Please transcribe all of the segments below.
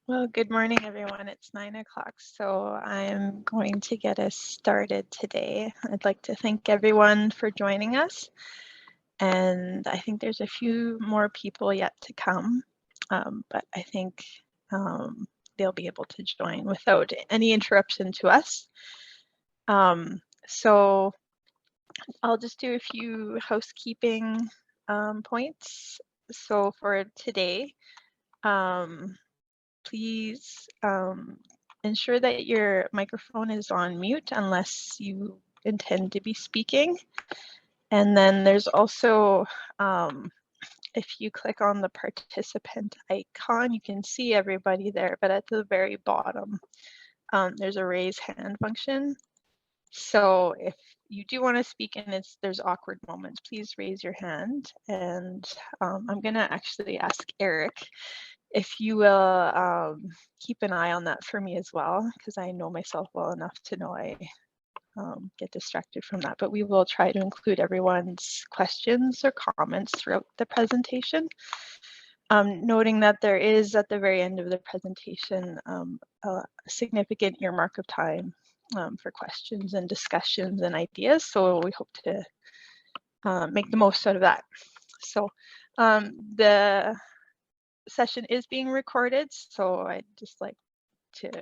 Well, good morning, everyone. It's 9 o'clock, so I'm going to get us started today. I'd like to thank everyone for joining us, and I think there's a few more people yet to come, but I think they'll be able to join without any interruption to us. So I'll just do a few housekeeping points. So for today, please ensure that your microphone is on mute unless you intend to be speaking. And then there's also, if you click on the participant icon, you can see everybody there, but at the very bottom, there's a raise hand function. So if you do want to speak and there's awkward moments, please raise your hand. And I'm going to actually ask Eric if you will keep an eye on that for me as well, because I know myself well enough to know I get distracted from that. But we will try to include everyone's questions or comments throughout the presentation. Noting that there is at the very end of the presentation a significant earmark of time for questions and discussions and ideas. So we hope to make the most out of that. So the session is being recorded, so I'd just like to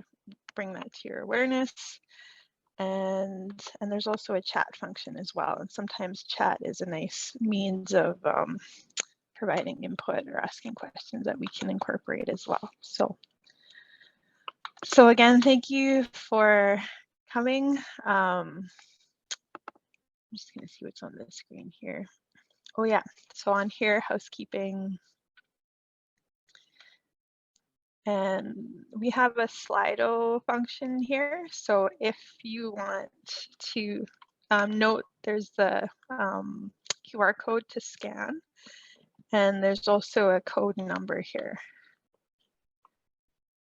bring that to your awareness. And there's also a chat function as well. And sometimes chat is a nice means of providing input or asking questions that we can incorporate as well. So again, thank you for coming. I'm just going to see what's on the screen here. Oh yeah, so on here, housekeeping. And we have a Slido function here. So if you want to note, there's the QR code to scan. And there's also a code number here.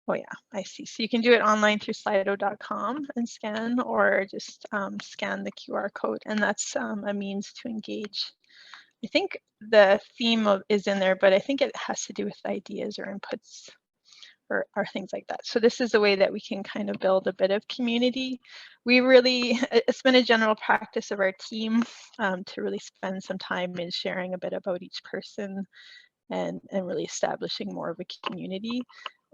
Oh yeah, I see. So you can do it online through slido.com and scan, or just scan the QR code. And that's a means to engage. I think the theme is in there, but I think it has to do with ideas or inputs or things like that. So this is a way that we can kind of build a bit of community. It's been a general practice of our team to really spend some time in sharing a bit about each person and really establishing more of a community.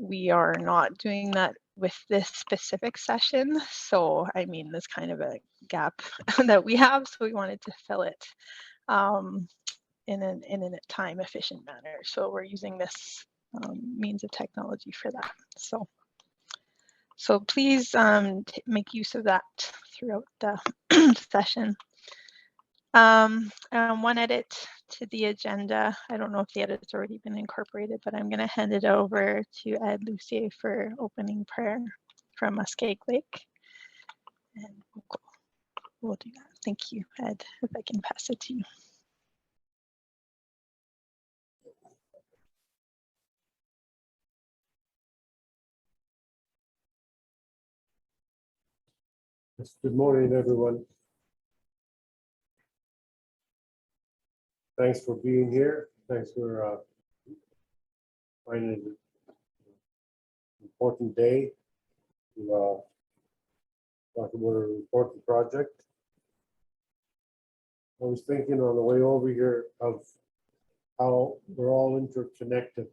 We are not doing that with this specific session. So, I mean, there's kind of a gap that we have, so we wanted to fill it in a time efficient manner. So we're using this means of technology for that. So please make use of that throughout the session. One edit to the agenda. I don't know if the edit's already been incorporated, but I'm going to hand it over to Ed Lucier for opening prayer from Muskeg Lake. And we'll do that. Thank you, Ed, if I can pass it to you. Good morning, everyone. Thanks for being here. Thanks for finding an important day to talk about an important project. I was thinking on the way over here of how we're all interconnected,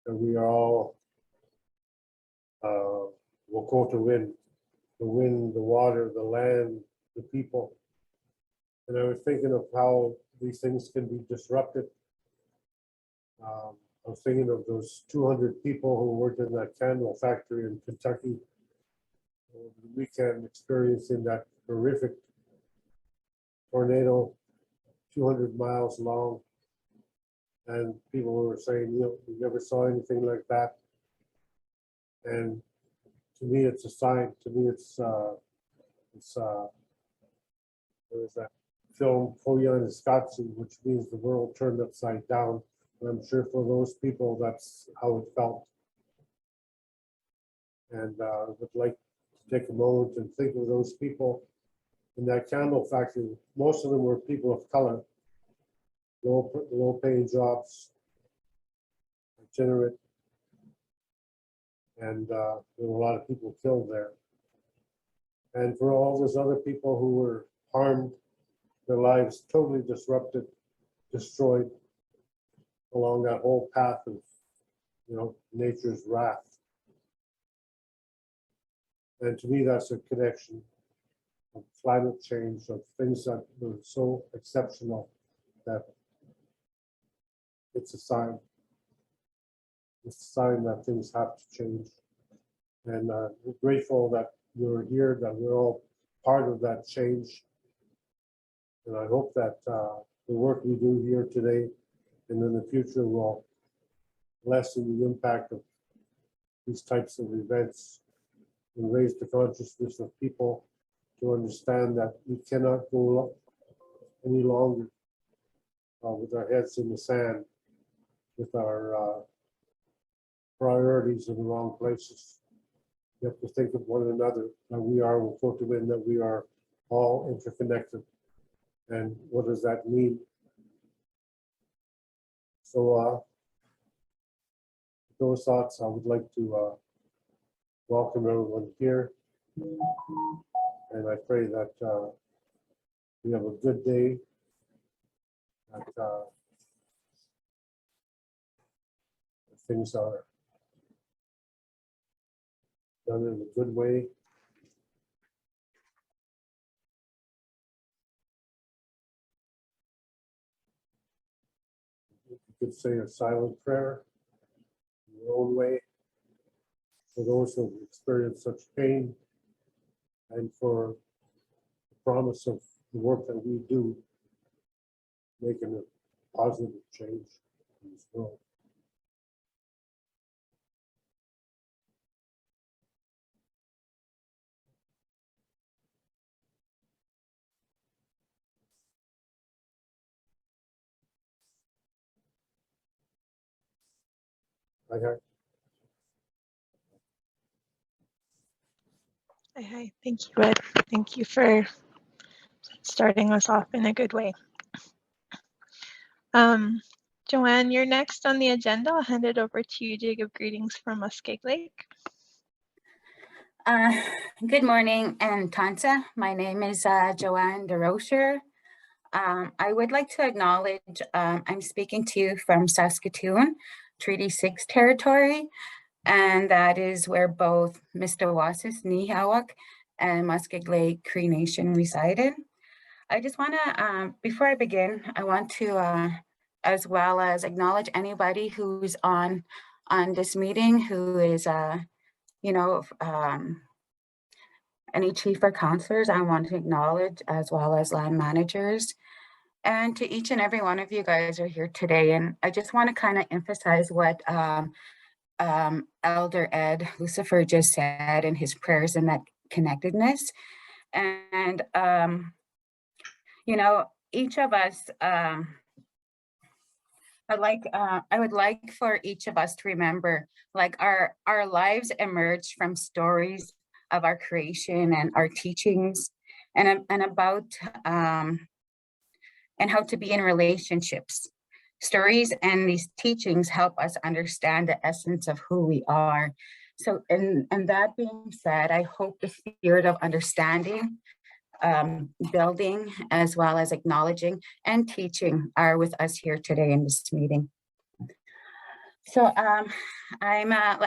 and we are all Wakota wind, the wind, the water, the land, the people. And I was thinking of how these things can be disrupted. I was thinking of those 200 people who worked in that candle factory in Kentucky over the weekend, experiencing that horrific tornado, 200 miles long. And people were saying, you know, we never saw anything like that. And to me, it's a sign. To me, it's there was that film Koyan Iskatsu, which means the world turned upside down. And I'm sure for those people, that's how it felt. And I would like to take a moment and think of those people in that candle factory. Most of them were people of color, low paying jobs, itinerant and there were a lot of people killed there. And for all those other people who were harmed, their lives totally disrupted, destroyed along that whole path of, nature's wrath. And to me, that's a connection of climate change, of things that were so exceptional that it's a sign. It's a sign that things have to change. And we're grateful that we're here, that we're all part of that change. And I hope that the work we do here today and in the future will lessen the impact of these types of events and raise the consciousness of people to understand that we cannot go any longer with our heads in the sand, with our priorities in the wrong places. We have to think of one another, that we are, we'll quote them in, that we are all interconnected. And what does that mean? So with those thoughts, I would like to welcome everyone here. And I pray that we have a good day, that things are done in a good way. You could say a silent prayer in your own way for those who have experienced such pain, and for the promise of the work that we do, making a positive change in this world. Okay. Hi, thank you, Ed. Thank you for starting us off in a good way. Joanne, you're next on the agenda. I'll hand it over to you to give greetings from Muskeg Lake. Good morning, and Tansa. My name is Joanne DeRocher. I would like to acknowledge I'm speaking to you from Saskatoon, Treaty 6 territory, and that is where both Mistawasis Nêhiyawak and Muskeg Lake Cree Nation resided. I just want to, before I begin, I want to, as well as acknowledge anybody who's on this meeting who is, any chief or counselors I want to acknowledge, as well as land managers. And to each and every one of you guys are here today. And I just want to kind of emphasize what Elder Ed Lucifer just said in his prayers, and that connectedness. And, each of us, I would like for each of us to remember, like our lives emerged from stories of our creation and our teachings, and about and how to be in relationships. Stories and these teachings help us understand the essence of who we are. So, and that being said, I hope the spirit of understanding, building, as well as acknowledging and teaching are with us here today in this meeting. So I'm,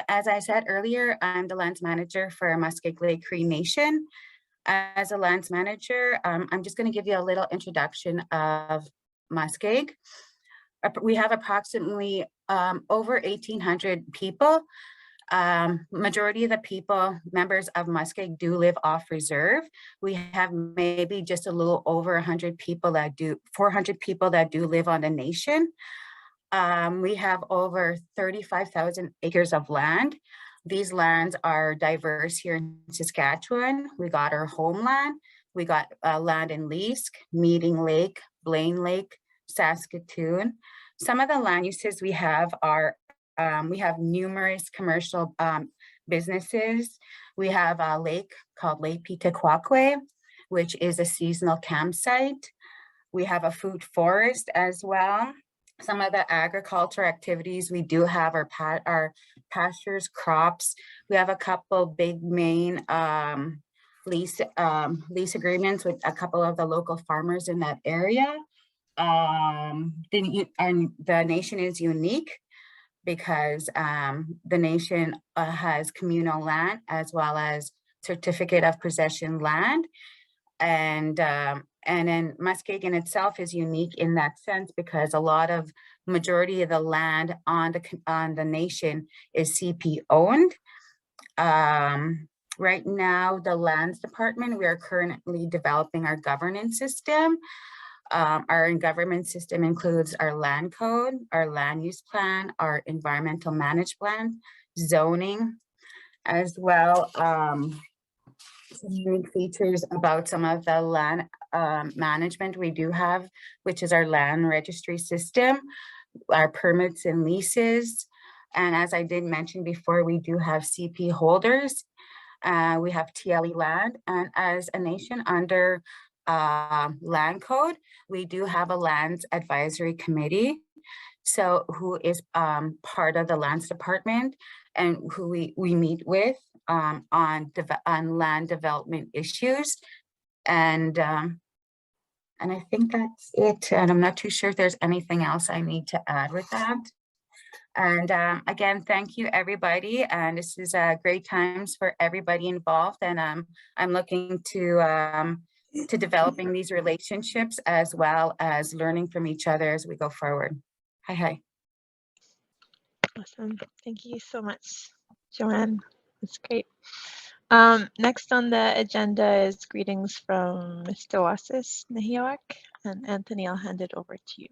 as I said earlier, I'm the lands manager for Muskeg Lake Cree Nation. As a lands manager, I'm just going to give you a little introduction of Muskeg. We have approximately over 1,800 people. Majority of the people, members of Muskeg, do live off reserve. We have maybe just a little over 100 people that do, 400 people that do live on the nation. We have over 35,000 acres of land. These lands are diverse here in Saskatchewan. We got our homeland. We got land in Leask, Meeting Lake, Blaine Lake, Saskatoon. Some of the land uses we have are, we have numerous commercial businesses. We have a lake called Lake Petaquakwe, which is a seasonal campsite. We have a food forest as well. some of the agriculture activities, we do have our pastures, crops. We have a couple big main lease agreements with a couple of the local farmers in that area. The nation is unique because the nation has communal land as well as certificate of possession land. And then Muskeg in itself is unique in that sense because a lot of majority of the land on the nation is CP owned. Right now, the lands department, we are currently developing our governance system. Our government system includes our land code, our land use plan, our environmental management plan, zoning, as well. Some unique features about some of the land management we do have, which is our land registry system, our permits and leases. And as I did mention before, we do have CP holders. We have TLE land, and as a nation under land code, we do have a lands advisory committee. So who is part of the lands department and who we meet with on land development issues. And I think that's it. And I'm not too sure if there's anything else I need to add with that. And again, thank you, everybody. And this is great times for everybody involved. And I'm looking to developing these relationships as well as learning from each other as we go forward. Hi. Awesome. Thank you so much, Joanne. That's great. Next on the agenda is greetings from Mistawasis Nêhiyawak. And Anthony, I'll hand it over to you.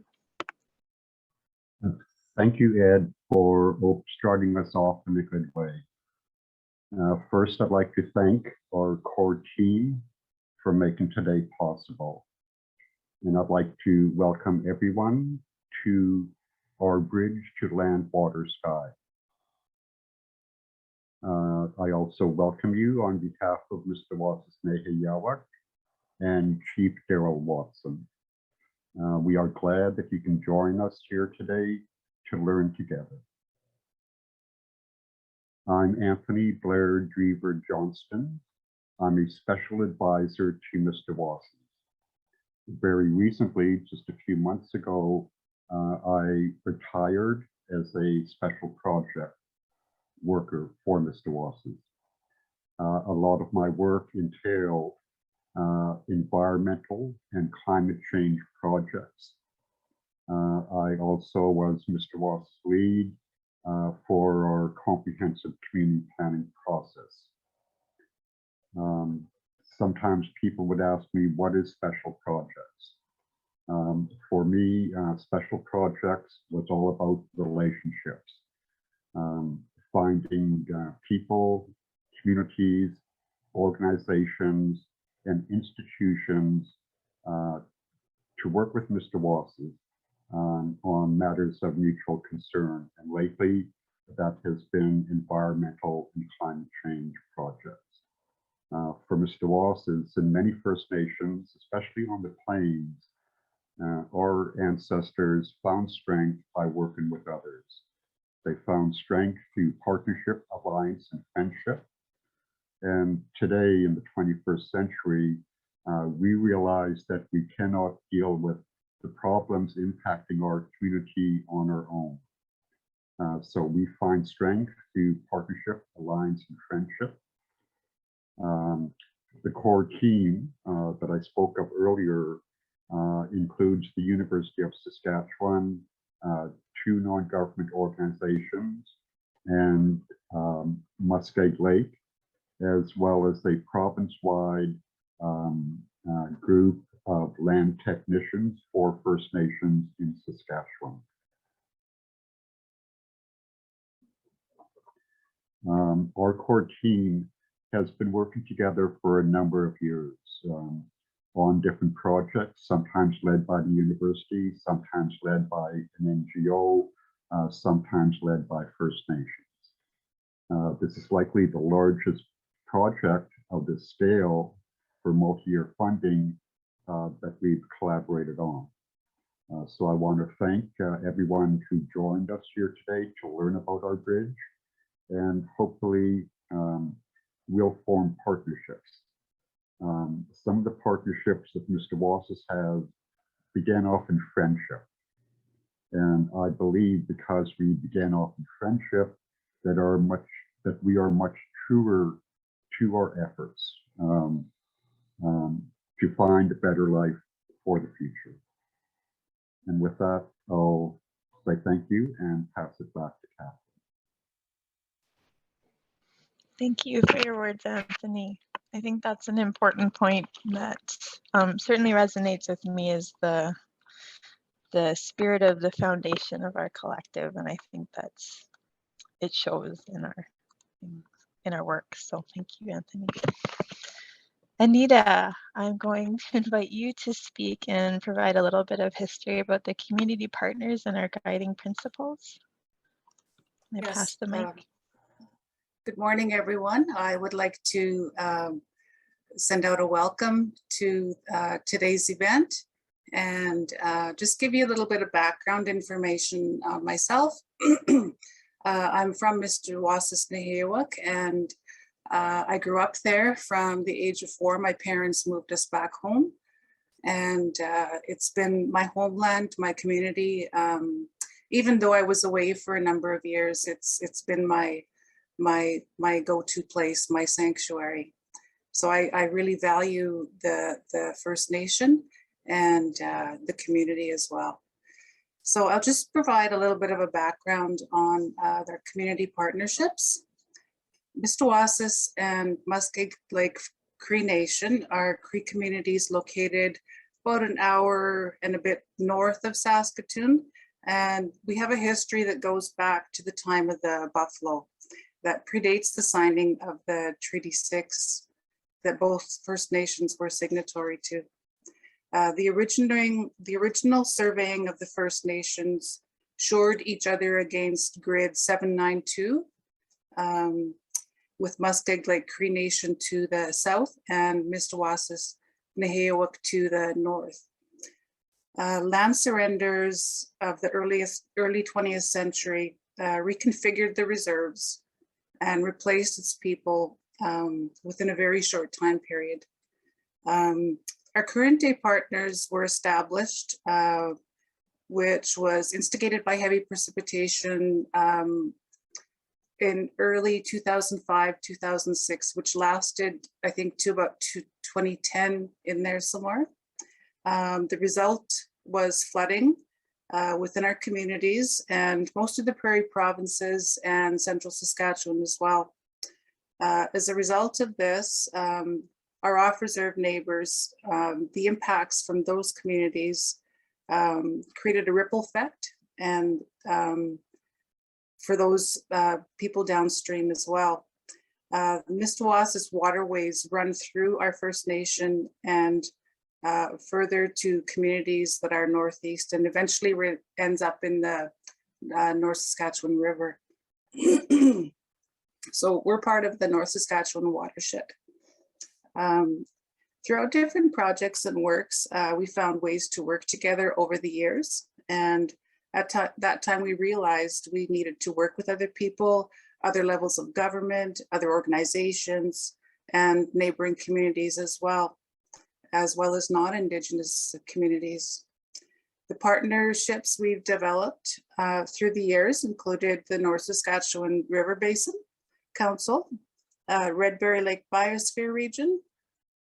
Thank you, Ed, for starting us off in a good way. First, I'd like to thank our core team for making today possible. And I'd like to welcome everyone to our Bridge to Land, Water, Sky. I also welcome you on behalf of Mistawasis Nêhiyawak and Chief Daryl Watson. We are glad that you can join us here today to learn together. I'm Anthony Blair Drever Johnston. I'm a special advisor to Mistawasis. Very recently, just a few months ago, I retired as a special project worker for Mistawasis. A lot of my work entailed environmental and climate change projects. I also was Mistawasis lead for our comprehensive community planning process. Sometimes people would ask me, what is special projects? For me, special projects was all about relationships, finding people, communities, organizations, and institutions to work with Mistawasis on matters of mutual concern. And lately, that has been environmental and climate change projects. For Mistawasis and many First Nations, especially on the plains, our ancestors found strength by working with others. They found strength through partnership, alliance, and friendship. And today in the 21st century, we realize that we cannot deal with the problems impacting our community on our own. So we find strength through partnership, alliance, and friendship. The core team that I spoke of earlier includes the University of Saskatchewan, 2 non-government organizations, and Muskeg Lake, as well as a province-wide group of land technicians for First Nations in Saskatchewan. Our core team has been working together for a number of years on different projects, sometimes led by the university, sometimes led by an NGO, sometimes led by First Nations. This is likely the largest project of this scale for multi-year funding that we've collaborated on. So I want to thank everyone who joined us here today to learn about our bridge, and hopefully we'll form partnerships. Some of the partnerships that Mistawasis has began off in friendship. And I believe because we began off in friendship that we are much truer to our efforts to find a better life for the future. And with that, I'll say thank you and pass it back to Catherine. Thank you for your words, Anthony. I think that's an important point that certainly resonates with me, is the spirit of the foundation of our collective, and I think it shows in our work. So thank you, Anthony. Anita, I'm going to invite you to speak and provide a little bit of history about the community partners and our guiding principles. I pass the mic. Good morning, everyone. I would like to send out a welcome to today's event and just give you a little bit of background information on myself. I'm from Mistawasis Nêhiyawak, and I grew up there from the age of 4. My parents moved us back home, and it's been my homeland, my community. Even though I was away for a number of years, it's been my go-to place, my sanctuary. So I really value the First Nation and the community as well. So I'll just provide a little bit of a background on their community partnerships. Mistawasis and Muskeg Lake Cree Nation are Cree communities located about an hour and a bit north of Saskatoon. And we have a history that goes back to the time of the buffalo that predates the signing of the Treaty 6 that both First Nations were signatory to. The original surveying of the First Nations shored each other against grid 792, with Muskeg Lake Cree Nation to the south and Mistawasis Nêhiyawak to the north. Land surrenders of the early 20th century reconfigured the reserves and replaced its people within a very short time period. Our current day partners were established, which was instigated by heavy precipitation in early 2005, 2006, which lasted, I think, to about 2010 in there somewhere. The result was flooding within our communities and most of the prairie provinces and central Saskatchewan as well. As a result of this, our off-reserve neighbors, the impacts from those communities created a ripple effect, and for those people downstream as well. Mistawasis waterways run through our First Nation and further to communities that are northeast, and eventually ends up in the North Saskatchewan River. So we're part of the North Saskatchewan watershed. Throughout different projects and works, we found ways to work together over the years. And at that time, we realized we needed to work with other people, other levels of government, other organizations, and neighboring communities as well as non-Indigenous communities. The partnerships we've developed through the years included the North Saskatchewan River Basin Council, Red Berry Lake Biosphere Region,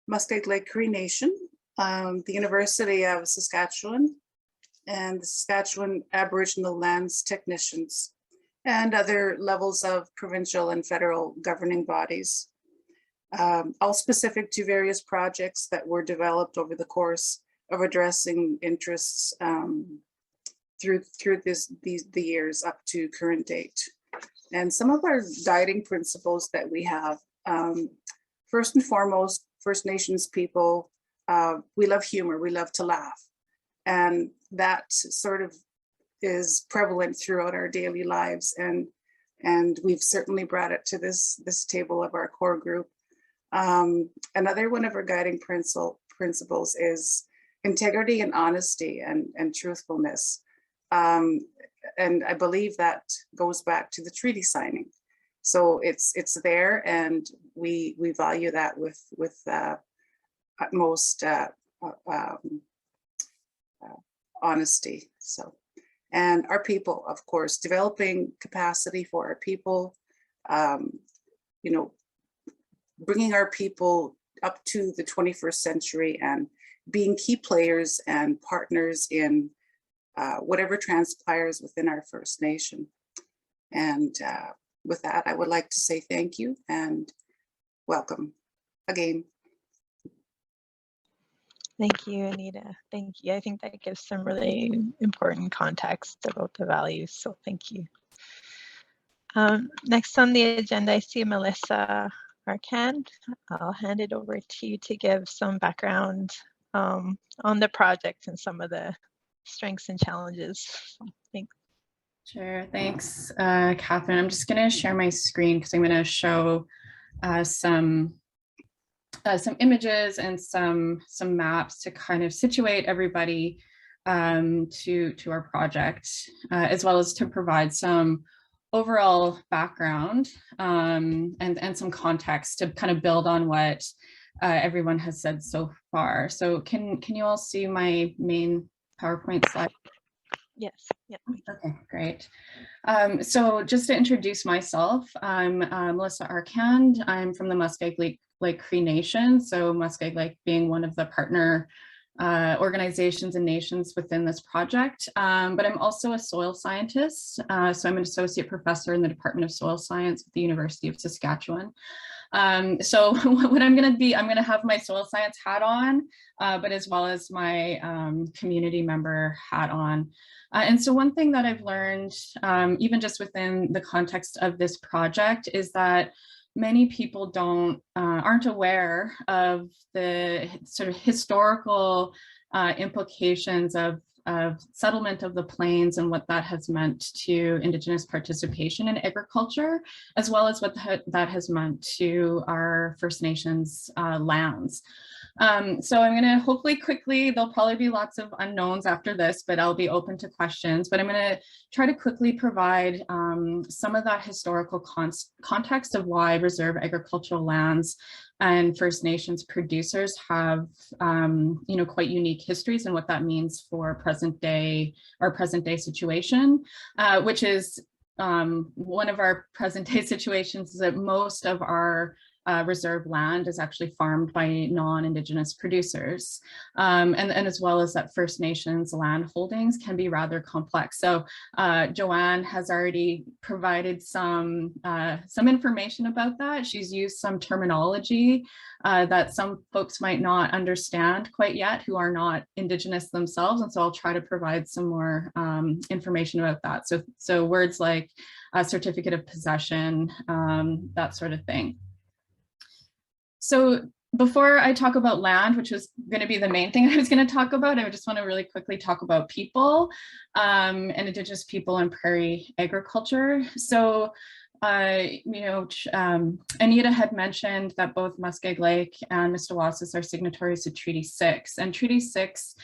Muskeg Lake Cree Nation, the University of Saskatchewan, and the Saskatchewan Aboriginal Lands Technicians, and other levels of provincial and federal governing bodies, all specific to various projects that were developed over the course of addressing interests through the years up to current date. And some of our guiding principles that we have, first and foremost, First Nations people, we love humor, we love to laugh. And that sort of is prevalent throughout our daily lives. And we've certainly brought it to this table of our core group. Another one of our guiding principles is integrity and honesty and truthfulness. And I believe that goes back to the treaty signing. So it's there, and we value that with utmost honesty. So, and our people, of course, developing capacity for our people, you know, bringing our people up to the 21st century and being key players and partners in whatever transpires within our First Nation. And with that, I would like to say thank you and welcome again. Thank you, Anita. Thank you. I think that gives some really important context about the values, so thank you. Next on the agenda, I see Melissa Arcand. I'll hand it over to you to give some background on the project and some of the strengths and challenges. Thanks. Sure, thanks, Catherine. I'm just going to share my screen because I'm going to show some images and some maps to kind of situate everybody to our project, as well as to provide some overall background and some context to kind of build on what everyone has said so far. So can you all see my main PowerPoint slide? Yes. Yeah. Okay, great. So just to introduce myself, I'm Melissa Arcand. I'm from the Muskeg Lake Cree Nation. So Muskeg Lake being one of the partner organizations and nations within this project. But I'm also a soil scientist. So I'm an associate professor in the Department of Soil Science at the University of Saskatchewan. So what I'm going to have my soil science hat on, but as well as my community member hat on. And so one thing that I've learned, even just within the context of this project, is that many people aren't aware of the sort of historical implications of settlement of the plains and what that has meant to Indigenous participation in agriculture, as well as what that has meant to our First Nations lands. So I'm going to hopefully quickly, there'll probably be lots of unknowns after this, but I'll be open to questions. But I'm going to try to quickly provide some of that historical context of why reserve agricultural lands and First Nations producers have, quite unique histories and what that means for present day situation, which is one of our present day situations is that most of our reserve land is actually farmed by non-Indigenous producers, and as well as that First Nations land holdings can be rather complex. So Joanne has already provided some information about that. She's used some terminology that some folks might not understand quite yet who are not Indigenous themselves, and so I'll try to provide some more information about that. So words like certificate of possession, that sort of thing. So before I talk about land, which was going to be the main thing I was going to talk about, I just want to really quickly talk about people and Indigenous people and prairie agriculture. So, Anita had mentioned that both Muskeg Lake and Mistawasis are signatories to Treaty 6, and Treaty 6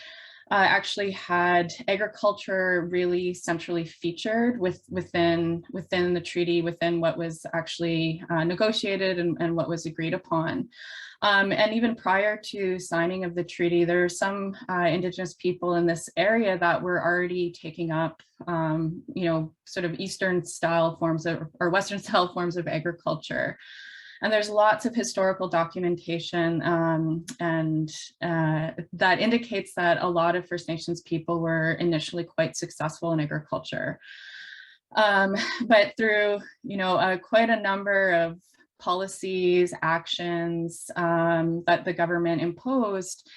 actually had agriculture really centrally featured within the treaty, within what was actually negotiated and what was agreed upon. And even prior to signing of the treaty, there are some Indigenous people in this area that were already taking up, sort of Eastern style forms of, or Western style forms of agriculture. And there's lots of historical documentation that indicates that a lot of First Nations people were initially quite successful in agriculture. But through, quite a number of policies, actions that the government imposed,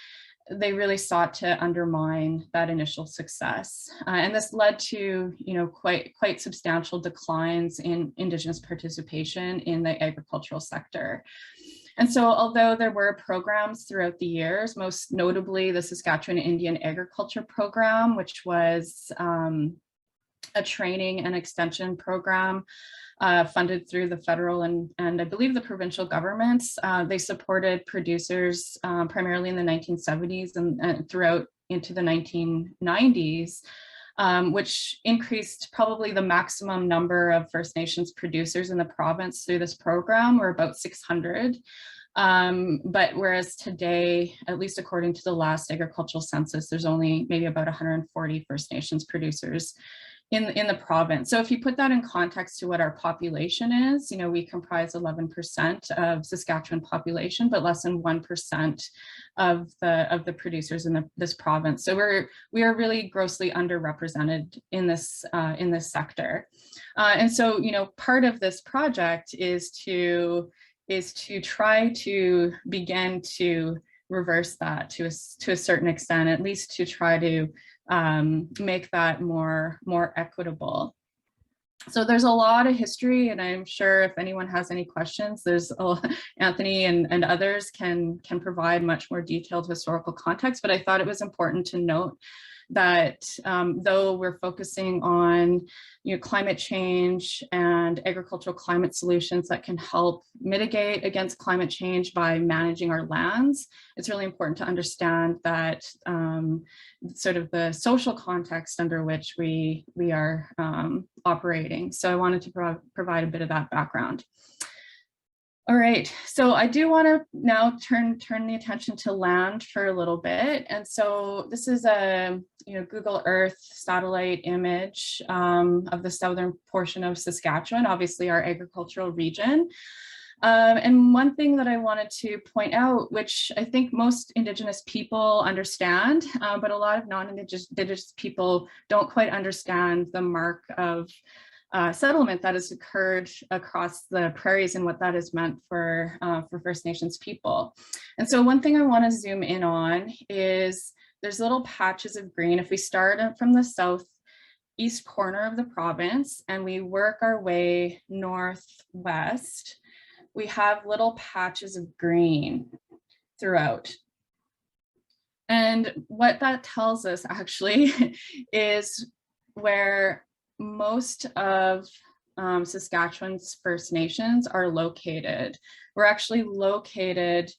they really sought to undermine that initial success. And this led to, quite substantial declines in Indigenous participation in the agricultural sector. And so although there were programs throughout the years, most notably the Saskatchewan Indian Agriculture Program, which was a training and extension program funded through the federal and I believe the provincial governments. They supported producers primarily in the 1970s and throughout into the 1990s, which increased probably the maximum number of First Nations producers in the province through this program, were about 600. But whereas today, at least according to the last agricultural census, there's only maybe about 140 First Nations producers in the province. So if you put that in context to what our population is, we comprise 11% of Saskatchewan population, but less than 1% of the producers in this province. So we are really grossly underrepresented in this sector. And so, part of this project is to try to begin to reverse that to a certain extent, at least to try to make that more equitable. So there's a lot of history, and I'm sure if anyone has any questions, Anthony and others can provide much more detailed historical context, but I thought it was important to note that though we're focusing on climate change and agricultural climate solutions that can help mitigate against climate change by managing our lands, it's really important to understand that sort of the social context under which we are operating. So I wanted to provide a bit of that background. All right, so I do want to now turn the attention to land for a little bit. And so this is a Google Earth satellite image of the southern portion of Saskatchewan, obviously our agricultural region. And one thing that I wanted to point out, which I think most Indigenous people understand, but a lot of non-Indigenous people don't quite understand the mark of settlement that has occurred across the prairies and what that has meant for First Nations people. And so one thing I want to zoom in on is there's little patches of green. If we start from the southeast corner of the province and we work our way northwest, we have little patches of green throughout. And what that tells us actually is where most of Saskatchewan's First Nations are located. We're actually located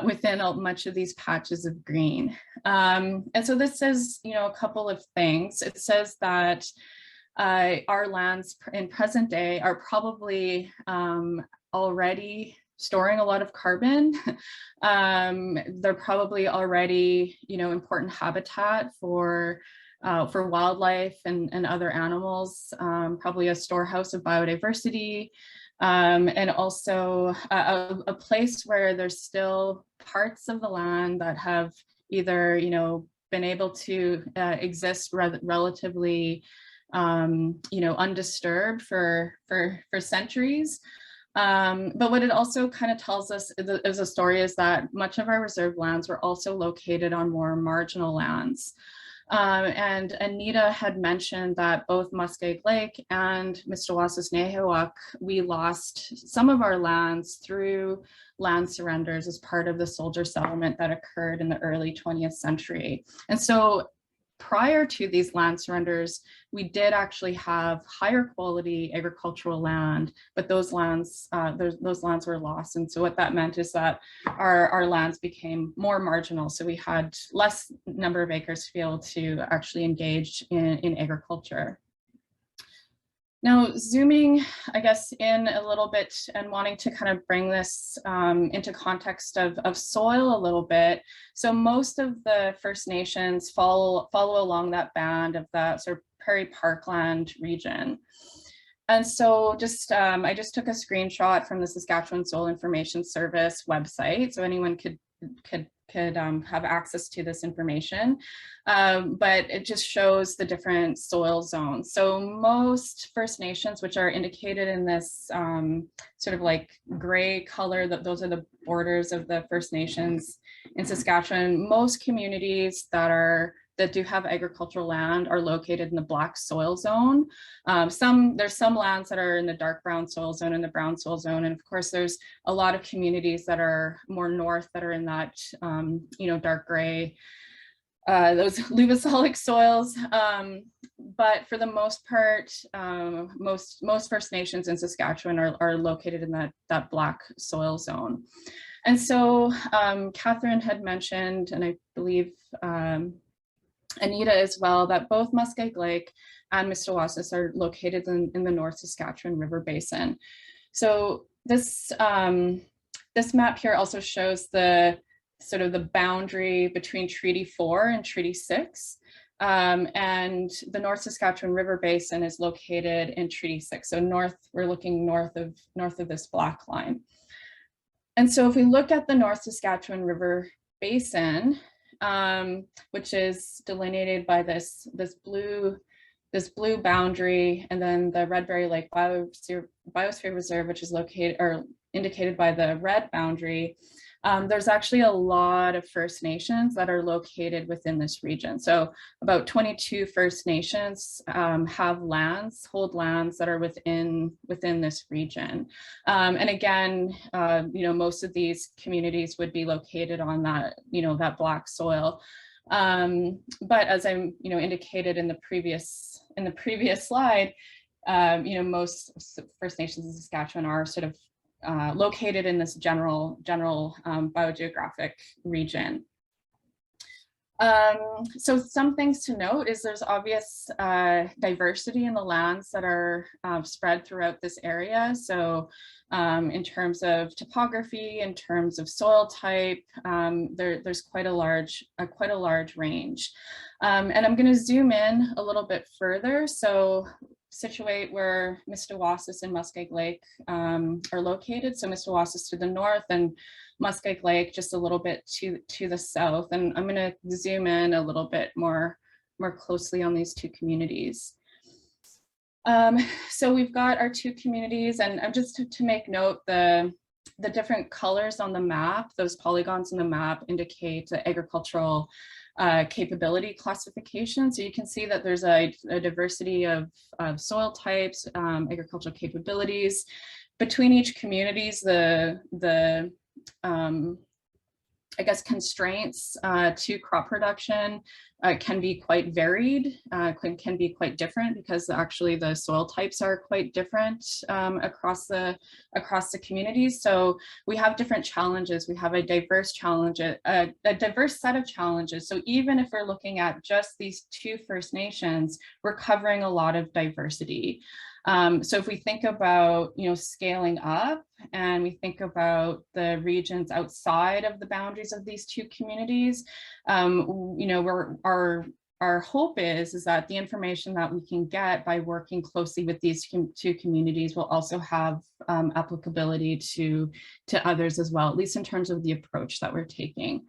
within much of these patches of green. And so this says, a couple of things. It says that our lands in present day are probably already storing a lot of carbon. They're probably already, important habitat for wildlife and other animals, probably a storehouse of biodiversity, and also a place where there's still parts of the land that have either, been able to exist relatively, undisturbed for centuries. But what it also kind of tells us as a story is that much of our reserve lands were also located on more marginal lands. And Anita had mentioned that both Muskeg Lake and Mistawasis Nêhiyawak, we lost some of our lands through land surrenders as part of the soldier settlement that occurred in the early 20th century. And so prior to these land surrenders, we did actually have higher quality agricultural land, but those lands were lost. And so what that meant is that our lands became more marginal. So we had less number of acres to be able to actually engage in agriculture. Now, zooming, I guess, in a little bit and wanting to kind of bring this into context of soil a little bit. So most of the First Nations follow along that band of that sort of prairie parkland region. And so I just took a screenshot from the Saskatchewan Soil Information Service website, so anyone could have access to this information, but it just shows the different soil zones. So most First Nations, which are indicated in this sort of like gray color, those are the borders of the First Nations in Saskatchewan. Most communities that do have agricultural land are located in the black soil zone. There's some lands that are in the dark brown soil zone and the brown soil zone. And of course, there's a lot of communities that are more north that are in that, dark gray those luvasolic soils. But for the most part, most First Nations in Saskatchewan are located in that black soil zone. And so Catherine had mentioned, and I believe Anita as well, that both Muskeg Lake and Mistawasis are located in the North Saskatchewan River Basin. So this map here also shows the sort of the boundary between Treaty 4 and Treaty 6. And the North Saskatchewan River Basin is located in Treaty 6. So we're looking north of this black line. And so if we look at the North Saskatchewan River Basin, which is delineated by this blue boundary, and then the Red Berry Lake Biosphere Reserve, which is located or indicated by the red boundary, there's actually a lot of First Nations that are located within this region. So about 22 First Nations hold lands that are within this region. And again, most of these communities would be located on that, that black soil. But as I indicated in the previous slide, most First Nations in Saskatchewan are sort of located in this general biogeographic region. So some things to note is there's obvious diversity in the lands that are spread throughout this area. So in terms of topography, in terms of soil type, there's quite a large range. And I'm going to zoom in a little bit further. So situate where Mistawasis and Muskeg Lake are located. So Mistawasis to the north and Muskeg Lake just a little bit to the south. And I'm going to zoom in a little bit more closely on these two communities. So we've got our two communities, and just to make note, the different colors on the map, those polygons on the map indicate the agricultural capability classification. So you can see that there's a diversity of soil types, agricultural capabilities. Between each communities, the I guess constraints to crop production can be quite varied, can be quite different, because actually the soil types are quite different across the communities. So we have different challenges. We have a diverse set of challenges. So even if we're looking at just these two First Nations, we're covering a lot of diversity. So if we think about, scaling up, and we think about the regions outside of the boundaries of these two communities, our hope is that the information that we can get by working closely with these two communities will also have applicability to others as well, at least in terms of the approach that we're taking.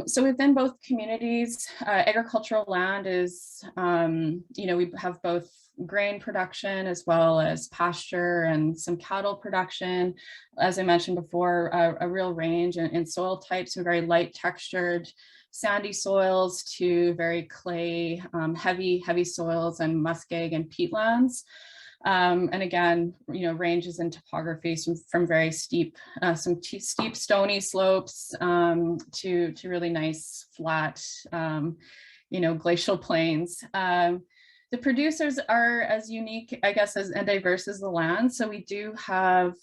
So within both communities, agricultural land is, we have both grain production as well as pasture and some cattle production. As I mentioned before, a real range in soil types, from very light textured sandy soils to very clay, heavy soils and muskeg and peatlands. And again, ranges in topography from very steep, steep stony slopes to really nice flat, glacial plains. The producers are as unique, I guess, and diverse as the land. So we do have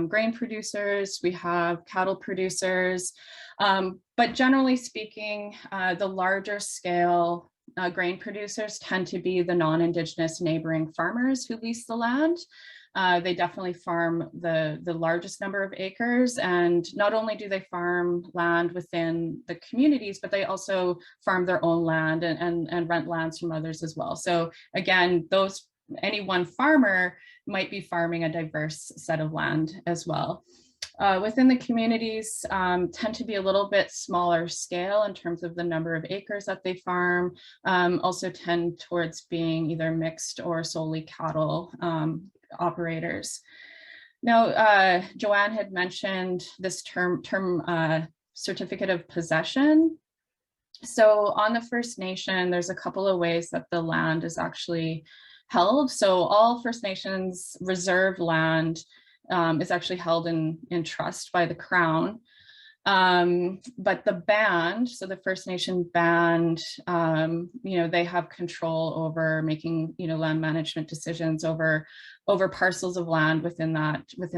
grain producers, we have cattle producers, but generally speaking, the larger scale grain producers tend to be the non-Indigenous neighboring farmers who lease the land. They definitely farm the largest number of acres, and not only do they farm land within the communities, but they also farm their own land and rent lands from others as well. So again, any one farmer might be farming a diverse set of land as well. Within the communities tend to be a little bit smaller scale in terms of the number of acres that they farm, also tend towards being either mixed or solely cattle operators. Now, Joanne had mentioned this term certificate of possession. So on the First Nation, there's a couple of ways that the land is actually held. So all First Nations reserved land is actually held in trust by the Crown. But the band, so the First Nation band, they have control over making, land management decisions over parcels of land within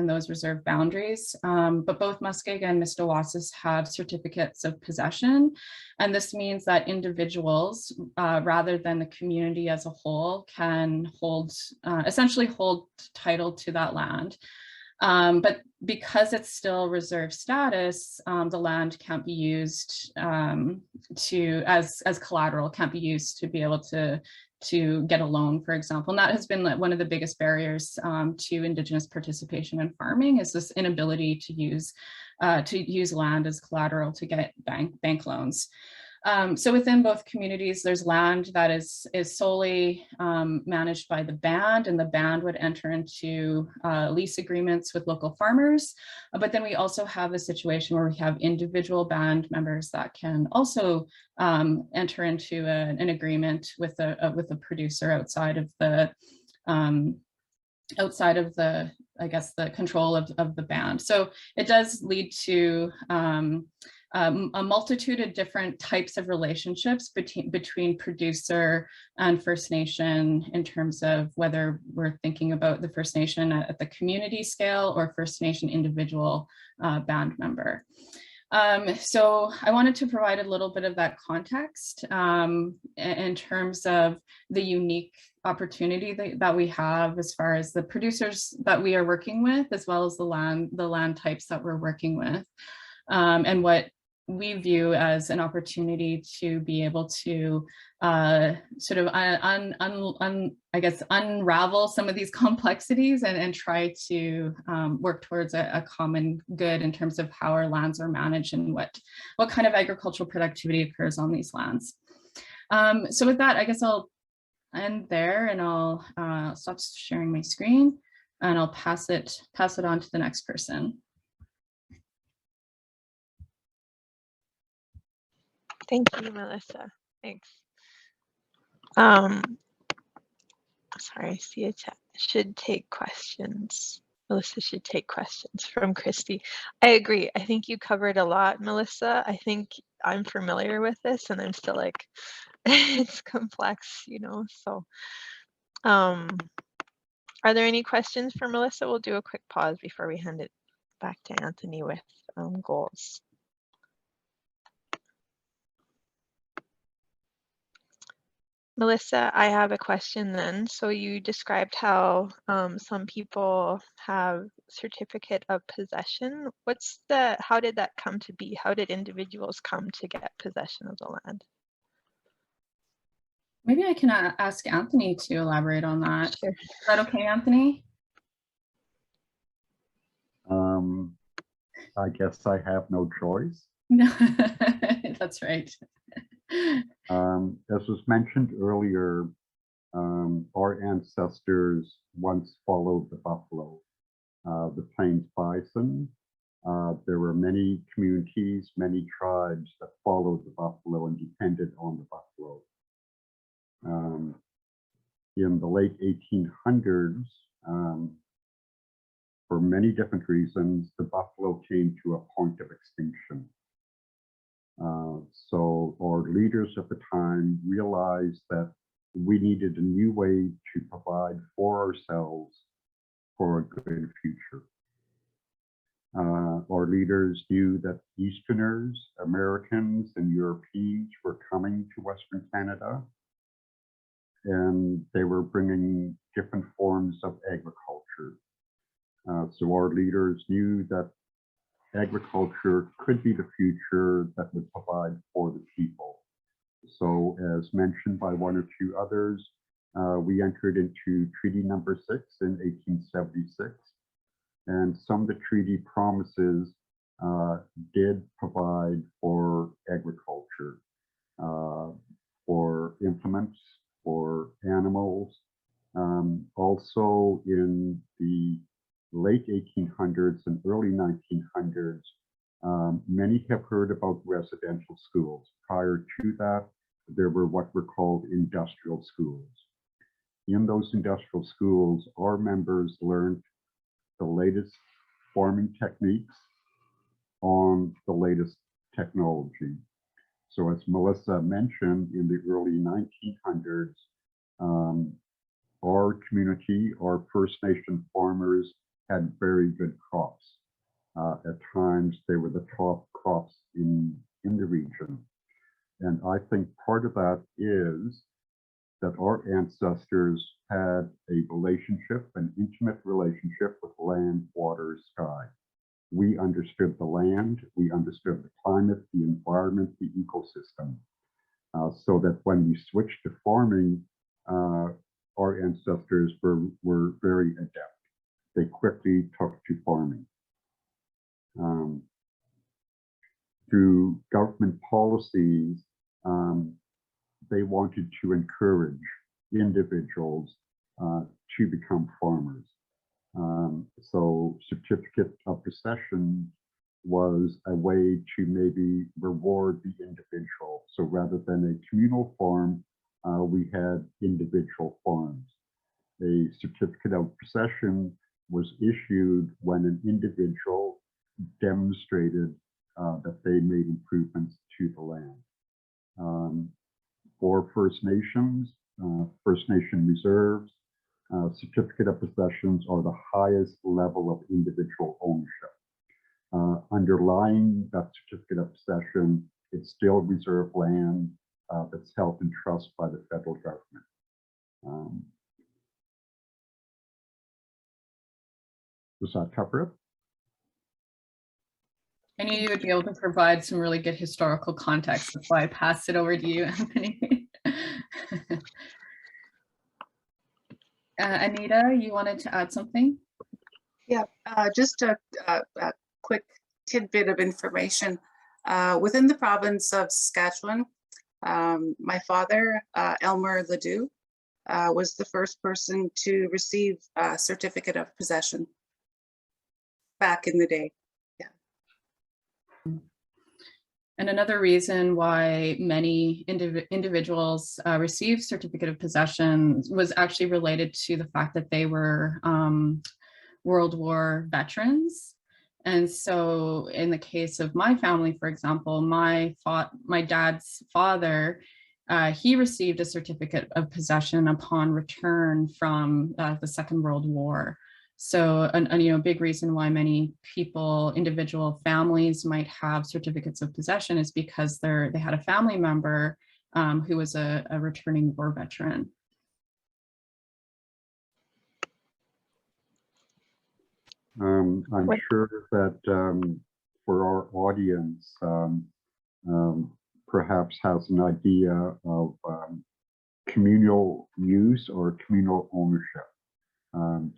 those reserve boundaries. But both Muskeg and Mistawasis have certificates of possession. And this means that individuals, rather than the community as a whole, can essentially hold title to that land. But because it's still reserve status, the land can't be used as collateral, can't be used to be able to get a loan, for example. And that has been one of the biggest barriers to Indigenous participation in farming, is this inability to use land as collateral to get bank loans. So within both communities, there's land that is solely managed by the band, and the band would enter into lease agreements with local farmers. But then we also have a situation where we have individual band members that can also enter into an agreement with a producer outside of the I guess, the control of the band. So it does lead to a multitude of different types of relationships between producer and First Nation, in terms of whether we're thinking about the First Nation at the community scale or First Nation individual band member. So I wanted to provide a little bit of that context in terms of the unique opportunity that we have as far as the producers that we are working with, as well as the land types that we're working with, and what we view as an opportunity to be able to sort of I guess unravel some of these complexities and try to work towards a common good in terms of how our lands are managed and what kind of agricultural productivity occurs on these lands. So with that, I guess I'll end there, and I'll stop sharing my screen, and I'll pass it on to the next person. Thank you, Melissa. Thanks. Sorry, I see a chat. Should take questions. Melissa should take questions from Christy. I agree. I think you covered a lot, Melissa. I think I'm familiar with this, and I'm still like, it's complex, so. Are there any questions for Melissa? We'll do a quick pause before we hand it back to Anthony with goals. Melissa, I have a question then. So you described how some people have certificate of possession. How did that come to be? How did individuals come to get possession of the land? Maybe I can ask Anthony to elaborate on that. Sure. Is that okay, Anthony? I guess I have no choice. No, that's right. As was mentioned earlier, our ancestors once followed the buffalo, the plains bison. There were many communities, many tribes that followed the buffalo and depended on the buffalo. In the late 1800s, for many different reasons, the buffalo came to a point of extinction. So our leaders at the time realized that we needed a new way to provide for ourselves for a good future. Our leaders knew that Easterners, Americans, and Europeans were coming to Western Canada, and they were bringing different forms of agriculture. So our leaders knew that agriculture could be the future that would provide for the people. So as mentioned by one or two others, we entered into Treaty Number 6 in 1876. And some of the treaty promises did provide for agriculture, for implements, for animals. Also in the late 1800s and early 1900s, many have heard about residential schools. Prior to that, there were what were called industrial schools. In those industrial schools, our members learned the latest farming techniques, on the latest technology. So as Melissa mentioned, in the early 1900s, our community, our First Nation farmers had very good crops. At times, they were the top crops in the region. And I think part of that is that our ancestors had a relationship, an intimate relationship with land, water, sky. We understood the land, we understood the climate, the environment, the ecosystem. So that when we switched to farming, our ancestors were very adept. They quickly took to farming. Through government policies, they wanted to encourage individuals to become farmers. So certificate of possession was a way to maybe reward the individual. So rather than a communal farm, we had individual farms. A certificate of possession was issued when an individual demonstrated that they made improvements to the land. For First Nations, First Nation reserves, certificate of possessions are the highest level of individual ownership. Underlying that certificate of possession, it's still reserve land that's held in trust by the federal government. Does that cover it? I knew you would be able to provide some really good historical context. That's why I passed it over to you, Anthony. Anita, you wanted to add something? Yeah, just a quick tidbit of information. Within the province of Saskatchewan, my father, Elmer Ledoux, was the first person to receive a certificate of possession back in the day. And another reason why many individuals received certificate of possession was actually related to the fact that they were World War veterans. And so in the case of my family, for example, my dad's father, he received a certificate of possession upon return from the Second World War. So, a big reason why many people, individual families might have certificates of possession is because they had a family member who was a returning war veteran. I'm sure that for our audience, perhaps has an idea of communal use or communal ownership.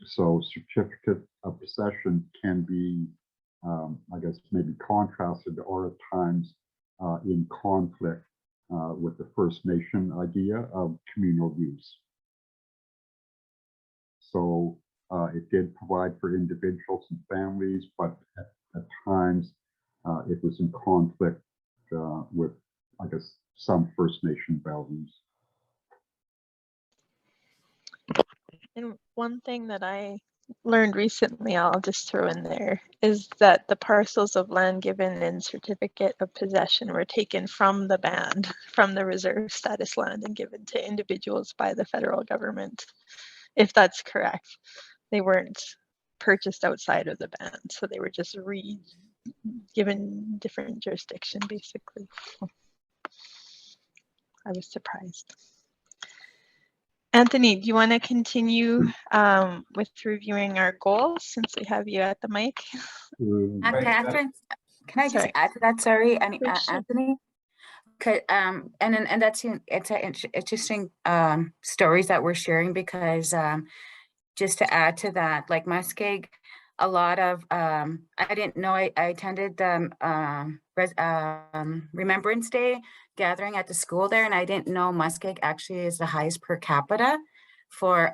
So certificate of possession can be, I guess, maybe contrasted or at times in conflict with the First Nation idea of communal use. So it did provide for individuals and families, but at times it was in conflict with, I guess, some First Nation values. And one thing that I learned recently, I'll just throw in there, is that the parcels of land given in certificate of possession were taken from the band, from the reserve status land, and given to individuals by the federal government, if that's correct. They weren't purchased outside of the band, so they were just given different jurisdiction, basically. I was surprised. Anthony, do you want to continue with reviewing our goals since we have you at the mic? Catherine, can I just add to that? Sorry, Anthony. And that's it's an interesting stories that we're sharing, because just to add to that, like Muskeg, a lot of I didn't know I attended Remembrance Day gathering at the school there, and I didn't know Muskeg actually is the highest per capita for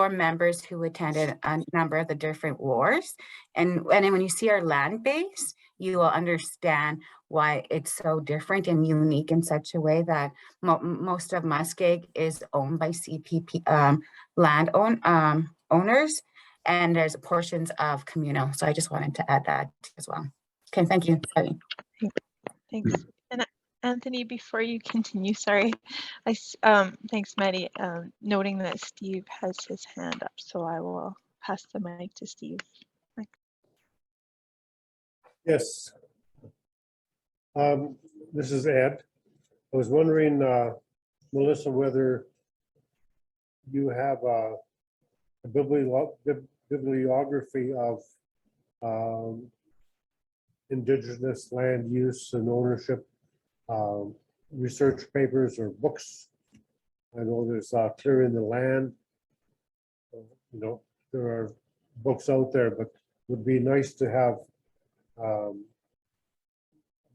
members who attended a number of the different wars. And when you see our land base, you will understand why it's so different and unique in such a way that most of Muskeg is owned by CPP owners, and there's portions of communal. So I just wanted to add that as well. Okay, thank you. Sorry. Thanks. And Anthony, before you continue, sorry, thanks, Maddie, noting that Steve has his hand up, so I will pass the mic to Steve. Yes. This is Ed. I was wondering, Melissa, whether you have a bibliography of Indigenous land use and ownership, research papers or books. I know there's Clearing the Land. You know, there are books out there, but would be nice to have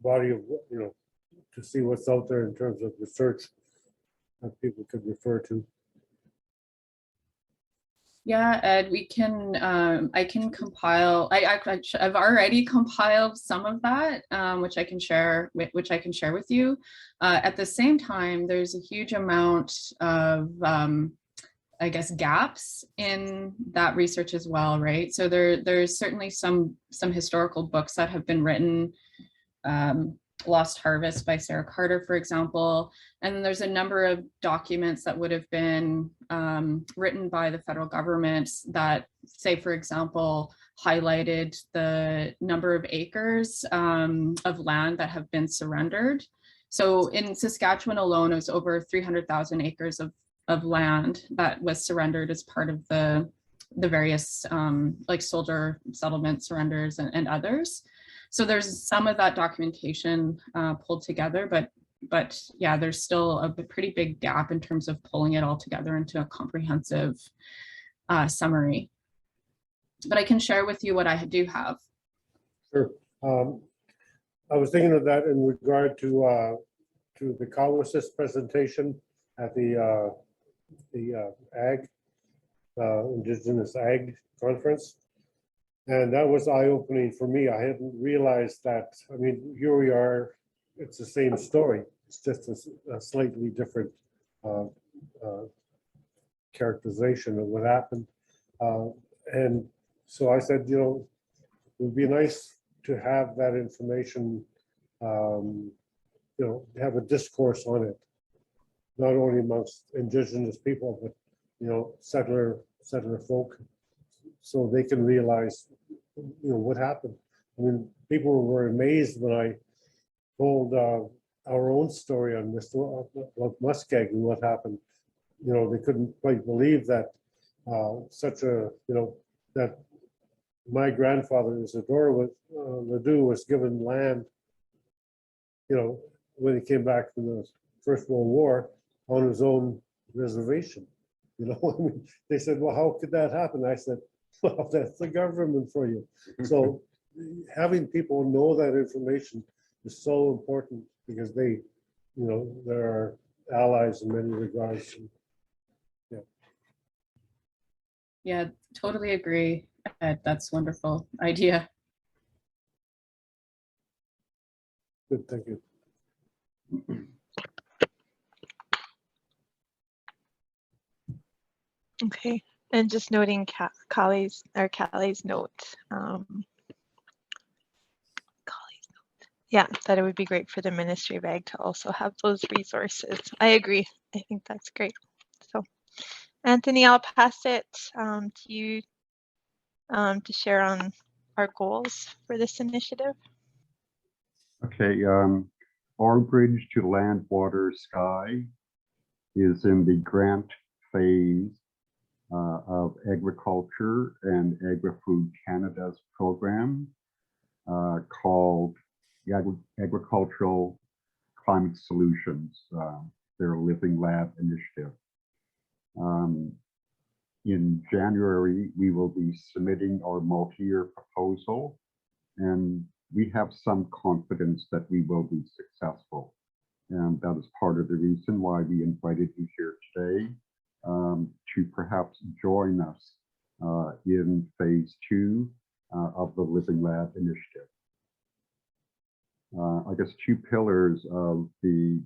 body of, you know, to see what's out there in terms of research that people could refer to. Yeah, Ed, we can, I can compile, I've already compiled some of that, which I can share with you. At the same time, there's a huge amount of, I guess, gaps in that research as well, right? So there's certainly some historical books that have been written, Lost Harvest by Sarah Carter, for example. And then there's a number of documents that would have been written by the federal government that, say, for example, highlighted the number of acres of land that have been surrendered. So in Saskatchewan alone, it was over 300,000 acres of land that was surrendered as part of the various like soldier settlement surrenders and others. So there's some of that documentation pulled together, but yeah, there's still a pretty big gap in terms of pulling it all together into a comprehensive summary. But I can share with you what I do have. Sure. I was thinking of that in regard to the Mistawasis presentation at the Ag, Indigenous Ag Conference. And that was eye-opening for me. I hadn't realized that, I mean, here we are, it's the same story. It's just a slightly different characterization of what happened. And so I said, you know, it would be nice to have that information, you know, have a discourse on it, not only amongst Indigenous people, but, you know, settler folk, so they can realize, you know, what happened. I mean, people were amazed when I told our own story on Muskeg and what happened. You know, they couldn't quite believe that such a, you know, that my grandfather Isidore Ledoux was given land, you know, when he came back from the First World War on his own reservation. You know, I mean, they said, well, how could that happen? I said, well, that's the government for you. So having people know that information is so important because they, you know, they're our allies in many regards. Yeah. Yeah, totally agree, Ed. That's a wonderful idea. Good, thank you. Okay, and just noting Callie's note. Yeah, that it would be great for the Ministry of Ag to also have those resources. I agree. I think that's great. So, Anthony, I'll pass it to you to share on our goals for this initiative. Okay, our Bridge to Land, Water, Sky is in the grant phase of Agriculture and Agri-Food Canada's program called Agricultural Climate Solutions, their Living Lab initiative. In January, we will be submitting our multi-year proposal, and we have some confidence that we will be successful. And that is part of the reason why we invited you here today to perhaps join us in phase 2 of the Living Lab initiative. I guess 2 pillars of the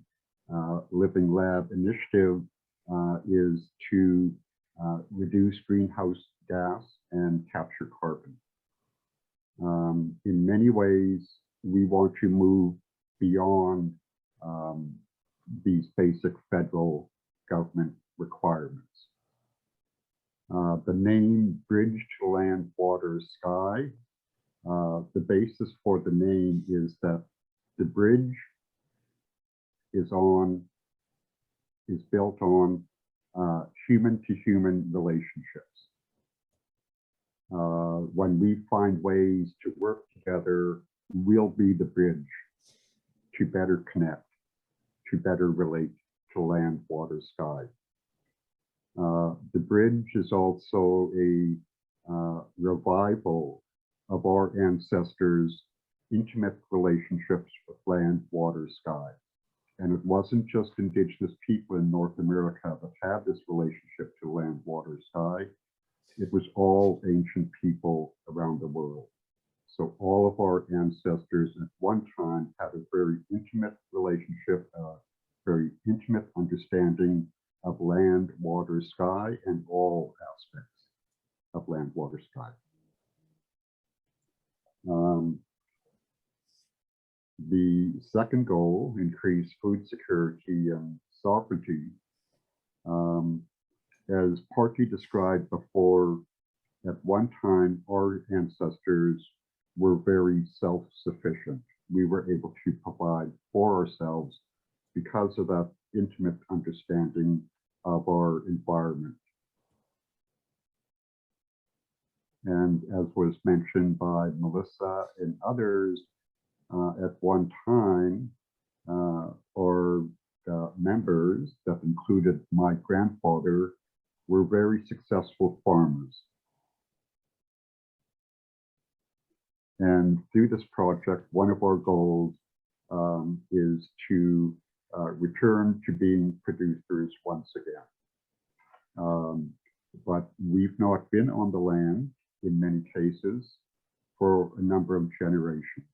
Living Lab initiative is to reduce greenhouse gas and capture carbon. In many ways, we want to move beyond these basic federal government requirements. The name Bridge to Land, Water, Sky, the basis for the name is that the bridge is built on human-to-human relationships. When we find ways to work together, we'll be the bridge to better connect, to better relate to land, water, sky. The bridge is also a revival of our ancestors' intimate relationships with land, water, sky. And it wasn't just Indigenous people in North America that had this relationship to land, water, sky. It was all ancient people around the world. So all of our ancestors at one time had a very intimate relationship, very intimate understanding of land, water, sky, and all aspects of land, water, sky. The second goal, increase food security and sovereignty, as partly described before, at one time, our ancestors were very self-sufficient. We were able to provide for ourselves because of that intimate understanding of our environment. And as was mentioned by Melissa and others, at one time, our members, that included my grandfather, were very successful farmers. And through this project, one of our goals is to return to being producers once again. But we've not been on the land in many cases for a number of generations.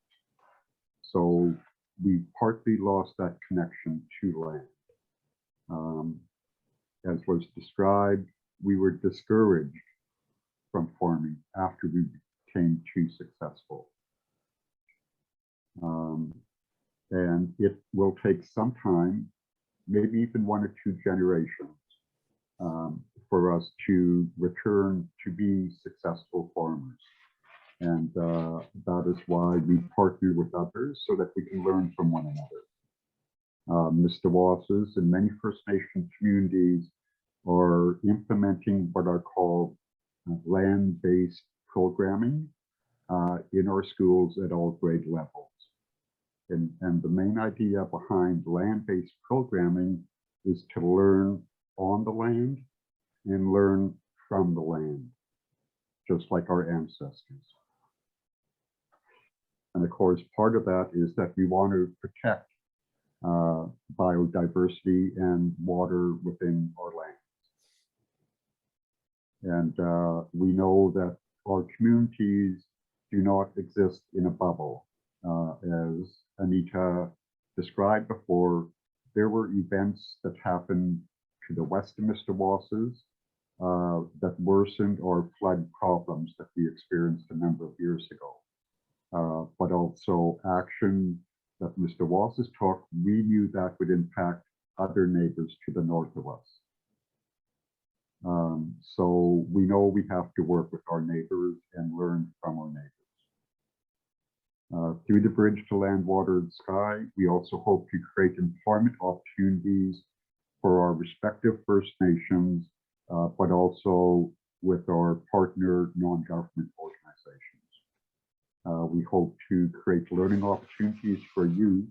So we partly lost that connection to land. As was described, we were discouraged from farming after we became too successful. And it will take some time, maybe even 1 or 2 generations, for us to return to being successful farmers. And that is why we partner with others so that we can learn from one another. Mistawasis and many First Nation communities are implementing what are called land-based programming in our schools at all grade levels. And the main idea behind land-based programming is to learn on the land and learn from the land, just like our ancestors. And of course, part of that is that we want to protect biodiversity and water within our lands. And we know that our communities do not exist in a bubble. As Anita described before, there were events that happened to the west of Mistawasis that worsened our flood problems that we experienced a number of years ago. But also action that Mistawasis took, we knew that would impact other neighbors to the north of us. So we know we have to work with our neighbors and learn from our neighbors. Through the Bridge to Land, Water, and Sky, we also hope to create employment opportunities for our respective First Nations, but also with our partner non-government organizations. We hope to create learning opportunities for youth,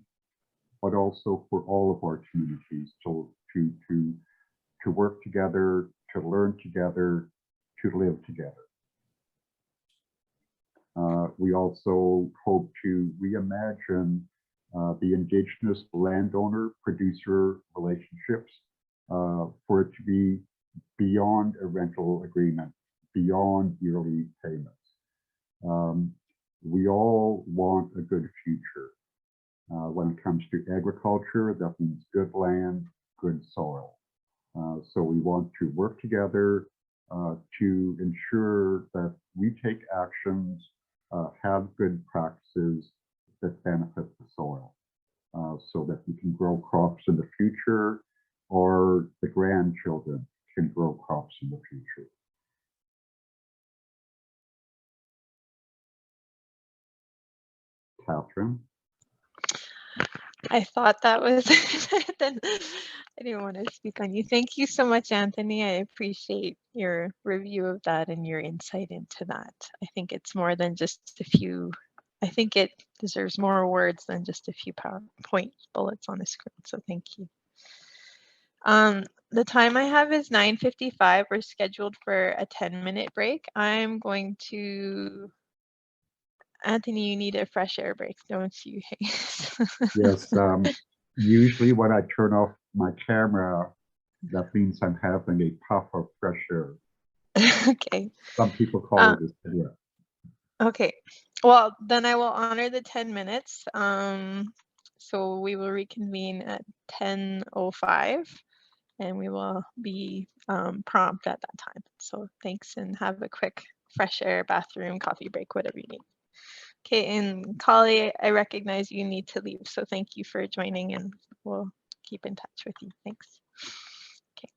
but also for all of our communities to work together, to learn together, to live together. We also hope to reimagine the Indigenous landowner-producer relationships for it to be beyond a rental agreement, beyond yearly payments. We all want a good future. When it comes to agriculture, that means good land, good soil. So we want to work together to ensure that we take actions have good practices that benefit the soil, so that we can grow crops in the future, or the grandchildren can grow crops in the future. Catherine? I thought that was then I didn't want to speak on you. Thank you so much, Anthony. I appreciate your review of that and your insight into that. I think it's more than just a few. I think it deserves more words than just a few PowerPoint bullets on the screen. So thank you. The time I have is 9:55. We're scheduled for a 10-minute break. I'm going to. Anthony, you need a fresh air break, don't you? Yes, usually when I turn off my camera, that means I'm having a puff of fresh air. Okay. Some people call it a cigarette. Okay. Well, then I will honor the 10 minutes. So we will reconvene at 10:05 and we will be prompt at that time. So thanks and have a quick fresh air, bathroom, coffee break, whatever you need. Okay, and Kali, I recognize you need to leave, so thank you for joining and we'll keep in touch with you. Thanks. Okay.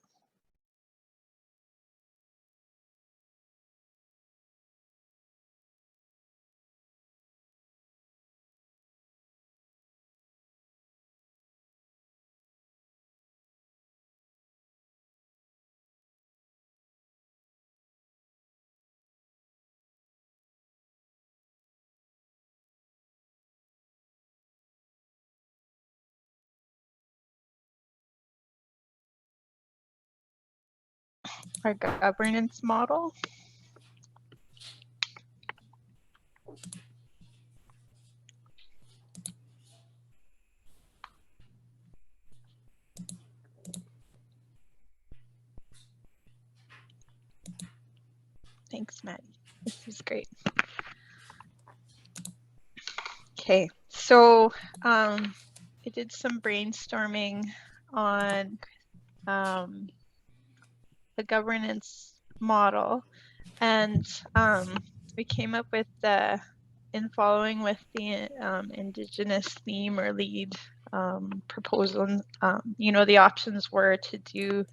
Our governance model. Thanks, Maddie. This is great. Okay, so I did some brainstorming on the governance model, and we came up with the in following with the Indigenous theme or lead proposal. You know, the options were to do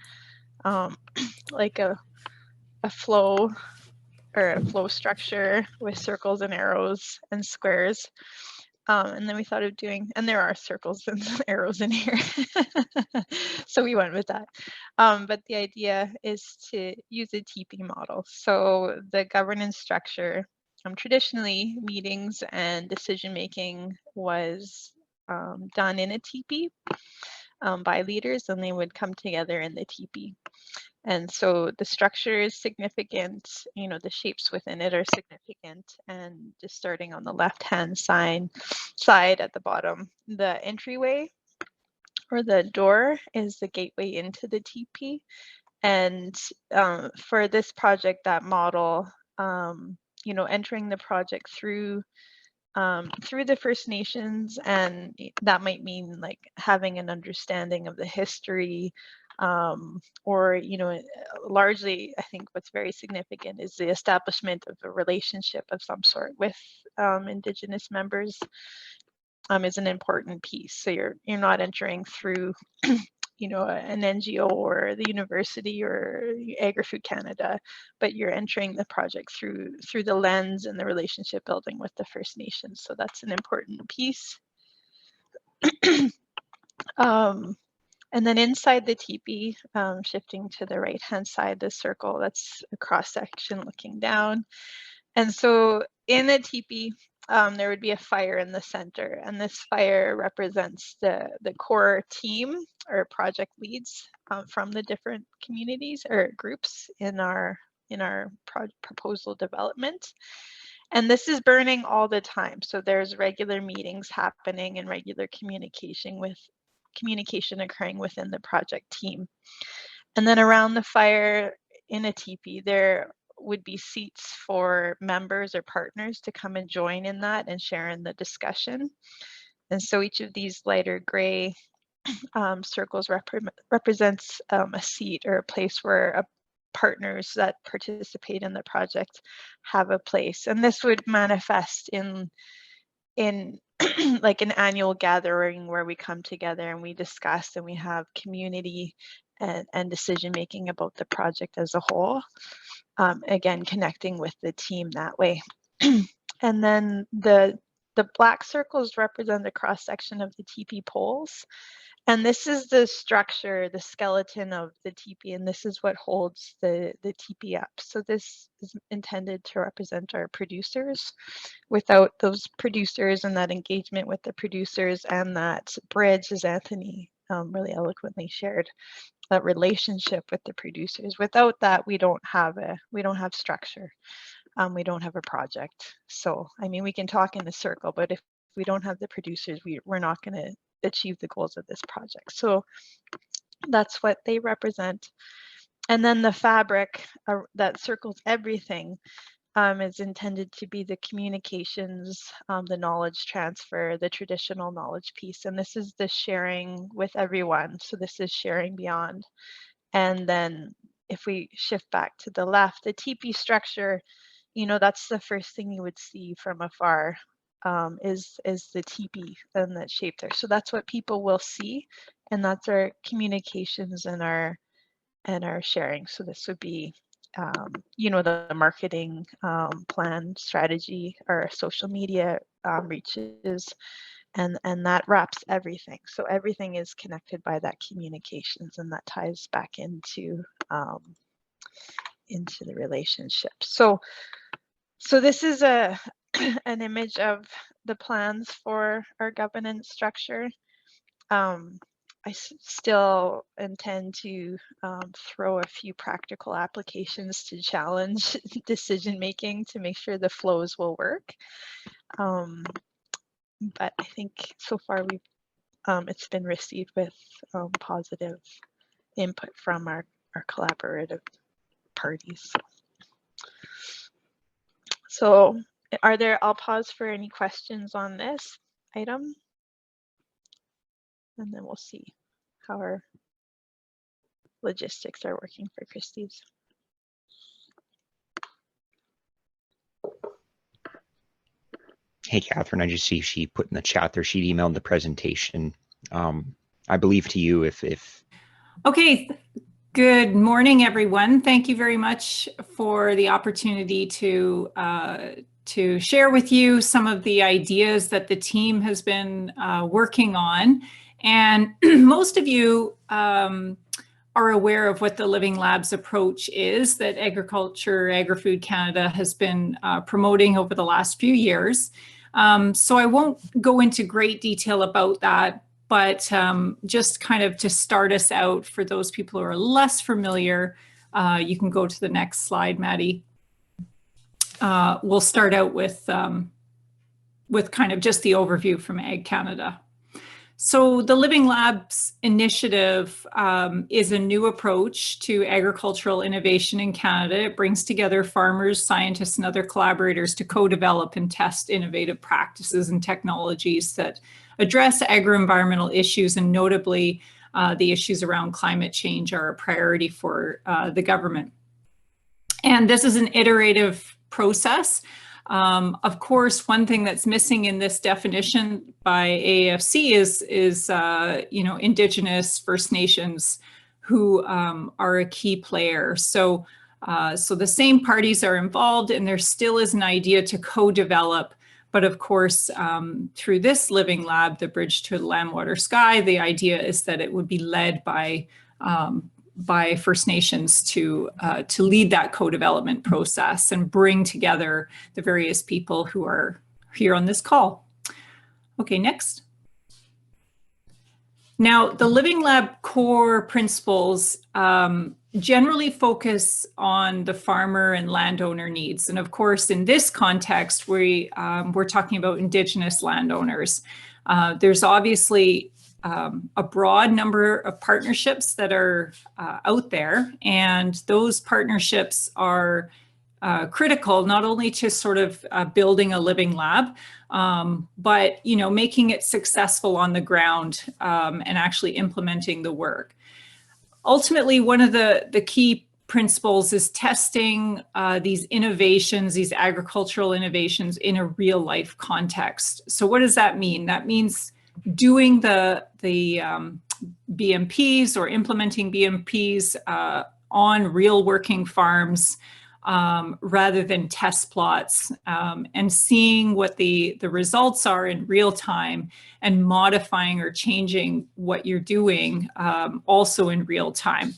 like a flow or a flow structure with circles and arrows and squares. And then we thought of doing, and there are circles and arrows in here. So we went with that. But the idea is to use a teepee model. So the governance structure, traditionally meetings and decision-making was done in a teepee by leaders, and they would come together in the teepee. And so the structure is significant, you know, the shapes within it are significant. And just starting on the left-hand side at the bottom, the entryway or the door is the gateway into the teepee. And for this project, that model, you know, entering the project through the First Nations, and that might mean like having an understanding of the history, or, you know, largely, I think what's very significant is the establishment of a relationship of some sort with Indigenous members is an important piece. So you're not entering through you know, an NGO or the university or Agri-Food Canada, but you're entering the project through the lens and the relationship building with the First Nations. So that's an important piece. And then inside the teepee, shifting to the right-hand side, the circle, that's a cross-section looking down. And so in the teepee, there would be a fire in the center, and this fire represents the core team or project leads from the different communities or groups in our proposal development. And this is burning all the time. So there's regular meetings happening and regular communication occurring within the project team. And then around the fire in a teepee, there would be seats for members or partners to come and join in that and share in the discussion. And so each of these lighter gray circles represents a seat or a place where partners that participate in the project have a place. And this would manifest in like an annual gathering where we come together and we discuss and we have community and decision making about the project as a whole. Again, connecting with the team that way. And then the black circles represent a cross section of the teepee poles. And this is the structure, the skeleton of the teepee, and this is what holds the teepee up. So this is intended to represent our producers. Without those producers and that engagement with the producers and that bridge, as Anthony really eloquently shared, that relationship with the producers. Without that, we don't have structure. We don't have a project. So, I mean, we can talk in a circle, but if we don't have the producers, we're not going to achieve the goals of this project. So that's what they represent. And then the fabric that circles everything is intended to be the communications, the knowledge transfer, the traditional knowledge piece. And this is the sharing with everyone. So this is sharing beyond. And then if we shift back to the left, the teepee structure, you know, that's the first thing you would see from afar. Is the teepee and that shape there. So that's what people will see, and that's our communications and our sharing. So this would be, you know, the marketing plan, strategy, our social media reaches, and that wraps everything. So everything is connected by that communications, and that ties back into the relationship. So this is an image of the plans for our governance structure. I still intend to throw a few practical applications to challenge decision making to make sure the flows will work. But I think so far it's been received with positive input from our collaborative parties. So I'll pause for any questions on this item, and then we'll see how our logistics are working for Christie's. Hey, Catherine, I just see she put in the chat there, she emailed the presentation. I believe to you if. Okay, good morning, everyone. Thank you very much for the opportunity to share with you some of the ideas that the team has been working on. And most of you are aware of what the Living Labs approach is that Agri-Food Canada has been promoting over the last few years. So I won't go into great detail about that, but just kind of to start us out, for those people who are less familiar, you can go to the next slide, Maddie. We'll start out with kind of just the overview from Ag Canada. So the Living Labs initiative is a new approach to agricultural innovation in Canada. It brings together farmers, scientists, and other collaborators to co-develop and test innovative practices and technologies that address agro-environmental issues, and notably the issues around climate change are a priority for the government. And this is an iterative process. Of course, one thing that's missing in this definition by AAFC is you know, Indigenous First Nations, who are a key player. So the same parties are involved, and there still is an idea to co-develop. But of course, through this Living Lab, the Bridge to Land, Water, Sky, the idea is that it would be led by First Nations to lead that co-development process and bring together the various people who are here on this call. Okay, next. Now, the Living Lab core principles generally focus on the farmer and landowner needs. And of course, in this context, we're talking about Indigenous landowners. There's obviously a broad number of partnerships that are out there, and those partnerships are critical not only to sort of building a living lab, but you know, making it successful on the ground and actually implementing the work. Ultimately, one of the key principles is testing these innovations, these agricultural innovations in a real life context. So what does that mean? That means doing the BMPs or implementing BMPs on real working farms rather than test plots, and seeing what the results are in real time and modifying or changing what you're doing also in real time.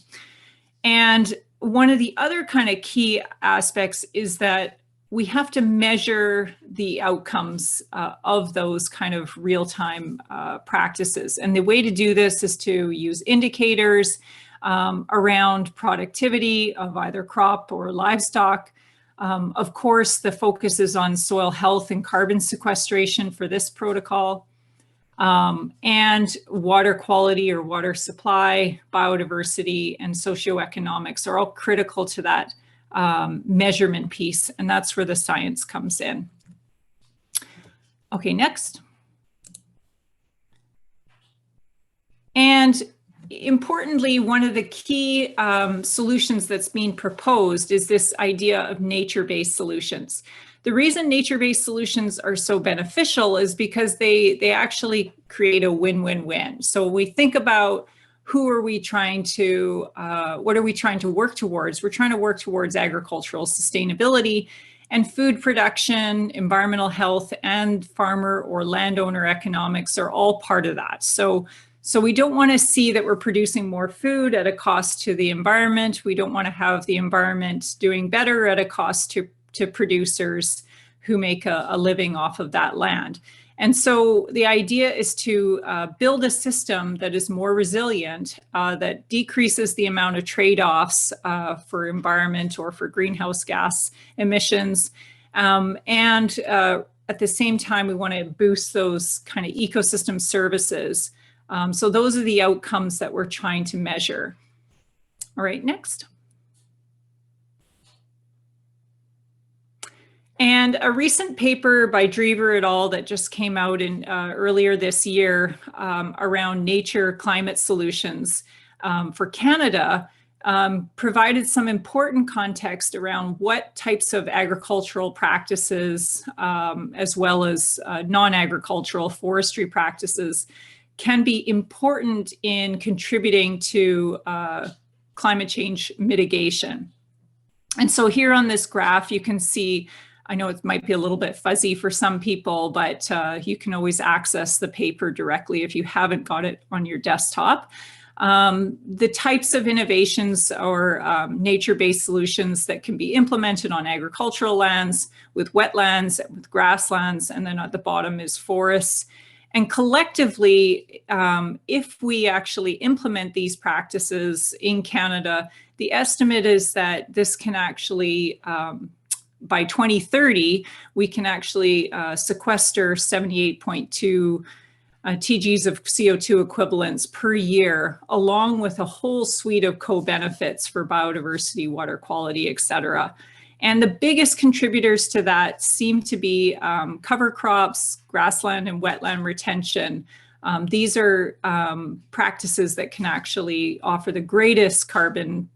And one of the other kind of key aspects is that we have to measure the outcomes of those kind of real-time practices. And the way to do this is to use indicators around productivity of either crop or livestock. Of course, the focus is on soil health and carbon sequestration for this protocol. And water quality or water supply, biodiversity, and socioeconomics are all critical to that measurement piece, and that's where the science comes in. Okay, next. And importantly, one of the key solutions that's being proposed is this idea of nature-based solutions. The reason nature-based solutions are so beneficial is because they actually create a win-win-win. So we think about who are we trying to, what are we trying to work towards? We're trying to work towards agricultural sustainability, and food production, environmental health, and farmer or landowner economics are all part of that. So we don't want to see that we're producing more food at a cost to the environment. We don't want to have the environment doing better at a cost to producers who make a living off of that land. And so the idea is to build a system that is more resilient, that decreases the amount of trade-offs for environment or for greenhouse gas emissions. And at the same time, we want to boost those kind of ecosystem services. So those are the outcomes that we're trying to measure. All right, next. And a recent paper by Drever et al. That just came out in earlier this year around nature climate solutions for Canada provided some important context around what types of agricultural practices, as well as non-agricultural forestry practices, can be important in contributing to climate change mitigation. And so here on this graph, you can see, I know it might be a little bit fuzzy for some people, but you can always access the paper directly if you haven't got it on your desktop. The types of innovations or nature-based solutions that can be implemented on agricultural lands, with wetlands, with grasslands, and then at the bottom is forests. And collectively, if we actually implement these practices in Canada, the estimate is that this can actually, by 2030, we can actually sequester 78.2 TGs of CO2 equivalents per year, along with a whole suite of co-benefits for biodiversity, water quality, et cetera. And the biggest contributors to that seem to be cover crops, grassland, and wetland retention. These are practices that can actually offer the greatest carbon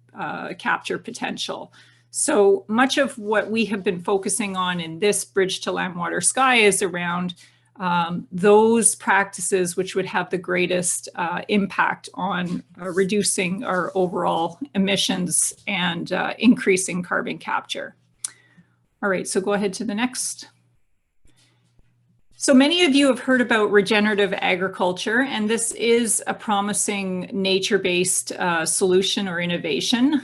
capture potential. So much of what we have been focusing on in this Bridge to Land, Water, Sky is around those practices which would have the greatest impact on reducing our overall emissions and increasing carbon capture. All right, so go ahead to the next. So many of you have heard about regenerative agriculture, and this is a promising nature-based solution or innovation.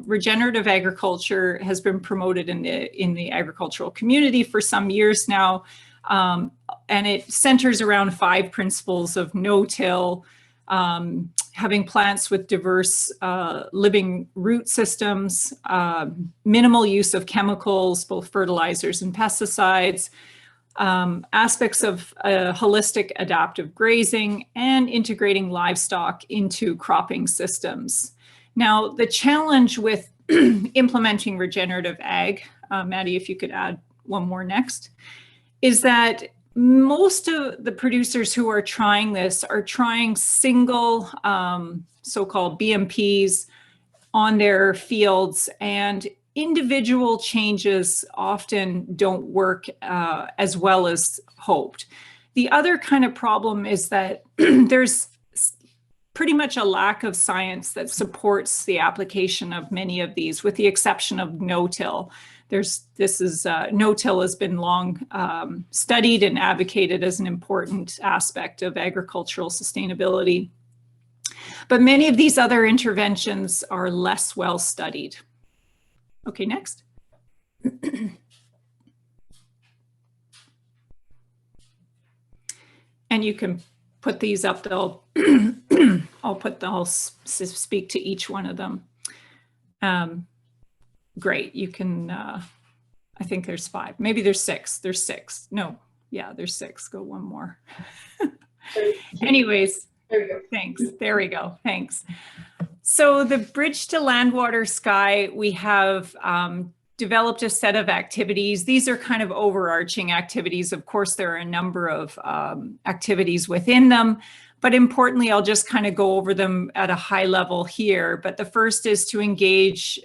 Regenerative agriculture has been promoted in the agricultural community for some years now, and it centers around 5 principles of no-till, having plants with diverse living root systems, minimal use of chemicals, both fertilizers and pesticides, aspects of holistic adaptive grazing, and integrating livestock into cropping systems. Now, the challenge with implementing regenerative ag, Maddie, if you could add one more next, is that most of the producers who are trying this are trying single so-called BMPs on their fields, and individual changes often don't work as well as hoped. The other kind of problem is that there's pretty much a lack of science that supports the application of many of these, with the exception of no-till. No-till has been long studied and advocated as an important aspect of agricultural sustainability. But many of these other interventions are less well studied. Okay, next. And you can put these up, I'll speak to each one of them. Great, you can, I think there's 5, maybe there's 6, there's 6. No, yeah, there's 6, go one more. Anyways, there we go. Thanks, there we go, thanks. So the Bridge to Land, Water, Sky, we have developed a set of activities. These are kind of overarching activities. Of course, there are a number of activities within them, but importantly, I'll just kind of go over them at a high level here. But the first is to engage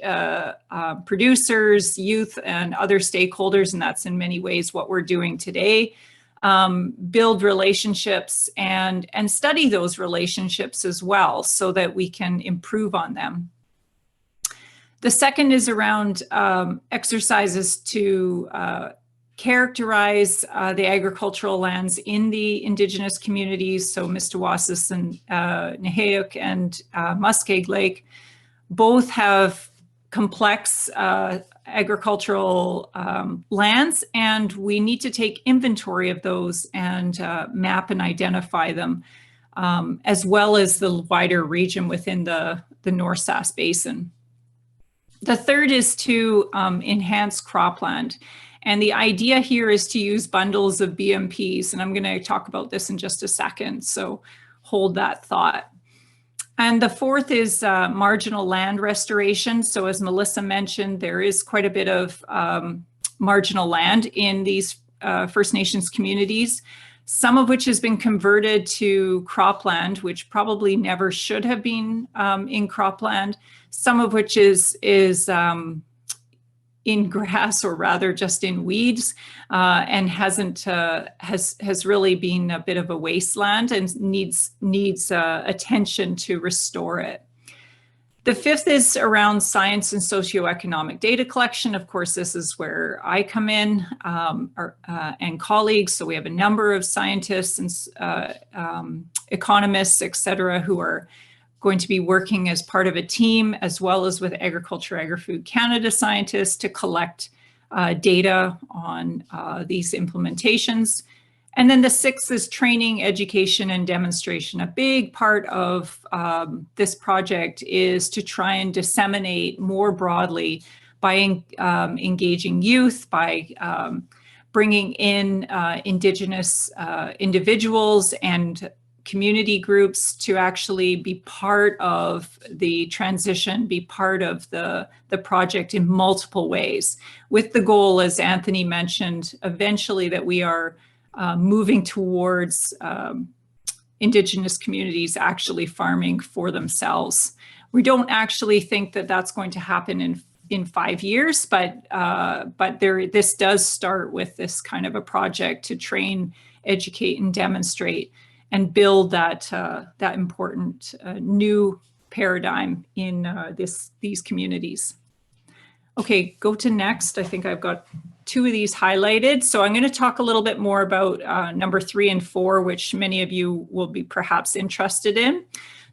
producers, youth, and other stakeholders, and that's in many ways what we're doing today. Build relationships and study those relationships as well so that we can improve on them. The second is around exercises to characterize the agricultural lands in the Indigenous communities. So Mistawasis and Nêhiyawak and Muskeg Lake both have complex agricultural lands, and we need to take inventory of those and map and identify them, as well as the wider region within the North Sass Basin. The third is to enhance cropland. And the idea here is to use bundles of BMPs. And I'm going to talk about this in just a second, so hold that thought. And the fourth is marginal land restoration. So as Melissa mentioned, there is quite a bit of marginal land in these First Nations communities, some of which has been converted to cropland, which probably never should have been in cropland, some of which is in grass, or rather just in weeds, and has really been a bit of a wasteland and needs attention to restore it. The fifth is around science and socioeconomic data collection. Of course, this is where I come in, and colleagues. So we have a number of scientists and economists, et cetera, who are going to be working as part of a team, as well as with Agriculture Agri-Food Canada scientists, to collect data on these implementations. And then the sixth is training, education, and demonstration. A big part of this project is to try and disseminate more broadly by engaging youth, by bringing in Indigenous individuals and community groups to actually be part of the transition, be part of the project in multiple ways, with the goal, as Anthony mentioned, eventually that we are moving towards Indigenous communities actually farming for themselves. We don't actually think that that's going to happen in 5 years, but this does start with this kind of a project to train, educate, and demonstrate, and build that important new paradigm in these communities. Okay, go to next. I think I've got 2 of these highlighted. So I'm going to talk a little bit more about number 3 and 4, which many of you will be perhaps interested in.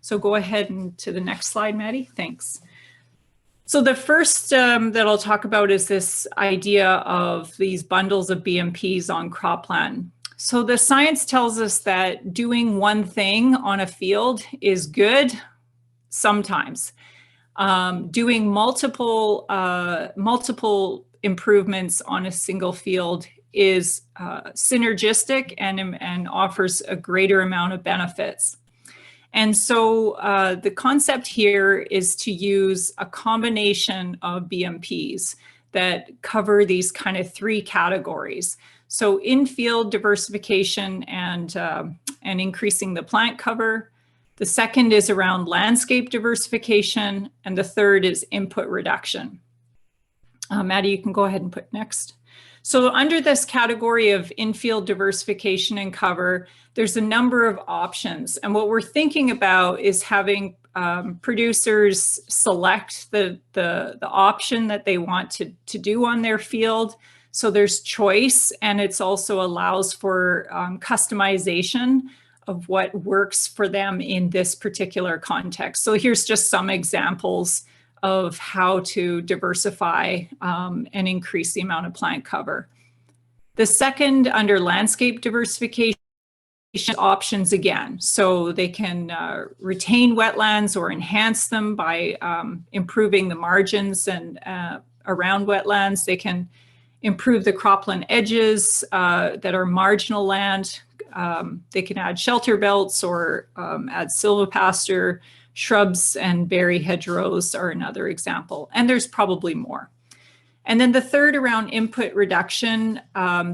So go ahead and to the next slide, Maddie. Thanks. So the first that I'll talk about is this idea of these bundles of BMPs on cropland. So the science tells us that doing one thing on a field is good sometimes. Doing multiple improvements on a single field is synergistic and offers a greater amount of benefits. And so the concept here is to use a combination of BMPs that cover these kind of 3 categories. So in-field diversification and increasing the plant cover, The second is around landscape diversification, and the third is input reduction. Maddie, you can go ahead and put next. So under this category of in-field diversification and cover, there's a number of options. And what we're thinking about is having producers select the option that they want to do on their field. So there's choice, and it's also allows for customization of what works for them in this particular context. So here's just some examples of how to diversify and increase the amount of plant cover. The second, under landscape diversification, options again. So they can retain wetlands or enhance them by improving the margins and around wetlands. They can improve the cropland edges that are marginal land. They can add shelter belts or add silvopasture. Shrubs and berry hedgerows are another example, and there's probably more. And then the third, around input reduction,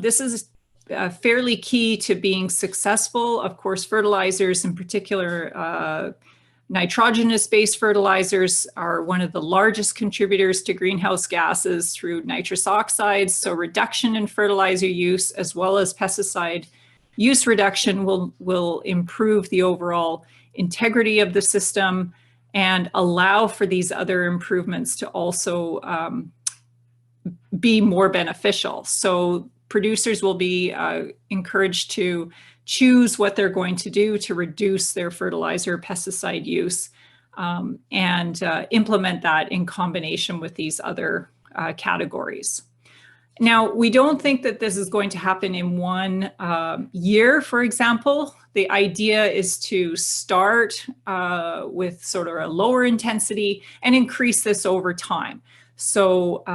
this is fairly key to being successful. Of course, fertilizers, in particular nitrogenous-based fertilizers, are one of the largest contributors to greenhouse gases through nitrous oxides. So reduction in fertilizer use as well as pesticide use reduction will improve the overall integrity of the system and allow for these other improvements to also be more beneficial. So producers will be encouraged to choose what they're going to do to reduce their fertilizer pesticide use and implement that in combination with these other categories. Now, we don't think that this is going to happen in one year, for example. The idea is to start with sort of a lower intensity and increase this over time. So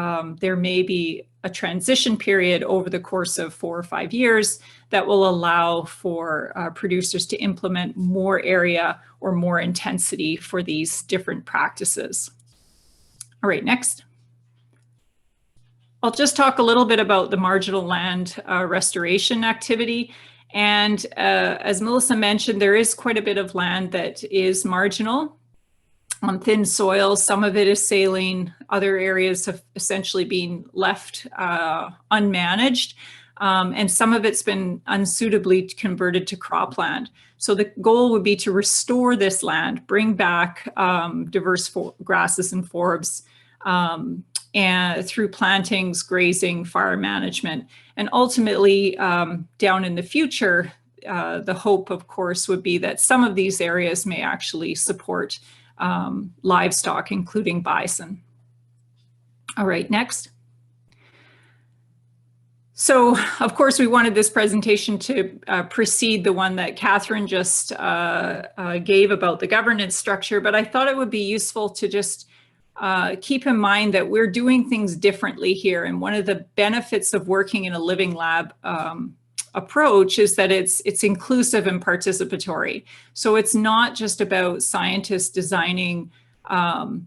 there may be a transition period over the course of 4 or 5 years that will allow for producers to implement more area or more intensity for these different practices. All right, next. I'll just talk a little bit about the marginal land restoration activity. And as Melissa mentioned, there is quite a bit of land that is marginal on thin soil. Some of it is saline. Other areas have essentially been left unmanaged. And some of it's been unsuitably converted to cropland. So the goal would be to restore this land, bring back diverse grasses and forbs, and through plantings, grazing, fire management. And ultimately, down in the future, the hope, of course, would be that some of these areas may actually support livestock, including bison. All right, next. So, of course, we wanted this presentation to precede the one that Catherine just gave about the governance structure, but I thought it would be useful to just keep in mind that we're doing things differently here. And one of the benefits of working in a living lab approach is that it's inclusive and participatory. So it's not just about scientists designing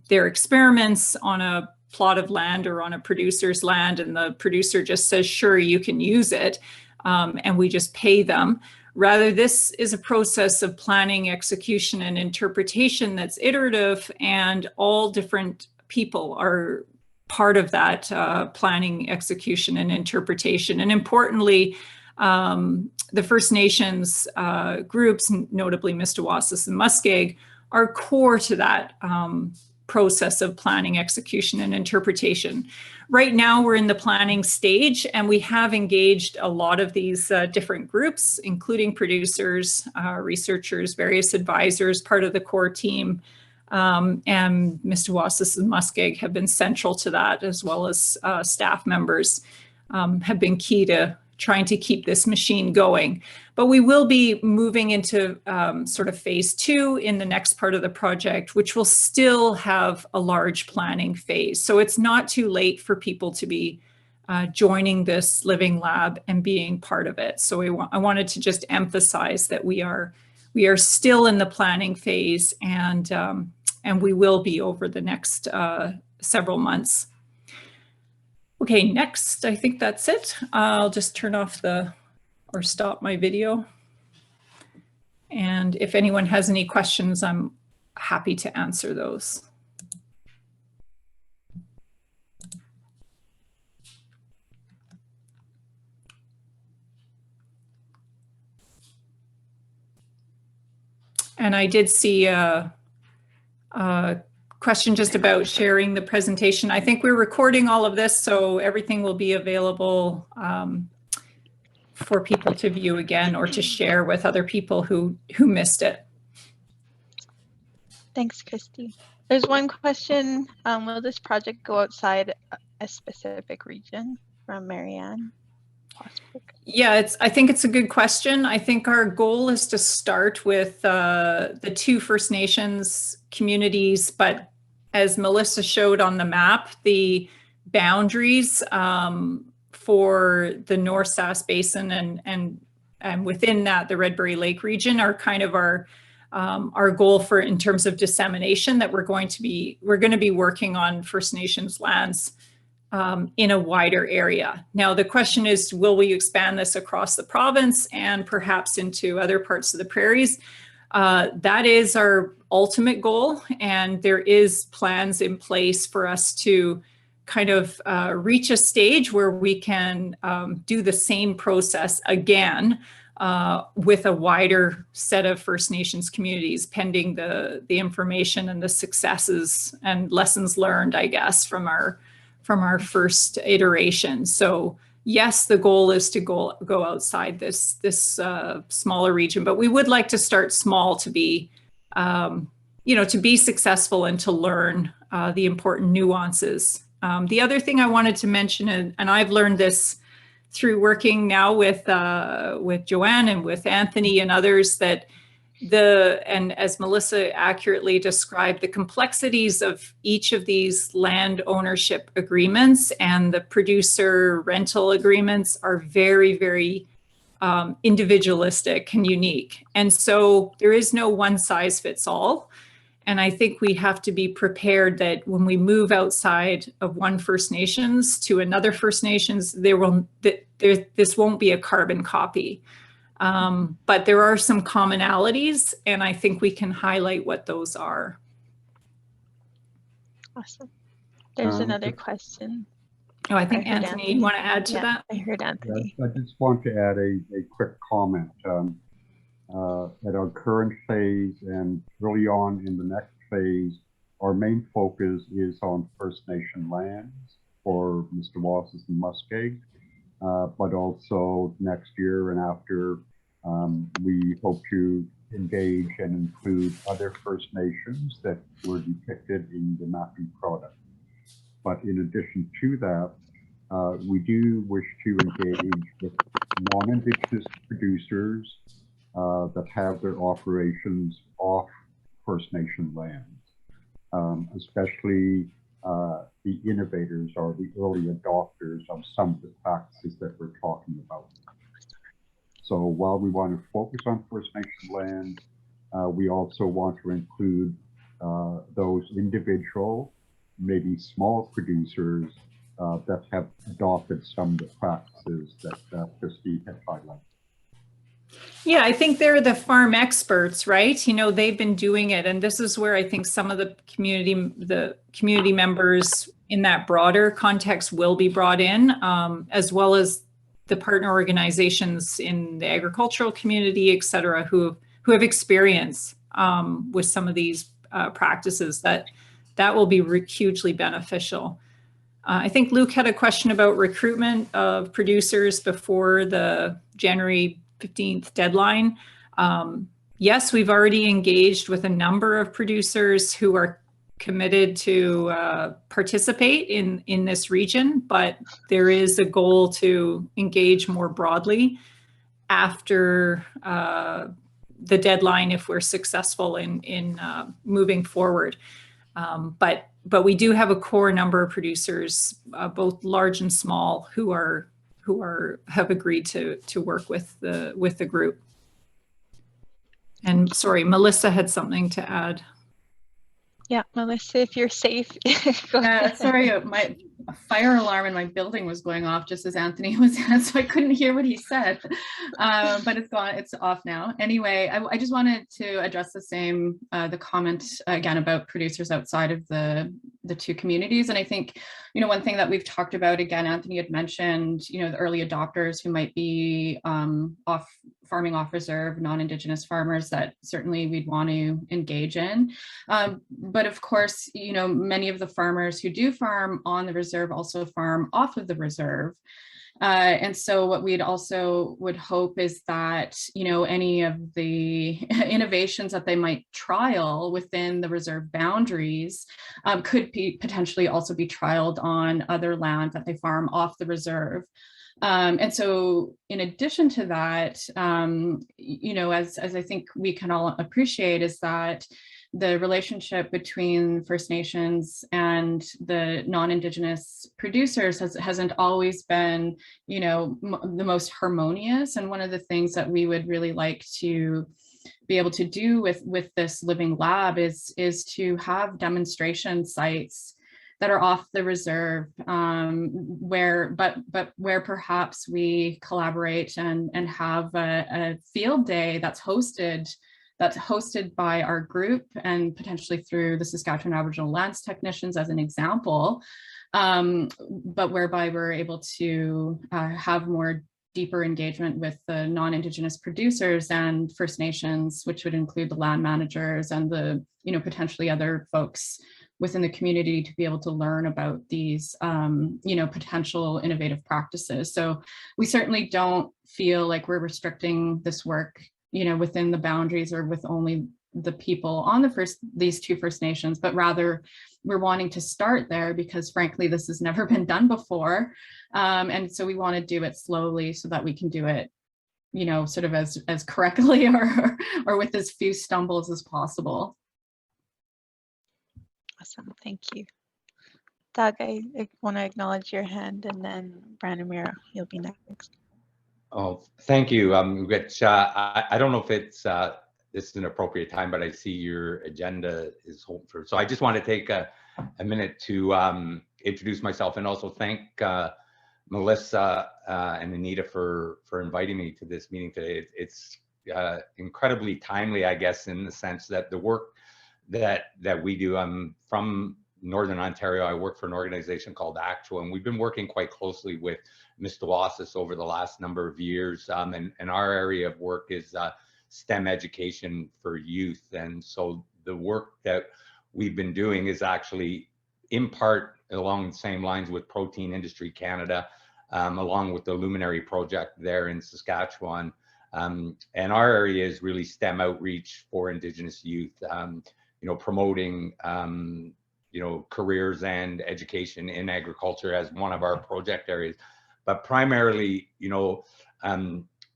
their experiments on a plot of land or on a producer's land, and the producer just says, sure, you can use it, and we just pay them. Rather, this is a process of planning, execution, and interpretation that's iterative, and all different people are part of that planning, execution, and interpretation. And importantly, the First Nations groups, notably Mistawasis and Muskeg, are core to that process of planning, execution, and interpretation. Right now, we're in the planning stage, and we have engaged a lot of these different groups, including producers, researchers, various advisors, part of the core team, and Mistawasis and Muskeg have been central to that, as well as staff members have been key to trying to keep this machine going. But we will be moving into sort of phase 2 in the next part of the project, which will still have a large planning phase. So it's not too late for people to be joining this living lab and being part of it. So I wanted to just emphasize that we are still in the planning phase, and we will be over the next several months. Okay, next, I think that's it. I'll just turn off or stop my video. And if anyone has any questions, I'm happy to answer those. And I did see a question just about sharing the presentation. I think we're recording all of this, so everything will be available for people to view again or to share with other people who missed it. Thanks, Christy. There's one question. Will this project go outside a specific region, from Marianne? Yeah, I think it's a good question. I think our goal is to start with the 2 First Nations communities, but as Melissa showed on the map, the boundaries for the North Sass Basin and within that, the Redberry Lake region are kind of our goal for in terms of dissemination, that we're going to be working on First Nations lands in a wider area. Now, the question is, will we expand this across the province and perhaps into other parts of the prairies? That is our ultimate goal, and there is plans in place for us to kind of reach a stage where we can do the same process again with a wider set of First Nations communities, pending the information and the successes and lessons learned, I guess, from our first iteration. So yes, the goal is to go outside this smaller region, but we would like to start small to be, to be successful and to learn the important nuances. The other thing I wanted to mention, and I've learned this through working now with Joanne and with Anthony and others, that and as Melissa accurately described, the complexities of each of these land ownership agreements and the producer rental agreements are very, very individualistic and unique. And so there is no one size fits all. And I think we have to be prepared that when we move outside of one First Nations to another First Nations, this won't be a carbon copy. But there are some commonalities, and I think we can highlight what those are. Awesome. There's another question. Oh, I think Anthony, you want to add to that? I heard Anthony. I just want to add a quick comment. At our current phase and early on in the next phase, our main focus is on First Nation lands for Mistawasis and Muskeg, but also next year and after, we hope to engage and include other First Nations that were depicted in the mapping product. But in addition to that, we do wish to engage with non-Indigenous producers that have their operations off First Nation lands, especially the innovators or the early adopters of some of the practices that we're talking about. So while we want to focus on First Nation land, we also want to include those individual, maybe small producers that have adopted some of the practices that Christy had highlighted. Yeah, I think they're the farm experts, right? You know, they've been doing it. And this is where I think some of the community members in that broader context will be brought in, as well as the partner organizations in the agricultural community, et cetera, who have experience with some of these practices that will be hugely beneficial. I think Luke had a question about recruitment of producers before the January 15th deadline. Yes, we've already engaged with a number of producers who are committed to participate in this region, but there is a goal to engage more broadly after the deadline if we're successful in moving forward. But we do have a core number of producers, both large and small, who have agreed to work with the group. And sorry, Melissa had something to add. Yeah, Melissa, if you're safe. Go ahead. Sorry, a fire alarm in my building was going off just as Anthony was in, so I couldn't hear what he said, but it's gone, it's off now. Anyway, I just wanted to address the comment again about producers outside of the two communities. And I think, one thing that we've talked about, again, Anthony had mentioned, the early adopters who might be farming off reserve, non-Indigenous farmers that certainly we'd want to engage in. But of course, many of the farmers who do farm on the reserve also farm off of the reserve. And so what we'd also would hope is that, any of the innovations that they might trial within the reserve boundaries could potentially also be trialed on other land that they farm off the reserve. And so in addition to that, as I think we can all appreciate, is that the relationship between First Nations and the non-Indigenous producers hasn't always been, the most harmonious. And one of the things that we would really like to be able to do with this living lab is to have demonstration sites that are off the reserve, where perhaps we collaborate and have a field day that's hosted by our group and potentially through the Saskatchewan Aboriginal Lands Technicians as an example, but whereby we're able to have more deeper engagement with the non-Indigenous producers and First Nations, which would include the land managers and the, potentially other folks within the community to be able to learn about these, potential innovative practices. So we certainly don't feel like we're restricting this work, within the boundaries or with only the people on these two First Nations, but rather we're wanting to start there because frankly, this has never been done before. And so we want to do it slowly so that we can do it, sort of as correctly or with as few stumbles as possible. Awesome, thank you. Doug, I want to acknowledge your hand, and then Brandon Mira, you'll be next. Oh, thank you. Rich, I don't know if it's this is an appropriate time, but I see your agenda is home for. So I just want to take a minute to introduce myself and also thank Melissa and Anita for inviting me to this meeting today. It's incredibly timely, I guess, in the sense that the work that we do. I'm from Northern Ontario. I work for an organization called Actual, and we've been working quite closely with Mistawasis over the last number of years. And our area of work is STEM education for youth. And so the work that we've been doing is actually in part along the same lines with Protein Industry Canada, along with the Luminary project there in Saskatchewan. And our area is really STEM outreach for Indigenous youth, promoting careers and education in agriculture as one of our project areas, but primarily,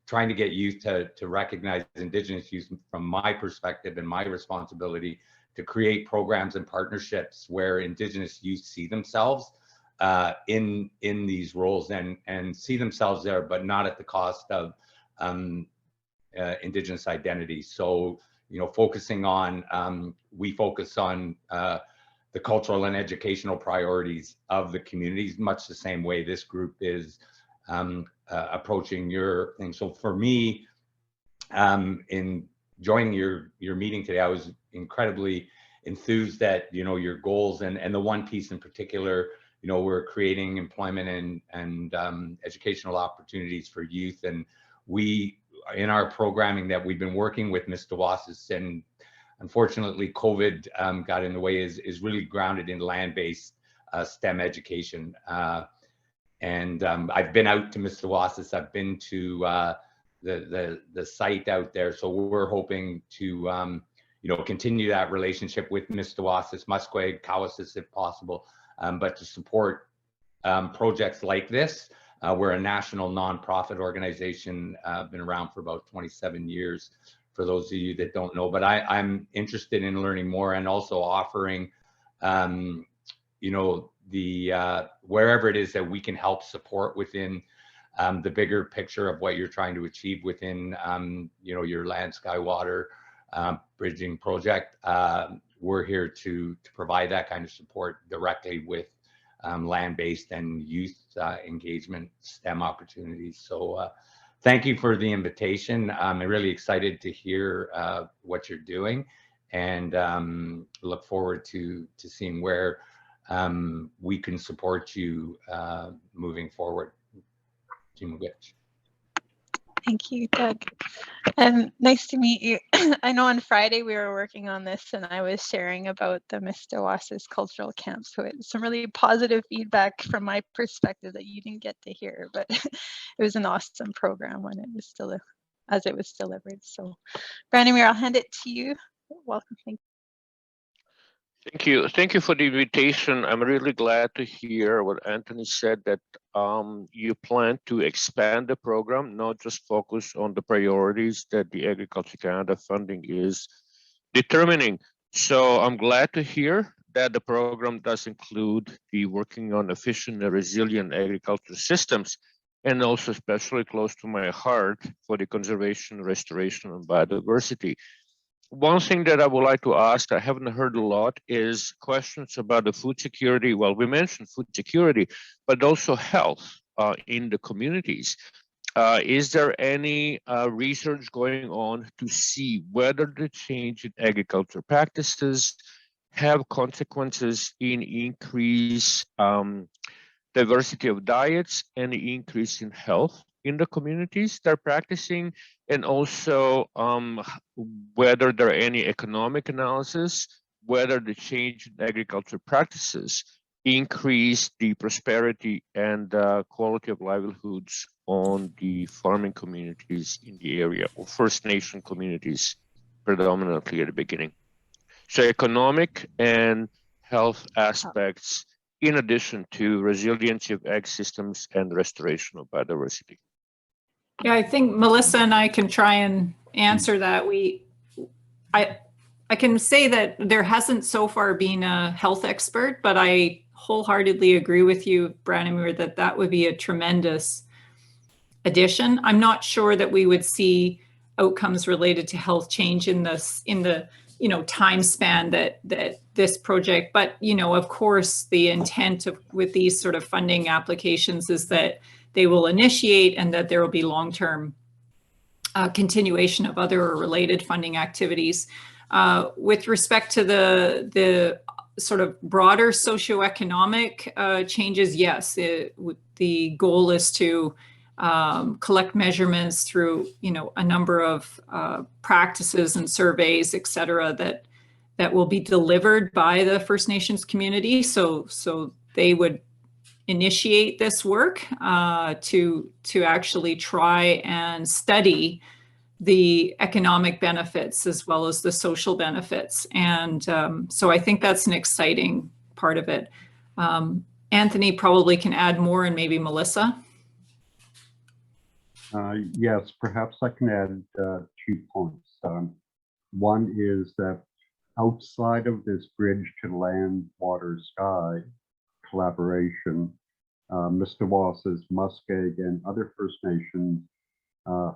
trying to get youth to recognize Indigenous youth from my perspective and my responsibility to create programs and partnerships where Indigenous youth see themselves in these roles and see themselves there, but not at the cost of Indigenous identity. So, focusing on, we focus on the cultural and educational priorities of the communities, much the same way this group is approaching your thing. So for me, in joining your meeting today, I was incredibly enthused at your goals and the one piece in particular. We're creating employment and educational opportunities for youth, and we in our programming that we've been working with Mistawasis, and unfortunately COVID got in the way, is really grounded in land-based STEM education. And I've been out to Mistawasis, I've been to the site out there, so we're hoping to continue that relationship with Mistawasis, Muskeg, Cowasis if possible, but to support projects like this. We're a national nonprofit organization, been around for about 27 years, for those of you that don't know, but I'm interested in learning more and also offering, wherever it is that we can help support within the bigger picture of what you're trying to achieve within, your land, sky, water bridging project. We're here to provide that kind of support directly with land-based and youth engagement STEM opportunities. So thank you for the invitation. I'm really excited to hear what you're doing, and look forward to seeing where we can support you moving forward. Thank you, Doug. And nice to meet you. I know on Friday we were working on this and I was sharing about the Mistawasis cultural camp. So it's some really positive feedback from my perspective that you didn't get to hear, but it was an awesome program when it was still, as it was delivered. So Brandon, I'll hand it to you. Welcome. Thank you. Thank you. Thank you for the invitation. I'm really glad to hear what Anthony said, that you plan to expand the program, not just focus on the priorities that the Agriculture Canada funding is determining. So I'm glad to hear that the program does include the working on efficient and resilient agriculture systems, and also especially close to my heart for the conservation, restoration, and biodiversity. One thing that I would like to ask, I haven't heard a lot, is questions about the food security. Well, we mentioned food security, but also health in the communities. Is there any research going on to see whether the change in agriculture practices have consequences in increase diversity of diets and the increase in health in the communities they're practicing, and also whether there are any economic analysis, whether the change in agriculture practices increase the prosperity and quality of livelihoods on the farming communities in the area, or First Nation communities predominantly at the beginning. So economic and health aspects, in addition to resiliency of ag systems and restoration of biodiversity. Yeah, I think Melissa and I can try and answer that. I can say that there hasn't so far been a health expert, but I wholeheartedly agree with you, Branimir, that would be a tremendous addition. I'm not sure that we would see outcomes related to health change in the time span that this project, but of course the intent with these sort of funding applications is that they will initiate and that there will be long-term continuation of other related funding activities. With respect to the sort of broader socioeconomic changes, yes, the goal is to collect measurements through a number of practices and surveys, et cetera, that will be delivered by the First Nations community. So they would initiate this work to actually try and study the economic benefits as well as the social benefits. And so I think that's an exciting part of it. Anthony probably can add more, and maybe Melissa. Yes, perhaps I can add 2 points. One is that outside of this bridge to land, water, sky collaboration, Mistawasis, Muskeg, and other First Nations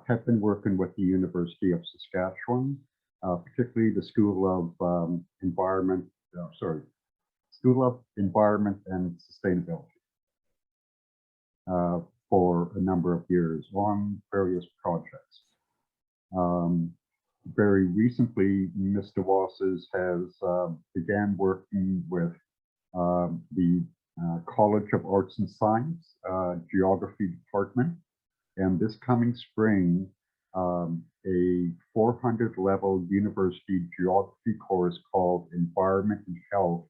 have been working with the University of Saskatchewan, particularly the School of Environment and Sustainability, for a number of years on various projects. Very recently, Mistawasis has began working with the College of Arts and Science Geography Department, and this coming spring, a 400-level university geography course called Environment and Health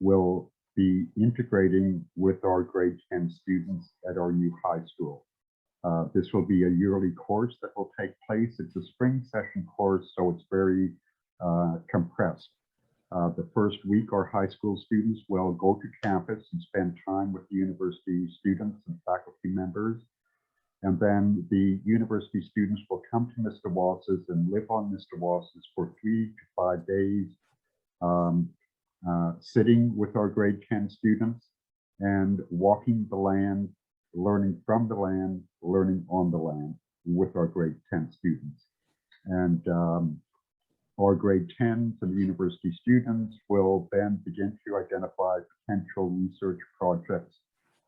will be integrating with our grade 10 students at our new high school. This will be a yearly course that will take place. It's a spring session course, so it's very compressed. The first week, our high school students will go to campus and spend time with the university students and faculty members. And then the university students will come to Mistawasis and live on Mistawasis for 3 to 5 days, sitting with our grade 10 students and walking the land, learning from the land, learning on the land with our grade 10 students. And our grade 10s and university students will then begin to identify potential research projects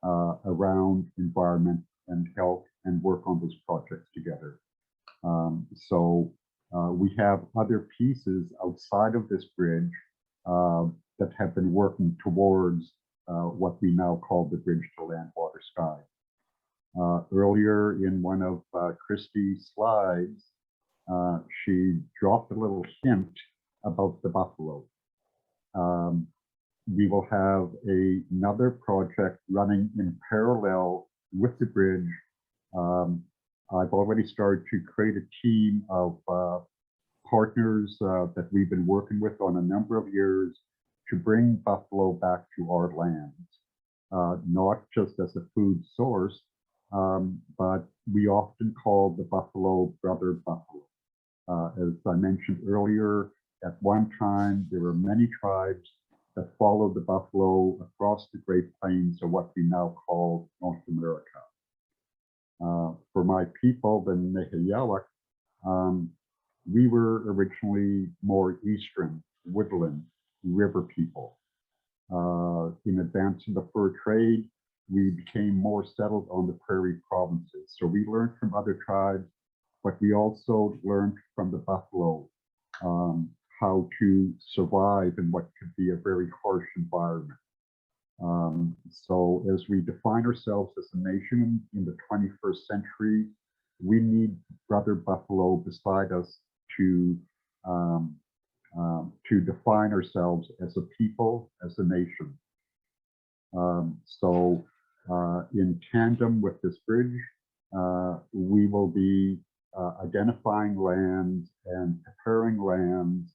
around environment and health and work on those projects together. We have other pieces outside of this bridge that have been working towards what we now call the Bridge to Land, Water, Sky. Earlier in one of Christie's slides, she dropped a little hint about the buffalo. We will have another project running in parallel with the bridge. I've already started to create a team of partners that we've been working with on a number of years to bring buffalo back to our lands, not just as a food source, but we often call the buffalo brother buffalo. As I mentioned earlier, at one time, there were many tribes that followed the buffalo across the Great Plains, or what we now call North America. For my people, the Nêhiyawak, we were originally more eastern, woodland, river people. In advance of the fur trade, we became more settled on the prairie provinces. So we learned from other tribes, but we also learned from the buffalo how to survive in what could be a very harsh environment. So as we define ourselves as a nation in the 21st century, we need brother buffalo beside us to define ourselves as a people, as a nation. In tandem with this bridge, we will be identifying lands and preparing lands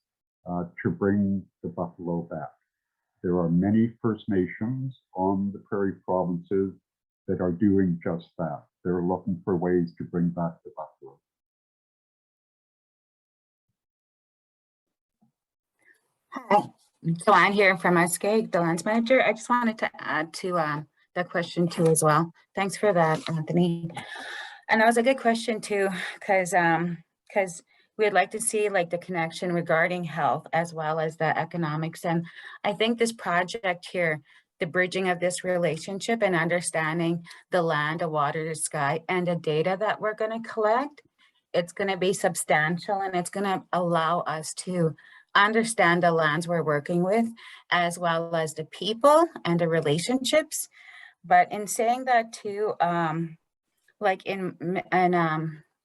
to bring the buffalo back. There are many First Nations on the prairie provinces that are doing just that. They're looking for ways to bring back the buffalo. Hi, so I'm here from Muskeg, the lands manager. I just wanted to add to that question too as well. Thanks for that, Anthony. And that was a good question too, because we'd like to see like the connection regarding health as well as the economics. And I think this project here, the bridging of this relationship and understanding the land, the water, the sky, and the data that we're going to collect, it's going to be substantial, and it's going to allow us to understand the lands we're working with, as well as the people and the relationships. But in saying that too, like in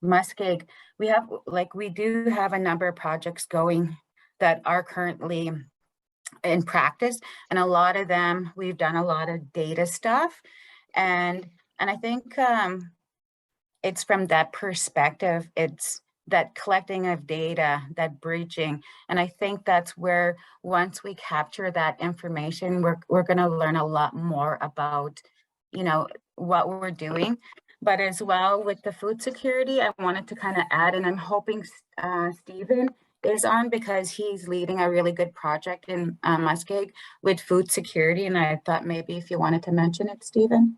Muskeg, we do have a number of projects going that are currently in practice, and a lot of them we've done a lot of data stuff, and I think it's from that perspective, it's that collecting of data, that bridging, and I think that's where once we capture that information, we're going to learn a lot more about, you know, what we're doing. But as well with the food security, I wanted to kind of add, and I'm hoping Stephen is on because he's leading a really good project in Muskeg with food security. And I thought maybe if you wanted to mention it, Stephen.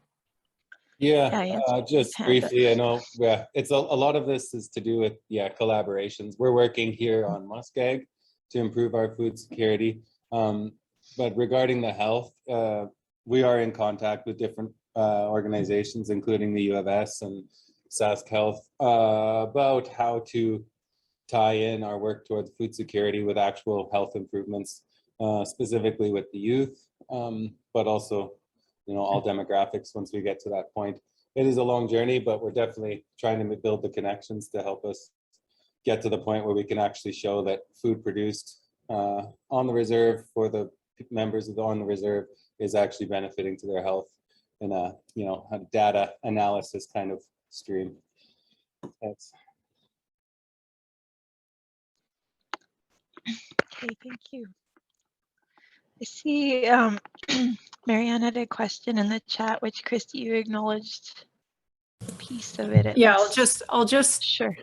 Yeah, just briefly, I know, yeah, it's a lot of this is to do with, collaborations. We're working here on Muskeg to improve our food security. But regarding the health, we are in contact with different organizations, including the U of S and Sask Health, about how to tie in our work towards food security with actual health improvements, specifically with the youth, but also, you know, all demographics once we get to that point. It is a long journey, but we're definitely trying to build the connections to help us get to the point where we can actually show that food produced on the reserve for the members on the reserve is actually benefiting to their health in a, you know, a data analysis kind of stream. Thanks. Okay, thank you. I see Marianne had a question in the chat, which Christy, you acknowledged a piece of it. Yeah, I'll just sure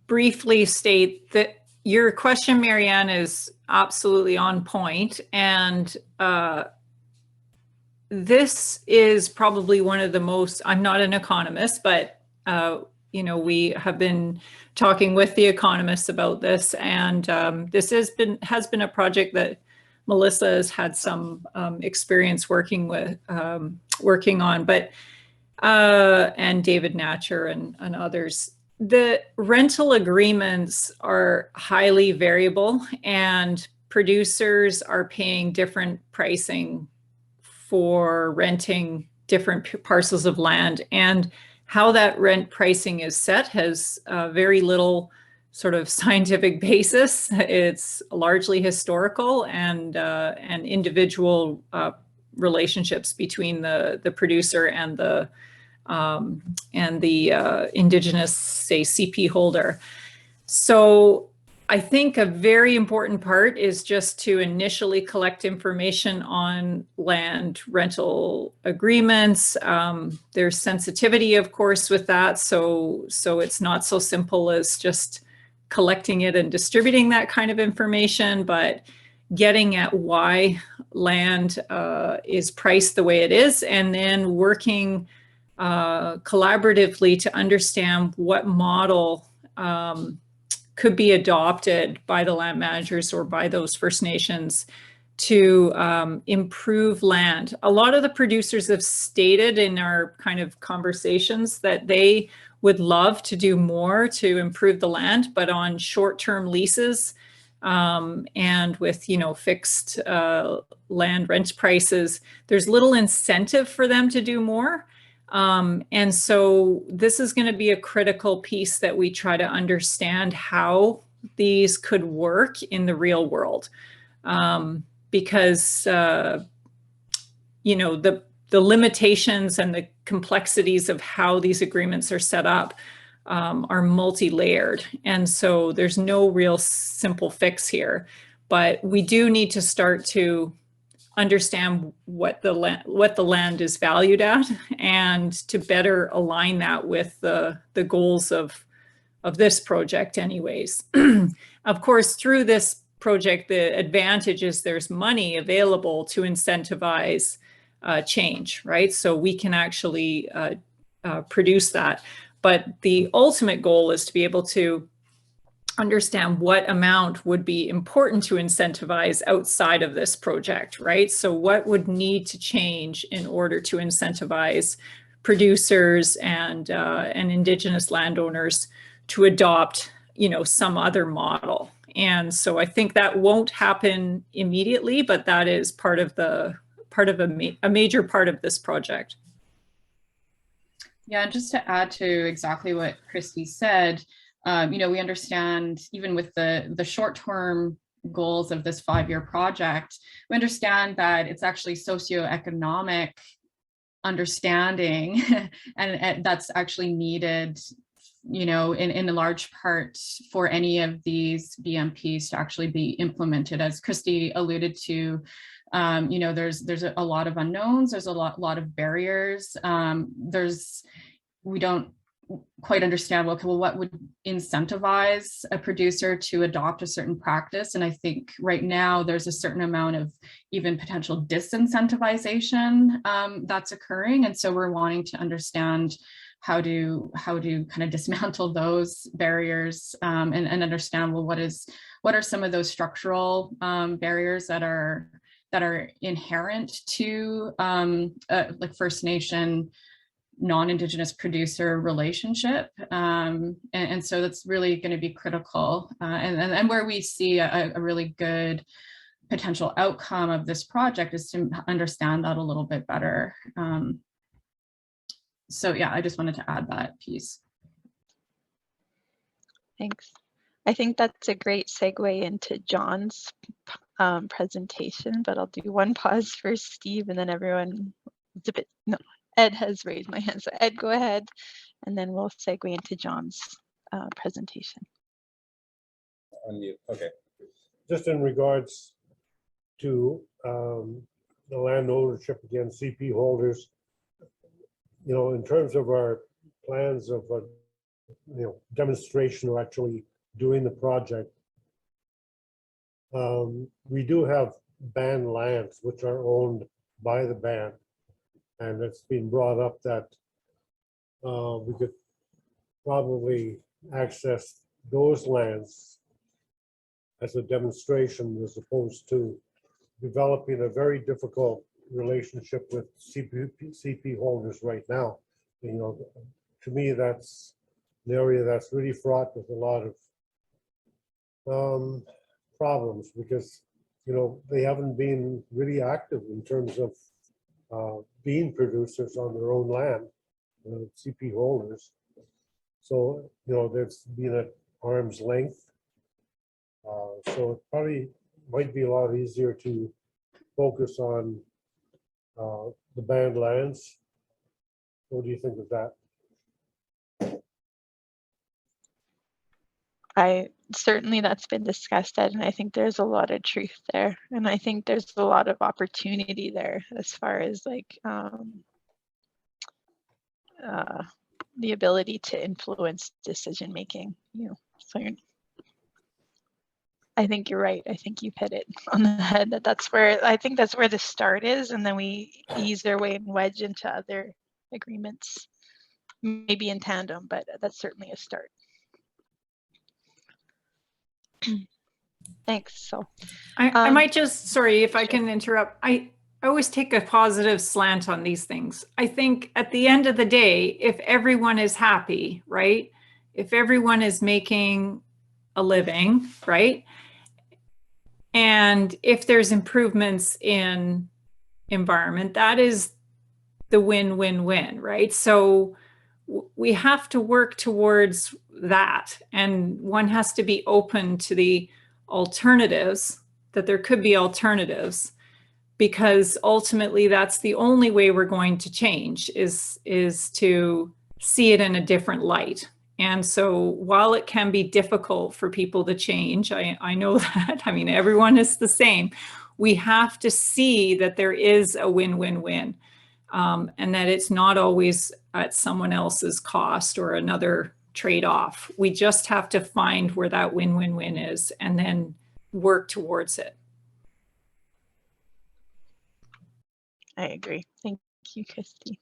briefly state that your question, Marianne, is absolutely on point. And this is probably one of the most, I'm not an economist, but you know, we have been talking with the economists about this, and this has been a project that Melissa has had some experience working on, but and David Natcher and others. The rental agreements are highly variable, and producers are paying different pricing for renting different parcels of land, and how that rent pricing is set has very little sort of scientific basis. It's largely historical and individual relationships between the producer and the indigenous, say, CP holder. So I think a very important part is just to initially collect information on land rental agreements. There's sensitivity, of course, with that. So it's not so simple as just collecting it and distributing that kind of information, but getting at why land is priced the way it is, and then working collaboratively to understand what model could be adopted by the land managers or by those First Nations to improve land. A lot of the producers have stated in our kind of conversations that they would love to do more to improve the land, but on short-term leases and with, you know, fixed land rent prices, there's little incentive for them to do more. And so this is going to be a critical piece that we try to understand how these could work in the real world. Because, you know, the limitations and the complexities of how these agreements are set up are multi-layered. And so there's no real simple fix here, but we do need to start to understand what the land is valued at, and to better align that with the goals of this project anyways. Of course, through this project, the advantage is there's money available to incentivize change, right? So we can actually produce that. But the ultimate goal is to be able to understand what amount would be important to incentivize outside of this project, right? So what would need to change in order to incentivize producers and Indigenous landowners to adopt, you know, some other model. And so I think that won't happen immediately, but that is part of a major part of this project. Yeah, just to add to exactly what Christy said, you know, we understand even with the short-term goals of this 5-year project, we understand that it's actually socioeconomic understanding and that's actually needed, you know, in a large part for any of these BMPs to actually be implemented. As Christy alluded to, you know, there's a lot of unknowns, there's a lot of barriers. We don't quite understand, well, okay, well, what would incentivize a producer to adopt a certain practice? And I think right now there's a certain amount of even potential disincentivization that's occurring. And so we're wanting to understand how to kind of dismantle those barriers and understand, well, what are some of those structural barriers that are inherent to like First Nation non-Indigenous producer relationship. And so that's really going to be critical. And where we see a really good potential outcome of this project is to understand that a little bit better. So yeah, I just wanted to add that piece. Thanks. I think that's a great segue into John's presentation, but I'll do one pause for Steve and then everyone, it's a bit, no. Ed has raised my hand, so Ed, go ahead, and then we'll segue into John's presentation. Unmute. Okay. Just in regards to the land ownership, again, CP holders, you know, in terms of our plans of you know, demonstration or actually doing the project, we do have band lands which are owned by the band. And it's been brought up that we could probably access those lands as a demonstration as opposed to developing a very difficult relationship with CP holders right now. You know, to me, that's an area that's really fraught with a lot of problems because, you know, they haven't been really active in terms of being producers on their own land, CP holders. So, you know, there's been at arm's length. So it probably might be a lot easier to focus on the banned lands. What do you think of that? Certainly that's been discussed, Ed, and I think there's a lot of truth there. And I think there's a lot of opportunity there as far as like the ability to influence decision making. You know, so I think you're right. I think you've hit it on the head. That's where I think that's where the start is, and then we ease our way and wedge into other agreements, maybe in tandem, but that's certainly a start. Thanks. So I might just, sorry if I can interrupt. I always take a positive slant on these things. I think at the end of the day, if everyone is happy, right? If everyone is making a living, right? And if there's improvements in environment, that is the win-win-win, right? So we have to work towards that. And one has to be open to the alternatives, that there could be alternatives, because ultimately that's the only way we're going to change is to see it in a different light. And so while it can be difficult for people to change, I know that, I mean, everyone is the same. We have to see that there is a win-win-win, and that it's not always at someone else's cost or another trade-off. We just have to find where that win-win-win is and then work towards it. I agree. Thank you, Christy.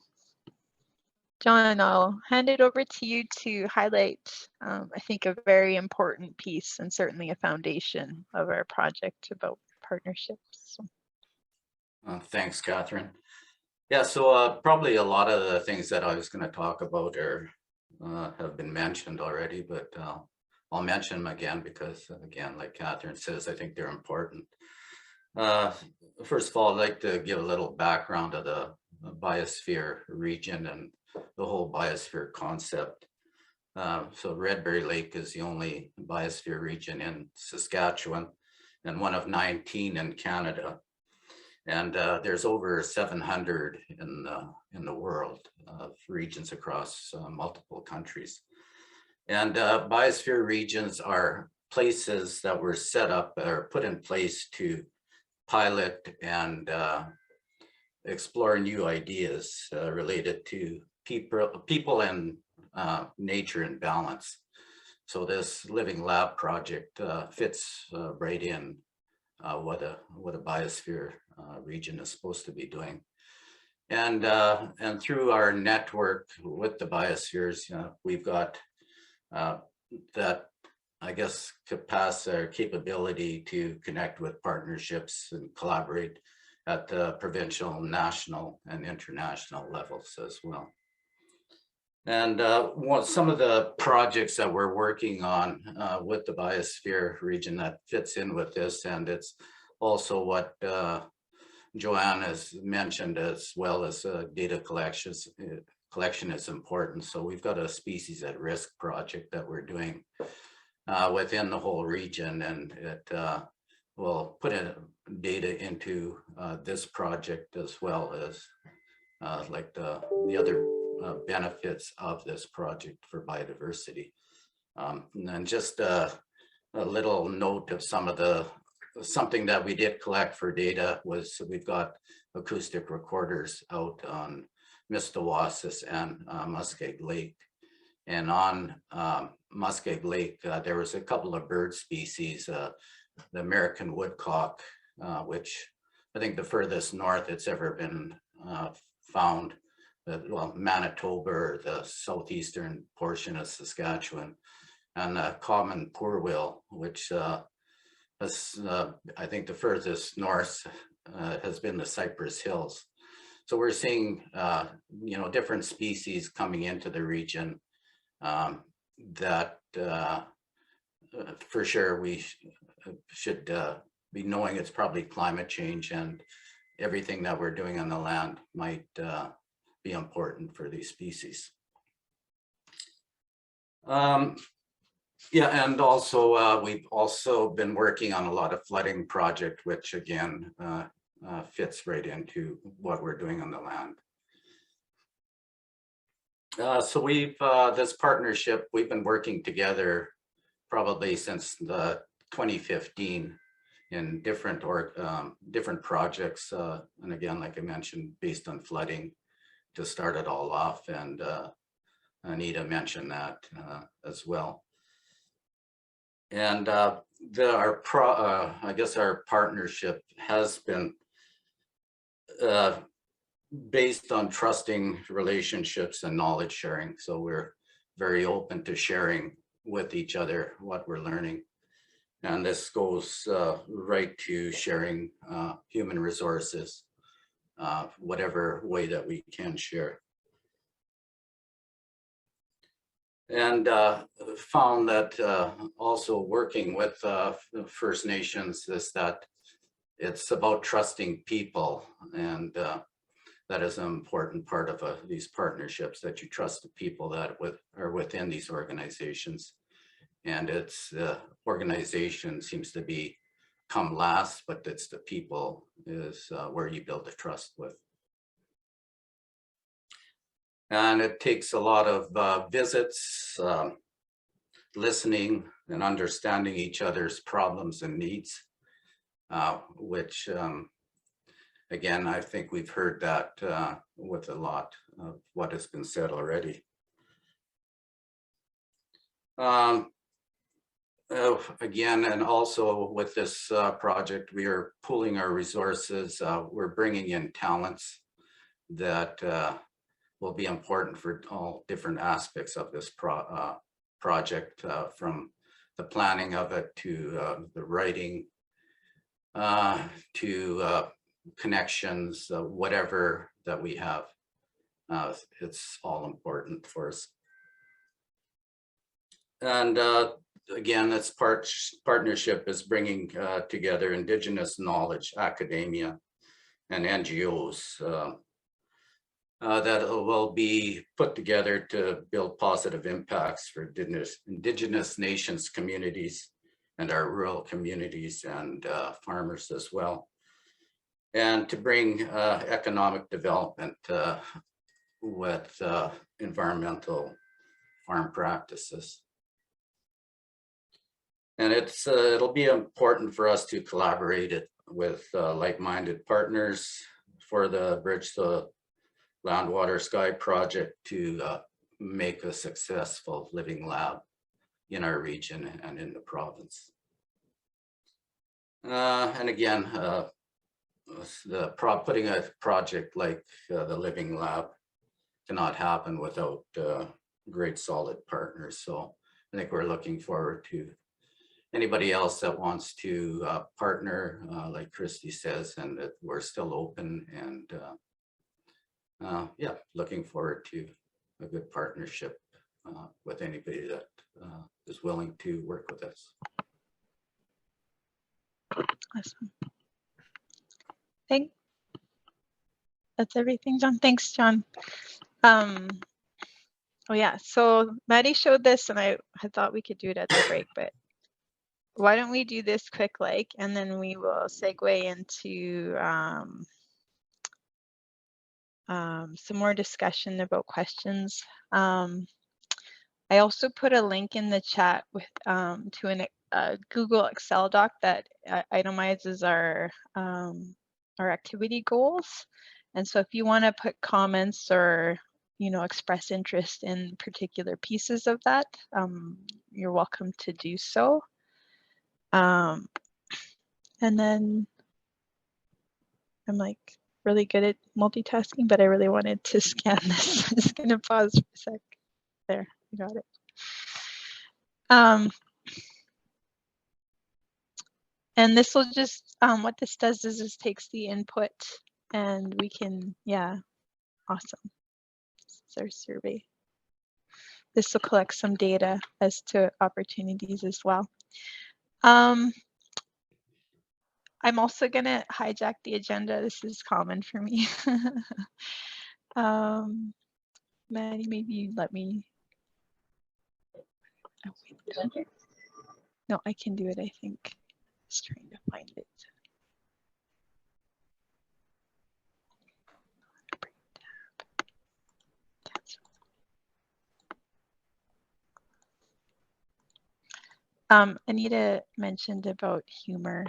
John, I'll hand it over to you to highlight, I think, a very important piece and certainly a foundation of our project about partnerships. Thanks, Catherine. Yeah, so probably a lot of the things that I was going to talk about have been mentioned already, but I'll mention them again because, again, like Catherine says, I think they're important. First of all, I'd like to give a little background of the biosphere region and the whole biosphere concept. So Red Berry Lake is the only biosphere region in Saskatchewan and one of 19 in Canada. And there's over 700 in the world of regions across multiple countries. And biosphere regions are places that were set up or put in place to pilot and explore new ideas related to people and nature in balance. So this Living Lab project fits right in what a biosphere region is supposed to be doing. And through our network with the biospheres, we've got that, I guess, capacity or capability to connect with partnerships and collaborate at the provincial, national, and international levels as well. And some of the projects that we're working on with the biosphere region that fits in with this, and it's also what Joanne has mentioned, as well as data collection is important. So we've got a species at risk project that we're doing within the whole region, and it will put in data into this project as well as like the other benefits of this project for biodiversity. And then just a little note of something that we did collect for data was we've got acoustic recorders out on Mistawasis and Muskeg Lake. And on Muskeg Lake, there was a couple of bird species, the American woodcock, which I think the furthest north it's ever been found well, Manitoba, or the southeastern portion of Saskatchewan, and the common poorwill, which has, I think the furthest north has been the Cypress Hills. So we're seeing, you know, different species coming into the region that for sure we should be knowing it's probably climate change, and everything that we're doing on the land might be important for these species. Yeah, and also we've also been working on a lot of flooding project, which again fits right into what we're doing on the land. So we've this partnership, we've been working together probably since the 2015 in different projects, and again, like I mentioned, based on flooding to start it all off, and Anita mentioned that as well. And I guess our partnership has been based on trusting relationships and knowledge sharing. So we're very open to sharing with each other what we're learning. And this goes right to sharing human resources, whatever way that we can share. And found that also working with First Nations is that it's about trusting people, and that is an important part of these partnerships, that you trust the people that are within these organizations. And it's organization seems to be come last, but it's the people is where you build the trust with. And it takes a lot of visits, listening and understanding each other's problems and needs, which again, I think we've heard that with a lot of what has been said already. Again, and also with this project, we are pooling our resources. We're bringing in talents that will be important for all different aspects of this project, from the planning of it to the writing, to connections, whatever that we have. It's all important for us. And again, this partnership is bringing together Indigenous knowledge, academia, and NGOs that will be put together to build positive impacts for Indigenous nations communities and our rural communities and farmers as well, and to bring economic development with environmental farm practices. And it'll be important for us to collaborate with like-minded partners for the Bridge to Land, Water, Sky project to make a successful living lab in our region and in the province. And again, putting a project like the Living Lab cannot happen without great solid partners. So I think we're looking forward to anybody else that wants to partner, like Christy says, and that we're still open, and yeah, looking forward to a good partnership with anybody that is willing to work with us. Awesome. That's everything, John. Thanks, John. Oh yeah, so Maddie showed this, and I thought we could do it at the break, but why don't we do this quick, and then we will segue into some more discussion about questions. I also put a link in the chat with to a Google Excel doc that itemizes our activity goals. And so if you want to put comments or express interest in particular pieces of that, you're welcome to do so. And then I'm like, really good at multitasking, but I really wanted to scan this. I'm just gonna pause for a sec. There, I got it. And this will just, what this does is just takes the input and we can, yeah, awesome. This is our survey. This will collect some data as to opportunities as well. I'm also gonna hijack the agenda. This is common for me. Maddie, maybe you let me. Oh, wait. No, I can do it, I think. Just trying to find it. Anita mentioned about humor.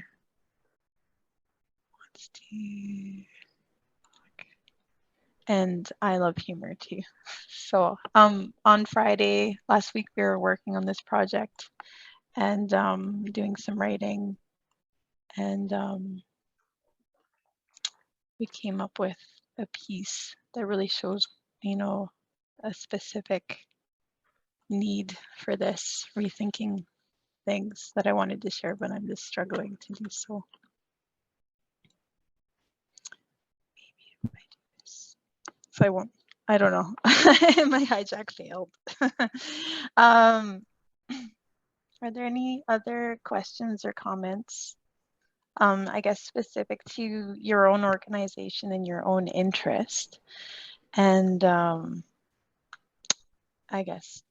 And I love humor too. So on Friday last week, we were working on this project and doing some writing, and we came up with a piece that really shows, you know, a specific need for this, rethinking things that I wanted to share, but I'm just struggling to do so. Maybe if I do this. So I won't, I don't know. My hijack failed. Are there any other questions or comments? I guess specific to your own organization and your own interest. And I guess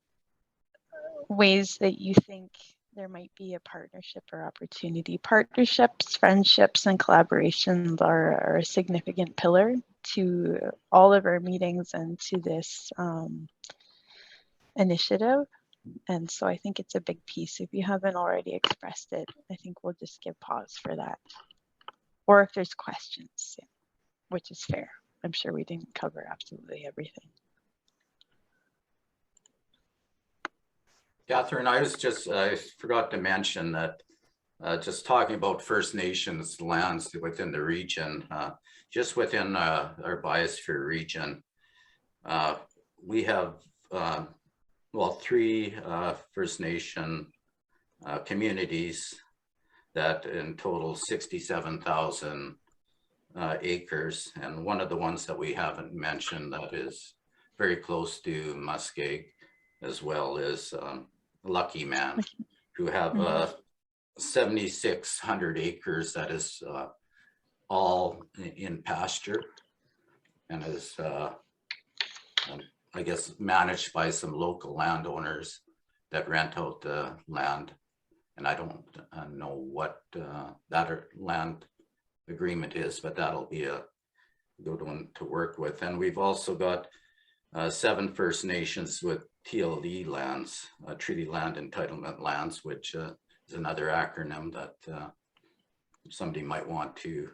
ways that you think there might be a partnership or opportunity. Partnerships, friendships, and collaborations are a significant pillar to all of our meetings and to this initiative. And so I think it's a big piece. If you haven't already expressed it, I think we'll just give pause for that. Or if there's questions, yeah, which is fair. I'm sure we didn't cover absolutely everything. Catherine, I forgot to mention that just talking about First Nations lands within the region, just within our biosphere region, we have, well, 3 First Nation communities that in total 67,000 acres. And one of the ones that we haven't mentioned that is very close to Muskeg, as well as Lucky Man, who have 7,600 acres that is all in pasture and is, I guess, managed by some local landowners that rent out the land. And I don't know what that land agreement is, but that'll be a good one to work with. And we've also got 7 First Nations with TLE lands, Treaty Land Entitlement Lands, which is another acronym that somebody might want to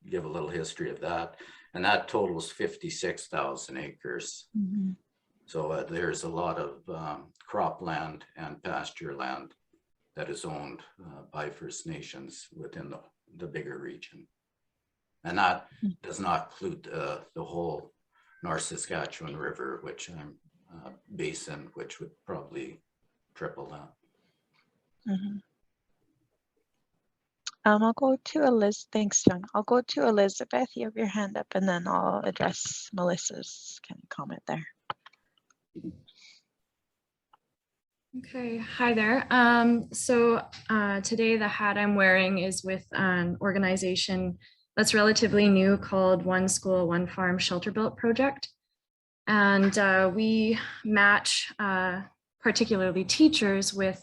give a little history of that. And that totals 56,000 acres. Mm-hmm. So there's a lot of cropland and pasture land that is owned by First Nations within the bigger region. And that does not include the whole North Saskatchewan River, which basin, which would probably triple that. Mm-hmm. I'll go to Elizabeth. Thanks, John. I'll go to Elizabeth. You have your hand up, and then I'll address Melissa's kind of comment there. Okay, hi there. So today the hat I'm wearing is with an organization that's relatively new called One School, One Farm Shelter Built Project. And we match particularly teachers with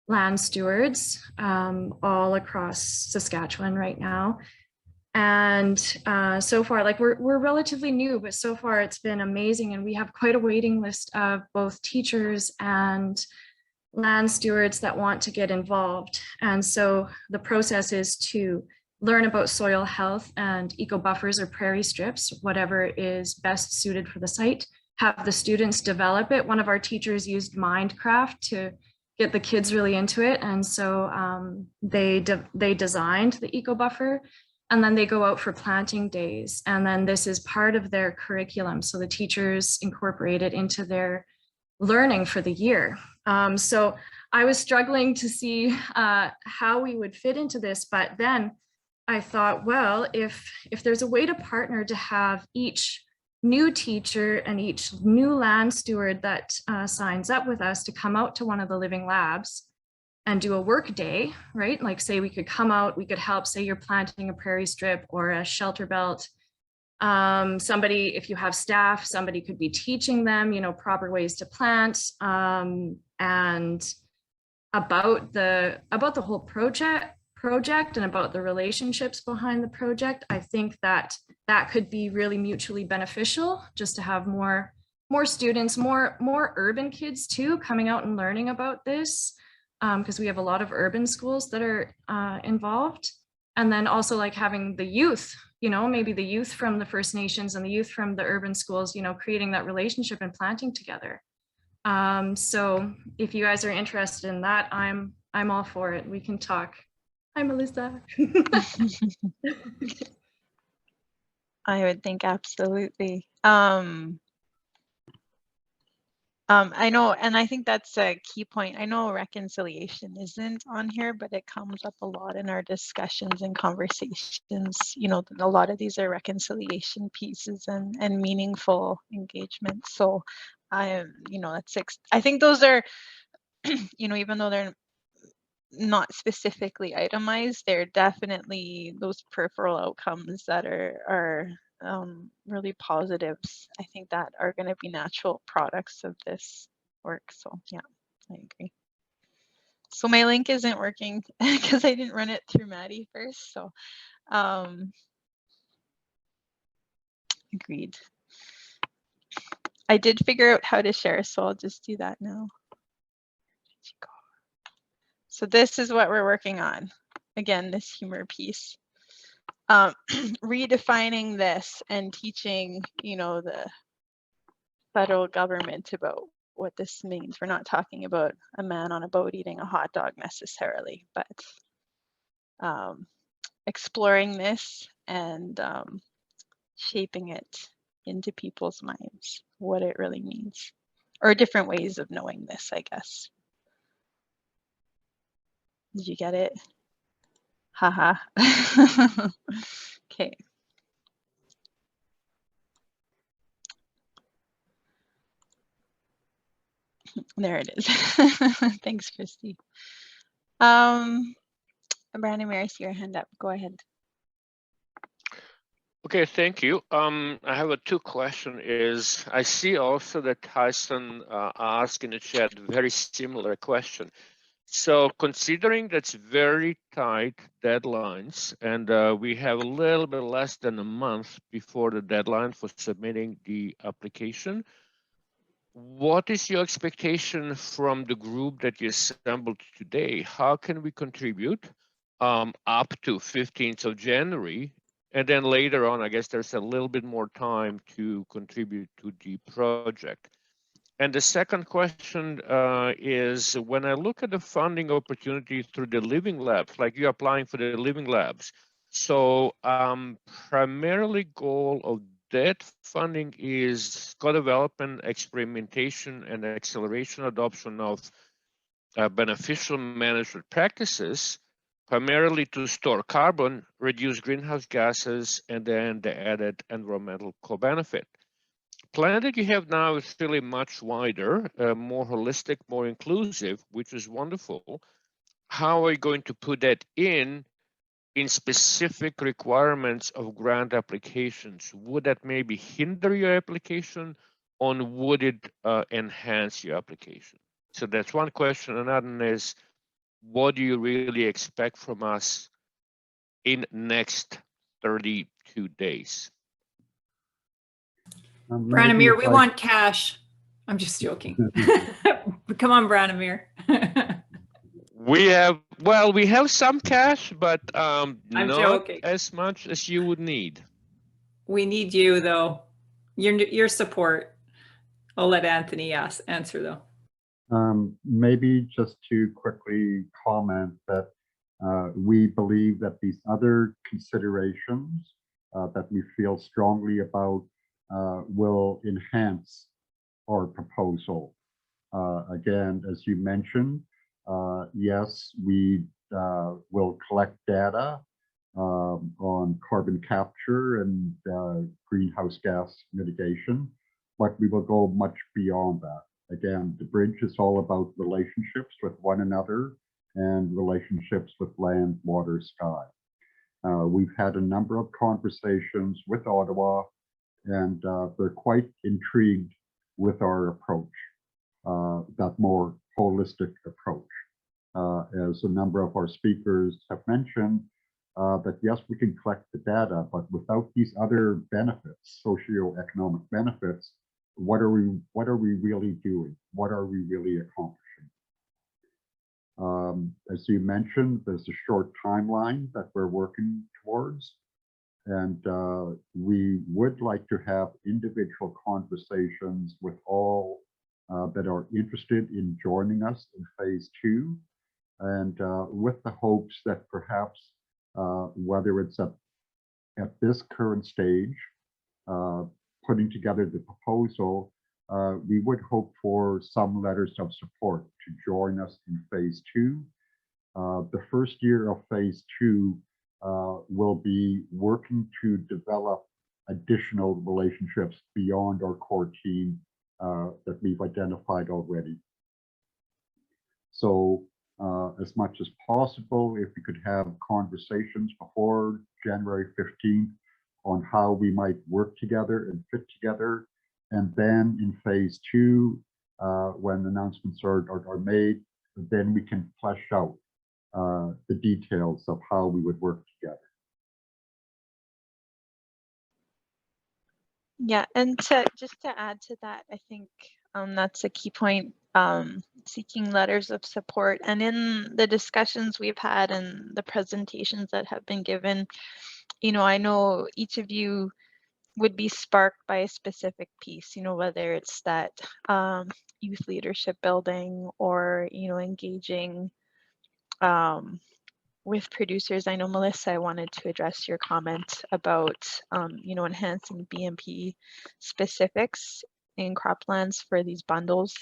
land stewards all across Saskatchewan right now. And so far, like we're relatively new, but so far it's been amazing. And we have quite a waiting list of both teachers and land stewards that want to get involved. And so the process is to learn about soil health and eco buffers or prairie strips, whatever is best suited for the site, have the students develop it. One of our teachers used Minecraft to get the kids really into it. And so they designed the eco buffer. And then they go out for planting days. And then this is part of their curriculum. So the teachers incorporate it into their learning for the year. So I was struggling to see how we would fit into this, but then I thought, well, if there's a way to partner to have each new teacher and each new land steward that signs up with us to come out to one of the living labs and do a work day, right? Like say we could come out, we could help, say you're planting a prairie strip or a shelter belt. Somebody, if you have staff, somebody could be teaching them, you know, proper ways to plant, and about the whole project and about the relationships behind the project. I think that could be really mutually beneficial, just to have more students, more urban kids too, coming out and learning about this, because we have a lot of urban schools that are involved. And then also like having the youth, you know, maybe the youth from the First Nations and the youth from the urban schools, you know, creating that relationship and planting together. So if you guys are interested in that, I'm all for it. We can talk. Hi, Melissa. I would think absolutely. I know, and I think that's a key point. I know reconciliation isn't on here, but it comes up a lot in our discussions and conversations. You know, a lot of these are reconciliation pieces and meaningful engagement. So, you know, I think those are, you know, even though they're not specifically itemized, they're definitely those peripheral outcomes that are really positives. I think that are going to be natural products of this work. So yeah, I agree. So my link isn't working because I didn't run it through Maddie first. So agreed. I did figure out how to share, so I'll just do that now. So this is what we're working on. Again, this humor piece. Redefining this and teaching, you know, the federal government about what this means. We're not talking about a man on a boat eating a hot dog necessarily, but exploring this and shaping it into people's minds, what it really means, or different ways of knowing this, I guess. Did you get it? Haha. Okay. There it is. Thanks, Christy. Brandon, I see your hand up. Go ahead. Okay, thank you. I have a two question is, I see also that Tyson asked in the chat a very similar question. So considering that's very tight deadlines and we have a little bit less than a month before the deadline for submitting the application, what is your expectation from the group that you assembled today? How can we contribute up to 15th of January? And then later on, I guess there's a little bit more time to contribute to the project. And the second question is, when I look at the funding opportunities through the living labs, like you're applying for the living labs, so primarily goal of that funding is co-development, experimentation, and acceleration adoption of beneficial management practices, primarily to store carbon, reduce greenhouse gases, and then the added environmental co-benefit. Plan that you have now is really much wider, more holistic, more inclusive, which is wonderful. How are you going to put that in specific requirements of grant applications? Would that maybe hinder your application, or would it enhance your application? So that's one question. Another one is, what do you really expect from us in next 32 days? Branimir, we want cash. I'm just joking. Come on, Branimir. We have some cash, but not joking. as much as you would need. We need you though. Your support. I'll let Anthony answer though. Maybe just to quickly comment that we believe that these other considerations that we feel strongly about will enhance our proposal. Again, as you mentioned, yes, we will collect data on carbon capture and greenhouse gas mitigation, but we will go much beyond that. Again, the bridge is all about relationships with one another and relationships with land, water, sky. We've had a number of conversations with Ottawa, and they're quite intrigued with our approach, that more holistic approach. As a number of our speakers have mentioned, that yes, we can collect the data, but without these other benefits, socioeconomic benefits, what are we really doing? What are we really accomplishing? As you mentioned, there's a short timeline that we're working towards, and we would like to have individual conversations with all that are interested in joining us in phase 2, and with the hopes that perhaps whether it's at this current stage, putting together the proposal, we would hope for some letters of support to join us in phase 2. The first year of phase 2 will be working to develop additional relationships beyond our core team that we've identified already. So as much as possible, if we could have conversations before January 15th on how we might work together and fit together. And then in phase 2, when announcements are made, then we can flesh out the details of how we would work together. Yeah, and just to add to that, I think that's a key point, seeking letters of support. And in the discussions we've had and the presentations that have been given, you know, I know each of you would be sparked by a specific piece, you know, whether it's that youth leadership building or, you know, engaging with producers. I know, Melissa, I wanted to address your comment about, you know, enhancing BMP specifics in croplands for these bundles.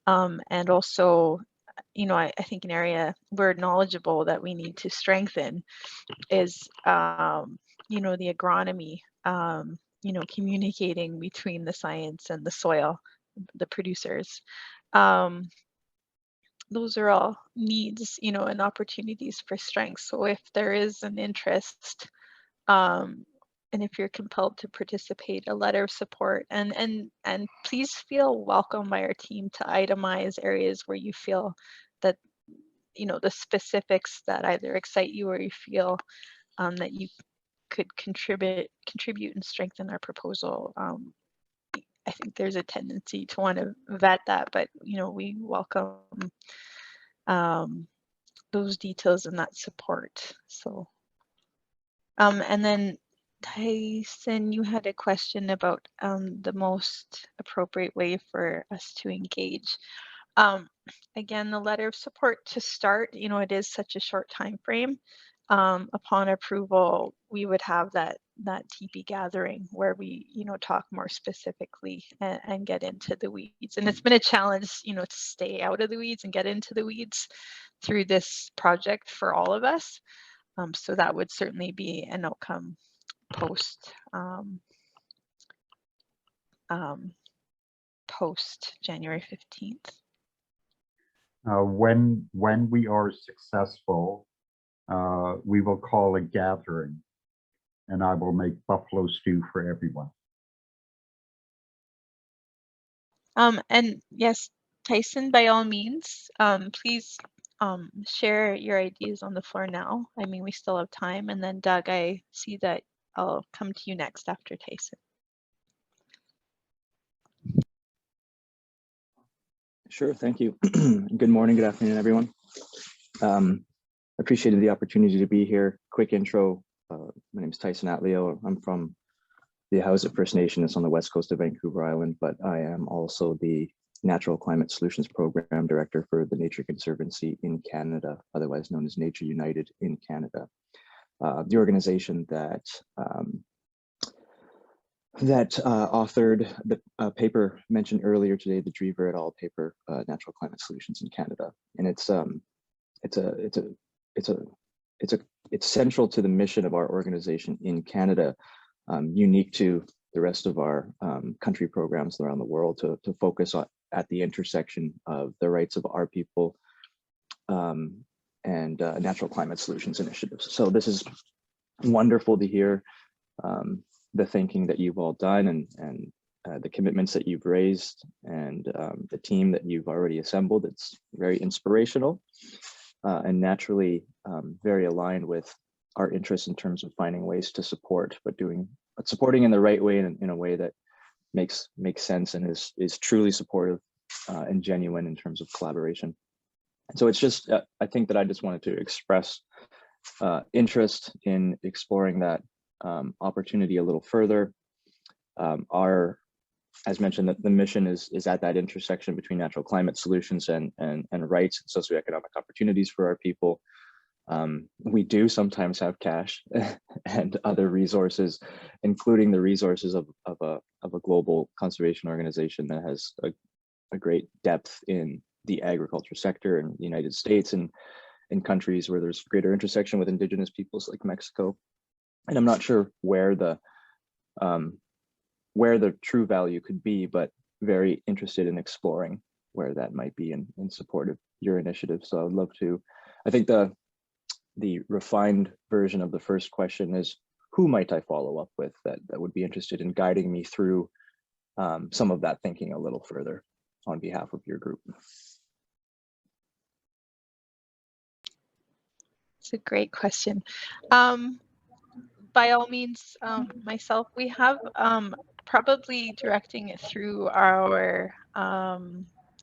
And also, you know, I think an area we're knowledgeable that we need to strengthen is, you know, the agronomy, you know, communicating between the science and the soil, the producers. Those are all needs, you know, and opportunities for strength. So if there is an interest, and if you're compelled to participate, a letter of support, and please feel welcome by our team to itemize areas where you feel that, you know, the specifics that either excite you or you feel that you could contribute and strengthen our proposal. I think there's a tendency to want to vet that, but, you know, we welcome those details and that support. So, and then Tyson, you had a question about the most appropriate way for us to engage. Again, the letter of support to start, you know, it is such a short time frame. Upon approval, we would have that TP gathering where we, you know, talk more specifically and get into the weeds. And it's been a challenge, you know, to stay out of the weeds and get into the weeds through this project for all of us. So that would certainly be an outcome post January 15th. When we are successful, we will call a gathering, and I will make buffalo stew for everyone. And yes, Tyson, by all means, please share your ideas on the floor now. I mean, we still have time. And then Doug, I see that I'll come to you next after Tyson. Sure, thank you. Good morning, good afternoon, everyone. Appreciated the opportunity to be here. Quick intro, my name is Tyson Atleo. I'm from the Housekeeping First Nation. It's on the west coast of Vancouver Island, but I am also the Natural Climate Solutions Program Director for the Nature Conservancy in Canada, otherwise known as Nature United in Canada. The organization that authored the paper mentioned earlier today, the Drever et al. Paper, Natural Climate Solutions in Canada, and it's central to the mission of our organization in Canada, unique to the rest of our country programs around the world, to focus on at the intersection of the rights of our people and natural climate solutions initiatives. So this is wonderful to hear the thinking that you've all done and the commitments that you've raised and the team that you've already assembled. It's very inspirational and naturally very aligned with our interests in terms of finding ways to support, but supporting in the right way and in a way that makes sense and is truly supportive and genuine in terms of collaboration. And so it's just, I think that I just wanted to express interest in exploring that opportunity a little further. As mentioned, the mission is at that intersection between natural climate solutions and rights and socioeconomic opportunities for our people. We do sometimes have cash and other resources, including the resources of a global conservation organization that has a great depth in the agriculture sector in the United States and in countries where there's greater intersection with indigenous peoples like Mexico. And I'm not sure where the true value could be, but very interested in exploring where that might be in support of your initiative. So I would love to, I think the refined version of the first question is, who might I follow up with that would be interested in guiding me through some of that thinking a little further on behalf of your group? It's a great question. By all means, myself, we have probably directing it through our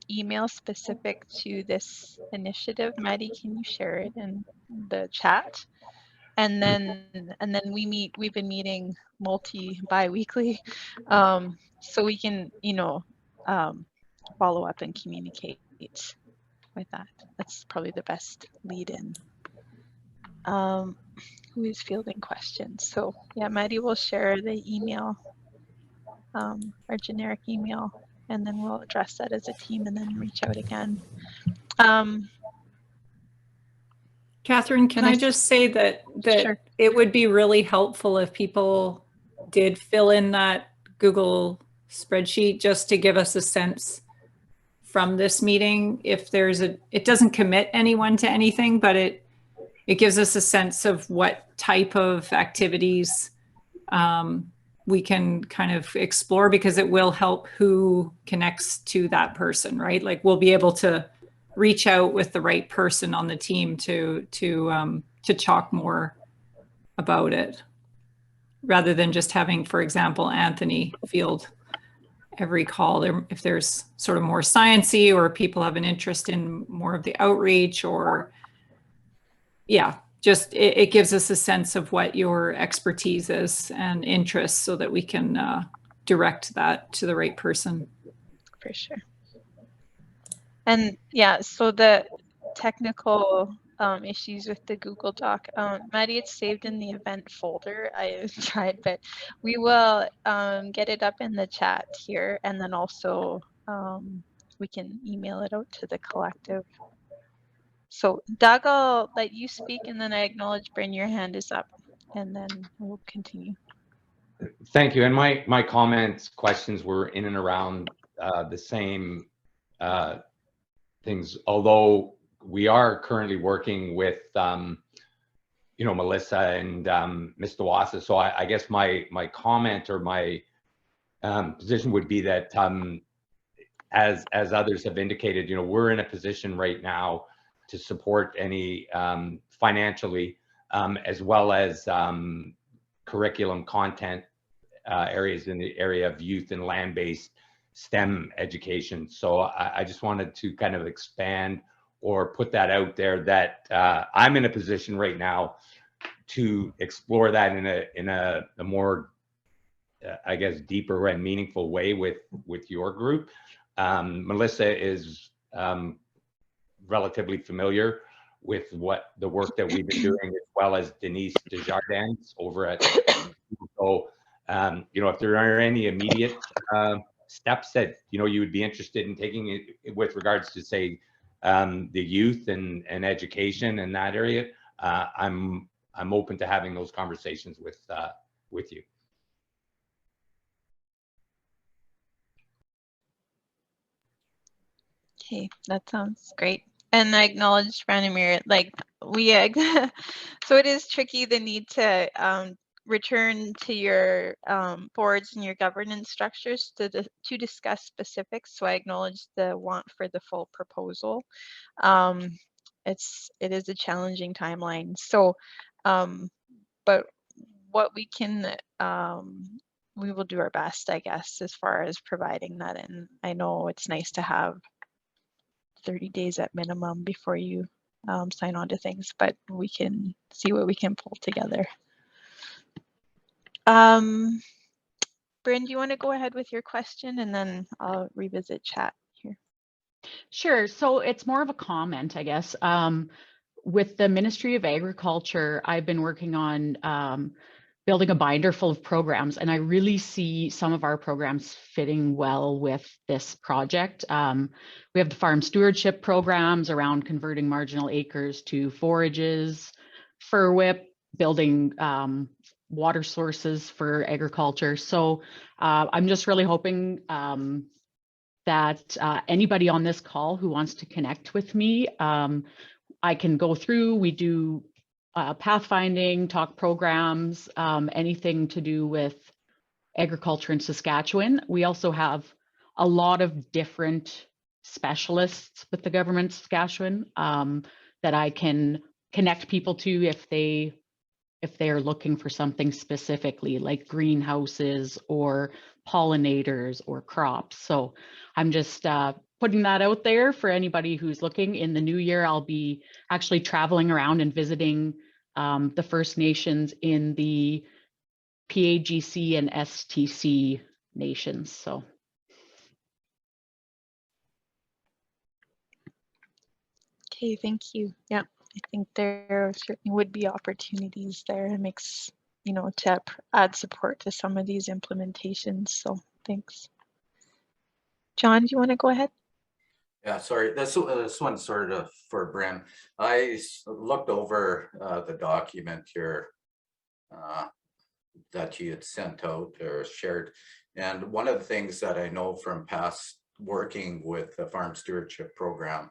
email specific to this initiative. Maddie, can you share it in the chat? And then we've been meeting bi-weekly, so we can, follow up and communicate with that. That's probably the best lead in. Who is fielding questions? So yeah, Maddie will share the email, our generic email, and then we'll address that as a team and then reach out again. Catherine, can I just say that Sure. It would be really helpful if people did fill in that Google spreadsheet just to give us a sense from this meeting. If there's it doesn't commit anyone to anything, but it gives us a sense of what type of activities we can kind of explore, because it will help who connects to that person, right? Like we'll be able to reach out with the right person on the team to talk more about it, rather than just having, for example, Anthony field every call. If there's sort of more sciencey, or people have an interest in more of the outreach, or yeah, just it gives us a sense of what your expertise is and interests, so that we can direct that to the right person. For sure. And yeah, so the technical issues with the Google Doc, Maddie, it's saved in the event folder. I tried, but we will get it up in the chat here, and then also we can email it out to the collective. So Doug, I'll let you speak, and then I acknowledge, Bryn, your hand is up, and then we'll continue. Thank you. And my comments, questions were in and around the same things, although we are currently working with, Melissa and Mistawasis. So I guess my comment or my position would be that as others have indicated, we're in a position right now to support any financially, as well as curriculum content areas in the area of youth and land-based STEM education. So I just wanted to kind of expand or put that out there that I'm in a position right now to explore that in a more, I guess, deeper and meaningful way with your group. Melissa is relatively familiar with what the work that we've been doing, as well as Denise Desjardins over at. So, you know, if there are any immediate steps that you would be interested in taking it with regards to, say, the youth and education in that area, I'm open to having those conversations with you. Okay, that sounds great. And I acknowledge Branimir, like we, so it is tricky, the need to return to your boards and your governance structures to discuss specifics. So I acknowledge the want for the full proposal. It is a challenging timeline. So, but what we can, we will do our best, I guess, as far as providing that. And I know it's nice to have 30 days at minimum before you sign on to things, but we can see what we can pull together. Bryn, do you want to go ahead with your question, and then I'll revisit chat here? Sure. So it's more of a comment, I guess. With the Ministry of Agriculture, I've been working on building a binder full of programs, and I really see some of our programs fitting well with this project. We have the farm stewardship programs around converting marginal acres to forages, fur whip, building water sources for agriculture. So I'm just really hoping that anybody on this call who wants to connect with me, I can go through. We do pathfinding, talk programs, anything to do with agriculture in Saskatchewan. We also have a lot of different specialists with the government of Saskatchewan that I can connect people to if they are looking for something specifically, like greenhouses or pollinators or crops. So I'm just putting that out there for anybody who's looking. In the new year, I'll be actually traveling around and visiting the First Nations in the PAGC and STC nations. So. Okay, thank you. Yeah, I think there certainly would be opportunities there. It makes, to add support to some of these implementations. So thanks. John, do you want to go ahead? Yeah, sorry, this one's sort of for Bryn. I looked over the document here that you had sent out or shared. And one of the things that I know from past working with the Farm Stewardship Program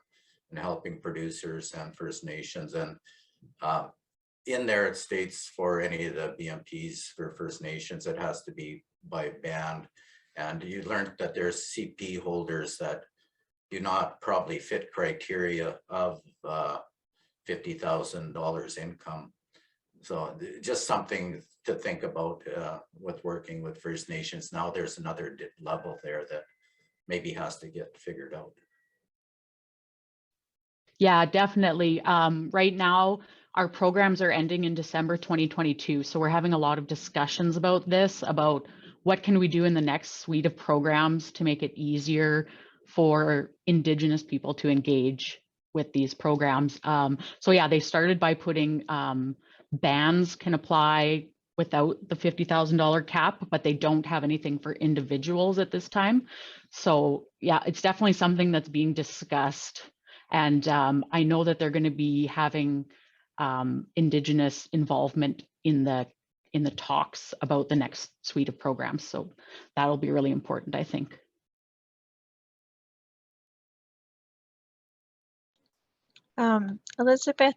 and helping producers and First Nations, and in there it states for any of the BMPs for First Nations, it has to be by band. And you learned that there's CP holders that do not probably fit criteria of $50,000 income. So just something to think about with working with First Nations. Now there's another level there that maybe has to get figured out. Yeah, definitely. Right now, our programs are ending in December 2022. So we're having a lot of discussions about this, about what can we do in the next suite of programs to make it easier for Indigenous people to engage with these programs. So yeah, they started by putting bands can apply without the $50,000 cap, but they don't have anything for individuals at this time. So yeah, it's definitely something that's being discussed. And I know that they're going to be having Indigenous involvement in the talks about the next suite of programs. So that'll be really important, I think. Elizabeth,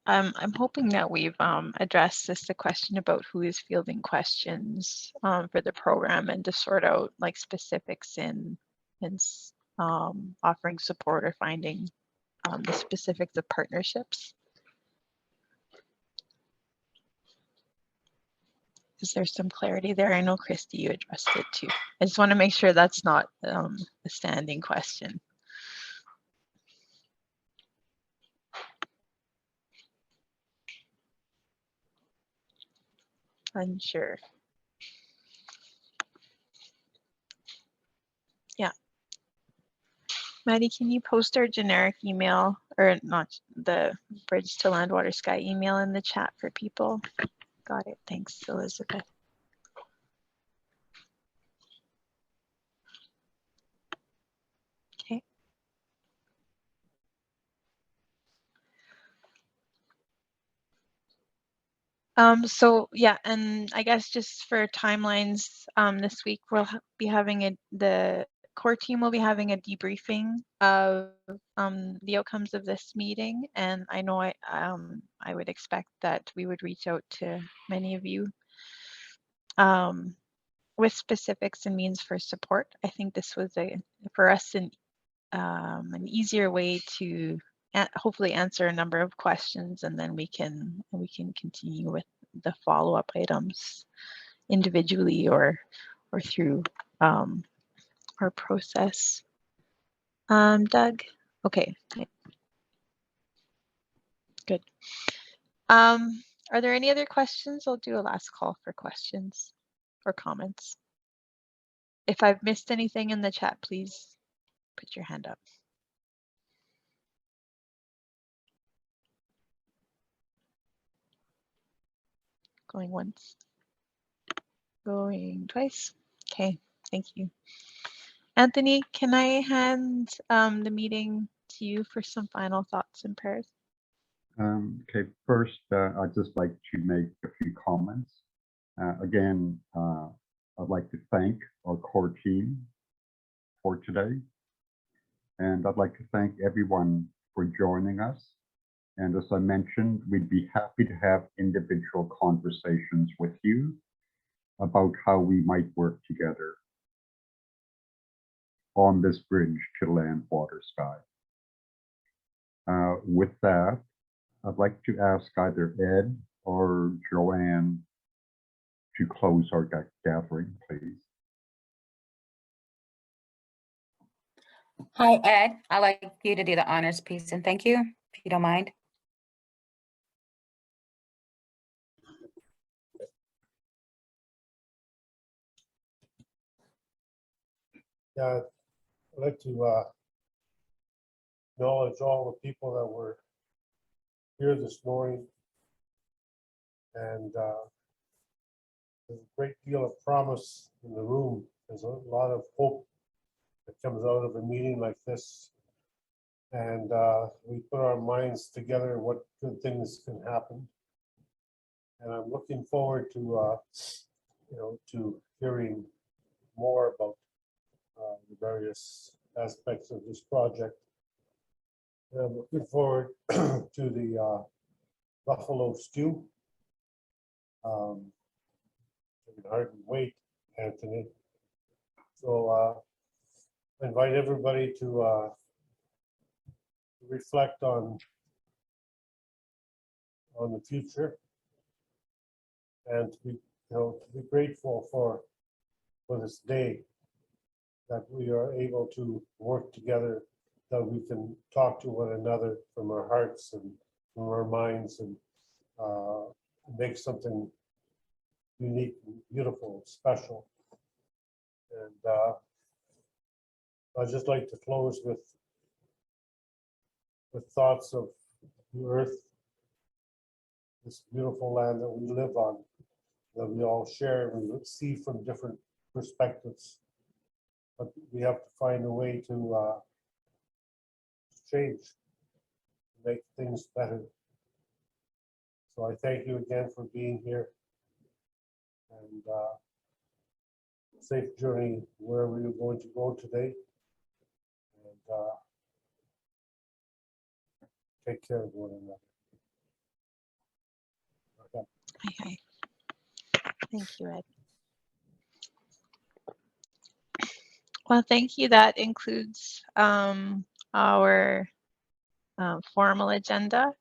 I'm hoping that we've addressed the question about who is fielding questions for the program, and to sort out like specifics in offering support or finding the specifics of partnerships. Is there some clarity there? I know, Christy, you addressed it too. I just want to make sure that's not a standing question. Unsure. Yeah, Maddie, can you post our generic email, or not the Bridge to Land, Water, Sky email in the chat for people? Got it. Thanks, Elizabeth. Okay. So yeah, and I guess just for timelines, this week we'll be having the core team will be having a debriefing of the outcomes of this meeting, and I know I would expect that we would reach out to many of you with specifics and means for support. I think this was for us an easier way to hopefully answer a number of questions, and then we can continue with the follow-up items individually or through our process. Doug, okay, good. Are there any other questions? I'll do a last call for questions or comments. If I've missed anything in the chat, please put your hand up. Going once, going twice. Okay, thank you. Anthony, can I hand the meeting to you for some final thoughts and prayers? Okay, first, I'd just like to make a few comments. Again, I'd like to thank our core team for today. And I'd like to thank everyone for joining us. And as I mentioned, we'd be happy to have individual conversations with you about how we might work together on this bridge to land, water, sky. With that, I'd like to ask either Ed or Joanne to close our gathering, please. Hi, Ed. I'd like you to do the honors piece, and thank you, if you don't mind. Yeah, I'd like to acknowledge all the people that were here this morning, and there's a great deal of promise in the room. There's a lot of hope that comes out of a meeting like this, and we put our minds together what good things can happen. And I'm looking forward to to hearing more about the various aspects of this project. And I'm looking forward to the buffalo stew. I can hardly wait, Anthony. So I invite everybody to reflect on the future, and to be grateful for this day that we are able to work together, that we can talk to one another from our hearts and from our minds, and make something unique, beautiful, special. And I'd just like to close with thoughts of the earth, this beautiful land that we live on, that we all share, we see from different perspectives. But we have to find a way to change, make things better. So I thank you again for being here, and safe journey wherever you're going to go today. And take care of one another. Okay. Okay. Thank you, Ed. Well, thank you. That includes our formal agenda.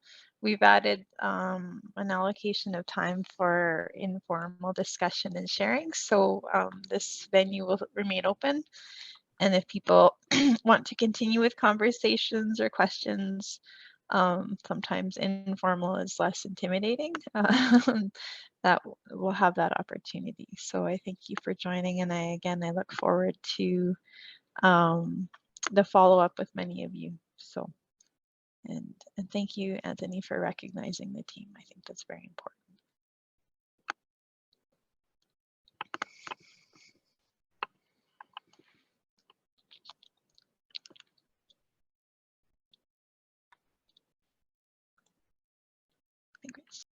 We've added an allocation of time for informal discussion and sharing. So this venue will remain open. And if people want to continue with conversations or questions, sometimes informal is less intimidating, that we'll have that opportunity. So I thank you for joining, and I look forward to the follow-up with many of you. So, and thank you, Anthony, for recognizing the team. I think that's very important.